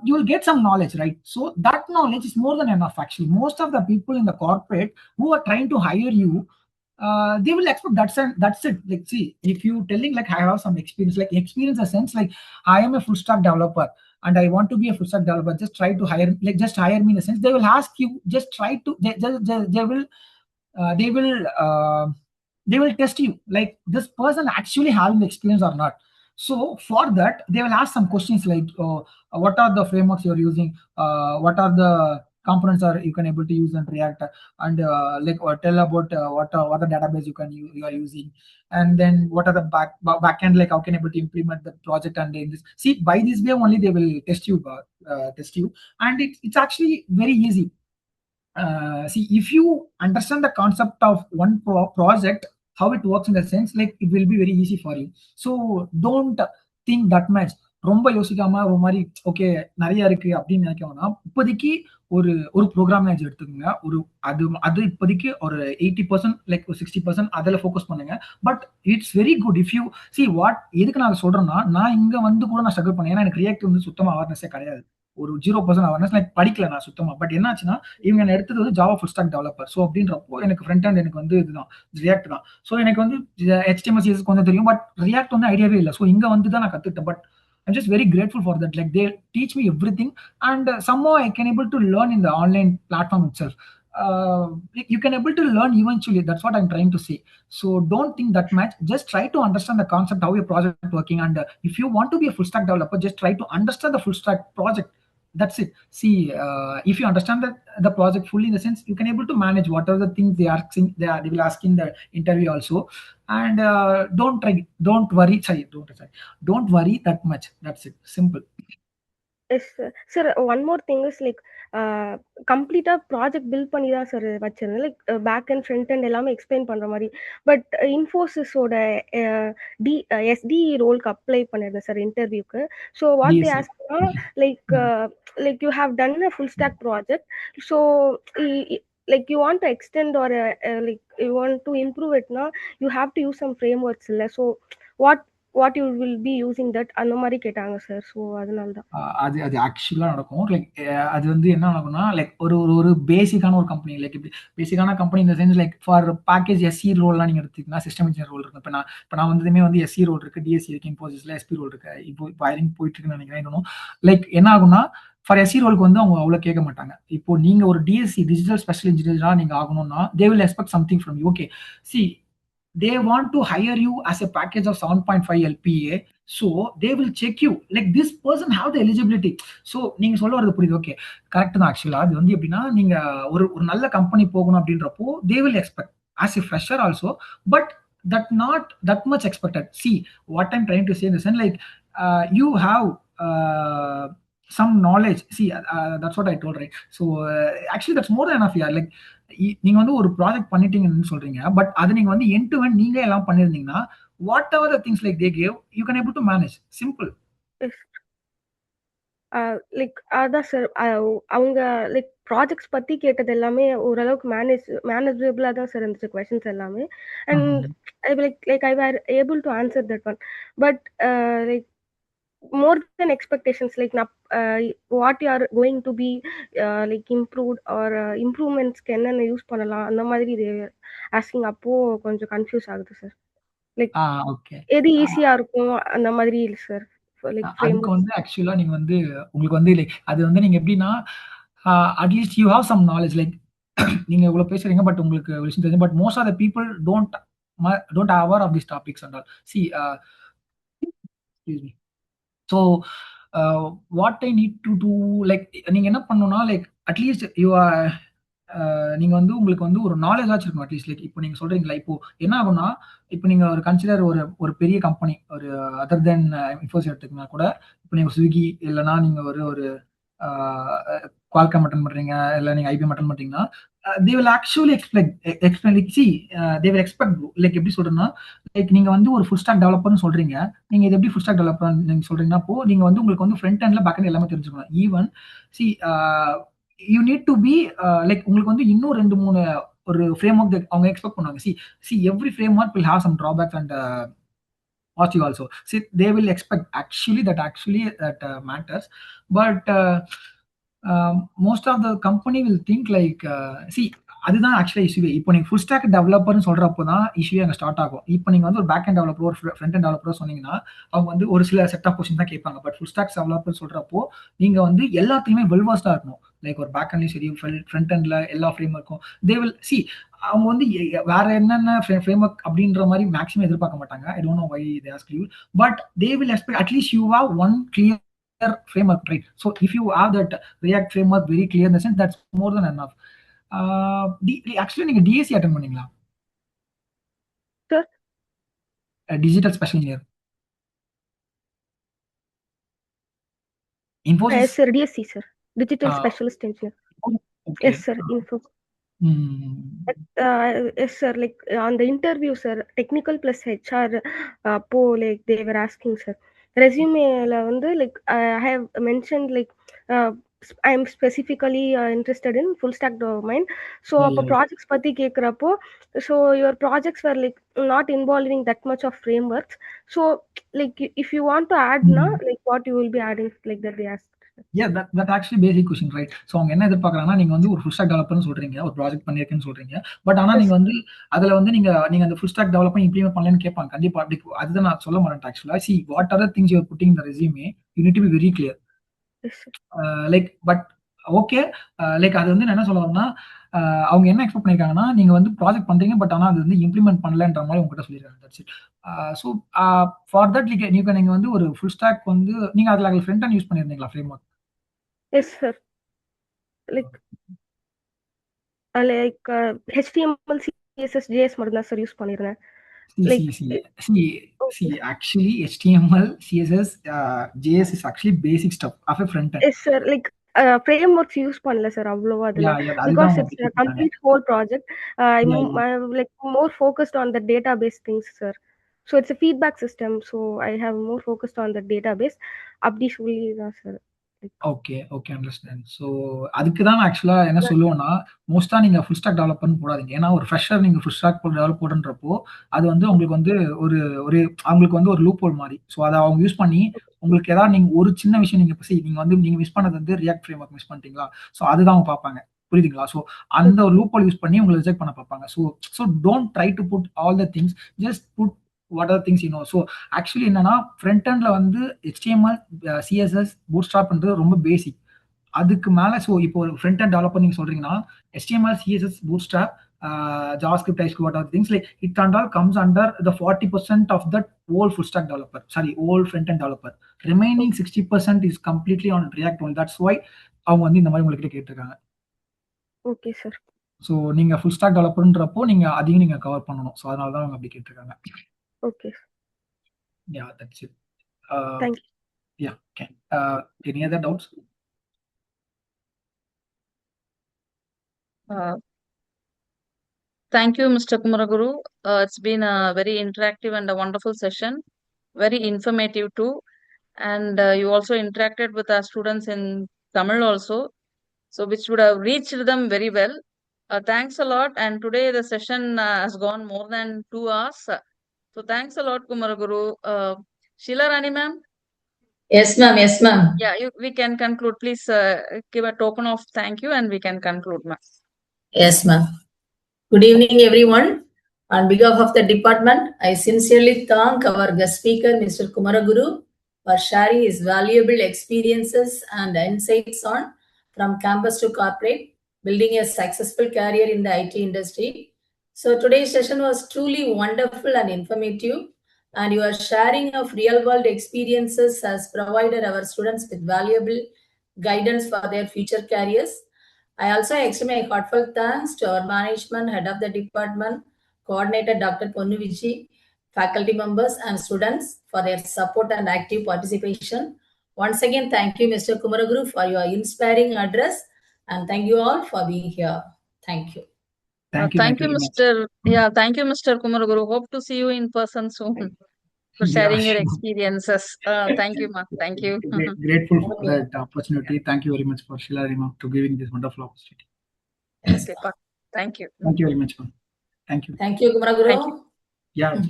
you will get some knowledge, right? So that knowledge is more than enough. Actually, most of the people in the corporate who are trying to hire you, they will expect that's it. Like, see, if you telling like I have some experience, like experience a sense, like I am a full stack developer and I want to be a full stack developer, just try to hire, like just hire me, in a sense they will ask you, just try to, they will they will test you, like this person actually having the experience or not. So for that, they will ask some questions like, what are the frameworks you're using, what are the components are you can able to use in React, and like, or tell about what the database you are using, and then what are the backend, like how can able to implement the project. And in this, see, by this way only they will test you, and it's actually very easy. See, if you understand the concept of one project, how it works, in the sense, like it will be very easy for you. So don't think that much. ரொம்ப யோசிக்காம ஒரு மாதிரி okay நிறைய இருக்கு அப்படின்னு நினைக்கணும்னா, இப்போதைக்கு ஒரு ஒரு ப்ரோக்ராம் லாங்குவேஜ் எடுத்துக்கோங்க. ஒரு அது அது இப்போதைக்கு ஒரு 80%, லைக் ஒரு 60% அதில் ஃபோக்கஸ் பண்ணுங்க. But it's very good if you see what. எதுக்கு நான் சொல்றேன்னா, நான் இங்க வந்து கூட நான் ஸ்ட்ரகிள் பண்ணேன். ஏன்னா எனக்கு ரியாக்ட் வந்து சுத்தமா அவேர்னஸே கிடையாது. ஒரு 0% அவேர்னஸ், லைக் படிக்கல நான் சுத்தமா. பட் என்னாச்சுன்னா, இவங்க என்ன எடுத்தது வந்து Java full stock developer. So அப்படின்றப்போ எனக்கு ஃப்ரண்ட் ஹேண்ட் எனக்கு வந்து இதுதான், ரியாக்ட் தான். ஸோ எனக்கு வந்து HTML CSS கொஞ்சம் தெரியும், பட் ரியாக்ட் வந்து ஐடியாவே இல்லை. ஸோ இங்க வந்து தான் நான் கத்துக்கிட்டேன். But I'm just very grateful for that. Like they teach me everything, and somehow I can able to learn in the online platform itself. You can able to learn eventually. That's what I'm trying to say. So don't think that much. Just try to understand the concept, how your project is working, and if you want to be a full stack developer, just try to understand the full stack project. That's it. See, if you understand the project fully, in the sense you can able to manage whatever the things they will ask in the interview also. And don't worry that much. That's it. Simple. Yes, sir. Sir, one more thing is like கம்ப்ளீட்டா project build பண்ணி தான் sir வச்சிருந்தேன். Like back and front and எல்லாமே explain பண்ற மாதிரி. But இன்ஃபோசிஸோட SD ரோலுக்கு apply பண்ணிருந்தேன் சார் இன்டர்வியூக்கு. ஸோ வாட் தே ஆஸ்க்னா, like you have done a full stack project. So like you want to extend or like you want to improve it now, you have to use some frameworks illa. So what you will be using that அந்த மாதிரி கேட்டாங்க sir. So அதனால தான் அது அது ஆக்சுவலாக நடக்கும். Like அது வந்து என்ன ஆகும்னா, லைக் ஒரு பேசிக்கான ஒரு கம்பெனி, லைக் இப்படி பேசிக்கான கம்பெனி இந்த sense, like for package SE ரோல்லாம் நீங்கள் எடுத்துக்கிட்டீங்கன்னா, சிஸ்டம் இன்ஜினியர் ரோல் இருக்கு. இப்போ நான் வந்துமே வந்து SE ரோல் இருக்கு, DSC இருக்கு, இன்ஃபோசிஸ்ல SP ரோல் இருக்கு. இப்போ ஹையரிங் போயிட்டு இருக்குன்னு நினைக்கிறேன். இன்னும் லைக் என்ன ஆகும்னா, ஃபார் SE ரோலுக்கு வந்து அவங்க அவ்வளோ கேட்க மாட்டாங்க. இப்போ நீங்க ஒரு DSC டிஜிட்டல் ஸ்பெஷல் இன்ஜினியரா நீங்க ஆகணும்னா, தே will expect something from you. Okay, C, they want to hire you as a package of 7.5 LPA. So they will check you, like this person have the eligibility. So நீங்க சொல்ல வரது புரியுது. Okay, correct தான். ஆக்சுவலா அது வந்து எப்படின்னா, நீங்க ஒரு நல்ல கம்பெனி போகணும் அப்படின்றப்போ they will expect as a fresher also, but that not that much expected. See, what I'm trying to say in the sense, like you have some knowledge. See, that's what I told, right? So actually that's more than enough. Yeah, like நீங்க வந்து ஒரு project பண்ணிட்டீங்கன்னு சொல்றீங்க, but அது நீங்க வந்து end to end நீங்க எல்லாம் பண்ணிருந்தீங்கன்னா whatever the things like they gave you can able to manage. Simple. Like அதான் சார், அவங்க லைக் ப்ராஜெக்ட்ஸ் பத்தி கேட்டது எல்லாமே ஓரளவுக்கு மேனேஜபிளா தான் சார் இருந்துச்சு கொஸ்டின்ஸ் எல்லாமே. And like I were able to answer that one. But like more than expectations, like what you are going to be like improved or improvements என்னென்ன யூஸ் பண்ணலாம் அந்த மாதிரி ஆஸ்கிங். அப்போ கொஞ்சம் கன்ஃபியூஸ் ஆகுது சார். லைக் ஓகே, எது ஈஸியா இருக்கும் அந்த மாதிரி இல்லை சார். லைக் அதுக்கு வந்து ஆக்சுவலா நீங்க வந்து உங்களுக்கு வந்து லைக் அது வந்து நீங்க எப்படின்னா at least you have some knowledge. Like நீங்க இவ்வளவு பேசுறீங்க, பட் உங்களுக்கு ஒரு விஷயம் தெரியும், but most of the people don't aware of these topics and all. See, excuse me. So what I need to do, like நீங்க என்ன பண்ணணும்னா லைக் அட்லீஸ்ட் யூ நீங்க வந்து உங்களுக்கு வந்து ஒரு நாலேஜ் ஆச்சு இருக்கும் அட்லீஸ்ட். லைக் இப்போ நீங்க சொல்றீங்களா, இப்போ என்ன ஆகும்னா இப்போ நீங்க ஒரு கன்சிடர் ஒரு பெரிய கம்பெனி, ஒரு அதர் தென் இன்ஃபோசிஸ் எடுத்துக்கினா கூட, இப்போ நீங்க ஸ்விக்கி இல்லைன்னா நீங்க ஒரு குவால்காம் அட்டன் பண்றீங்க, இல்லை நீங்க ஐபிஎம் அட்டன் பண்றீங்கன்னா they will actually explain like see they will expect like எப்படி சொல்றேன்னா லைக் நீங்க வந்து ஒரு ஃபுல் ஸ்டாக் டெவலப்பர்னு சொல்றீங்க. நீங்க இது எப்படி ஃபுல் ஸ்டாக் டெவலப்பர் நீங்க சொல்றீங்கன்னா அப்போ நீங்க வந்து உங்களுக்கு வந்து ஃப்ரண்ட் எண்ட்ல பேக் எண்ட் எல்லாமே தெரிஞ்சுக்கணும். Even see you need to be like உங்களுக்கு வந்து இன்னும் 2-3 ஒரு ஃப்ரேம் ஒர்க் அவங்க எக்ஸ்பெக்ட் பண்ணுவாங்க. See every framework will have some drawbacks and positive also. See, they will expect actually that matters, but most of the company will think like see அதுதான் ஆக்சுவலா இஷ்யூவே. இப்போ நீங்க ஃபுல் ஸ்டாக் டெவலப்பர்னு சொல்றப்போ தான் இஷ்யூவே அங்கே start ஆகும். இப்போ நீங்க வந்து ஒரு பேக் எண்ட் டெவலப்பர் ஒரு ஃப்ரண்ட் எண்ட் டெவலப்பர் சொன்னீங்கன்னா அவங்க வந்து ஒரு சில செட் ஆஃப் கொஸ்டின் தான் கேட்பாங்க. பட் ஃபுல் ஸ்டாக் டெவலப்பர் சொல்றப்போ நீங்க வந்து எல்லாத்தையுமே வெல்வாஸ்டா இருக்கணும். லைக் ஒரு பேக் எண்ட்லயும் சரி ஃப்ரண்ட் எண்ட்ல எல்லா ஃப்ரேம் இருக்கும். தே வில் சி அவங்க வந்து வேற என்னென்ன ஃப்ரேம் ஒர்க் அப்படின்ற மாதிரி மேக்ஸிமம் எதிர்பார்க்க மாட்டாங்க. I don't know why they ask you, but they will expect at least you have one clear framework, right? So if you have that React framework very clear in the sense, that's more than enough. Actually நீங்க DSC attend பண்ணீங்களா? Sir digital special engineer Infosys. Yes sir, DSC sir, digital specialist engineer. Yes sir, Info. Yes sir, like அந்த interview sir, technical plus HR. அப்போ like they were asking sir ரெஸ்யூமேல வந்து like I have mention like I am specifically interested in full stack domain. So அப்போ projects பற்றி கேட்குறப்போ, so your projects were like not involving that much of frameworks. So like if you want to ஆட்னா like what you will be adding like that they ask. Yeah, that actually basic question, right? So அவங்க என்ன எதிர்பார்க்கறாங்கன்னா நீங்க வந்து ஒரு full stock டெவலப்பர்னு சொல்றீங்க, ஒரு project பண்ணிருக்கேன்னு சொல்றீங்க, but ஆனா நீங்க வந்து அதுல வந்து நீங்க அந்த ஃபுல் ஸ்டாக் டெவலப்பர் இம்ப்ளிமெண்ட் பண்ணலன்னு கேட்பாங்க கண்டிப்பா. அதுதான் நான் சொல்ல மாட்டேன் ஆக்சுவலா. See, what are the things you are putting in the resume, you need to be very clear. Like but okay, like அது வந்து நான் என்ன சொல்ல வரேன்னா அவங்க என்ன எக்ஸ்பெக்ட் பண்ணிருக்காங்கன்னா நீங்க வந்து ப்ராஜெக்ட் பண்றீங்க, பட் ஆனா அது வந்து இம்ப்ளிமெண்ட் பண்ணலன்ற மாதிரி உங்ககிட்ட சொல்லிருக்காங்க. That's it. So for that நீங்க வந்து ஒரு ஃபுல் ஸ்டாக் வந்து நீங்க அதுல ஃப்ரண்ட் எண்ட் யூஸ் பண்ணிருந்தீங்களா framework? Yes sir, like HTML CSS JS மட்டும் தான் சார் யூஸ் பண்ணிருந்தேன். Actually HTML CSS JS is actually basic stuff of a front end. Yes sir, like frameworks use பண்ணல sir அவ்வளவா அதுல, because it's a complete whole project. I'm like more focused on the database things sir. So it's a feedback system, so I have more focused on the database. அப்படி சொல்லி தான் sir. Okay understand. So அதுக்கு தான் ஆக்சுவலா என்ன சொல்லுவோம்னா மோஸ்டா நீங்க ஃபுல் ஸ்டாக் டெவலப்பர்னு போடாதீங்க. ஏன்னா ஒரு ஃப்ரெஷர் நீங்க ஃபுல் ஸ்டாக் டெவலப் போடுறப்போ அது வந்து உங்களுக்கு வந்து ஒரு அவங்களுக்கு வந்து ஒரு லூப் ஹோல் மாதிரி. ஸோ அதை அவங்க யூஸ் பண்ணி உங்களுக்கு ஏதாவது நீங்க ஒரு சின்ன விஷயம் நீங்க மிஸ் பண்ணது வந்து ரியாக்ட் ஃப்ரேம் ஒர்க் மிஸ் பண்ணிட்டீங்களா, ஸோ அதுதான் அவங்க பார்ப்பாங்க. புரியுதுங்களா? ஸோ அந்த ஒரு லூப் ஹோல் யூஸ் பண்ணி உங்களை ரிஜெக்ட் பண்ண பார்ப்பாங்க. So don't try to put all the things, just put what are things you know. So actually என்னன்னா ஃப்ரண்ட் எண்ட்ல வந்து HTML CSS bootstrap ன்றது ரொம்ப பேசிக். அதுக்கு மேல ஸோ இப்போ ஒரு ஃப்ரண்ட் எண்ட் டெவலப்பர் நீங்க சொல்றீங்கன்னா HTML CSS bootstrap JavaScript TypeScript what are things like it and all comes under the 40% of that whole full stack developer, whole front end developer. Remaining 60% is completely on React only. That's why அவங்க வந்து இந்த மாதிரி உங்களுக்கு கேட்டிருக்காங்க. Okay sir. So நீங்க full stock டெவலப்பர்ன்றப்போ நீங்க அதையும் நீங்க கவர் பண்ணணும். ஸோ அதனால தான் அவங்க அப்படி கேட்டிருக்காங்க. Okay. Yeah, that's it. Thank you. Yeah. Okay. Any other doubts? Thank you, Mr. Kumaraguru. It's been a very interactive and a wonderful session, very informative too. And you also interacted with our students in Tamil also, so which would have reached them very well. Thanks a lot. And today the session has gone more than 2 hours. So thanks a lot, Kumaraguru. Sheila Rani ma'am? Yes, ma'am. Yes, ma'am. Yeah, we can conclude. Please give a token of thank you and we can conclude, ma'am. Yes, ma'am. Good evening, everyone. On behalf of the department, I sincerely thank our guest speaker, Mr. Kumaraguru, for sharing his valuable experiences and insights on from campus to corporate, building a successful career in the IT industry. So today's session was truly wonderful and informative, and your sharing of real-world experiences has provided our students with valuable guidance for their future careers. I also extend my heartfelt thanks to our management, head of the department, coordinator Dr. Ponnuvichi, faculty members, and students for their support and active participation. Once again, thank you, Mr. Kumaraguru, for your inspiring address, and thank you all for being here. Thank you. Thank you. Thank you, very much. Mr. Yeah, thank you, Mr. Kumaraguru. Hope to see you in person soon for sharing your sure. experiences. Thank you, ma. Thank you. Grateful for that opportunity. Thank you very much for Sheila Rima to giving this wonderful opportunity. Okay, pa. Thank you. Thank you very much, ma'am. Thank you. Thank you, Kumaraguru. Thank you. Yeah.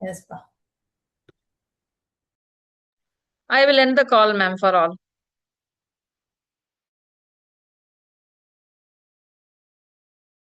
Yes, pa. I will end the call, ma'am, for all.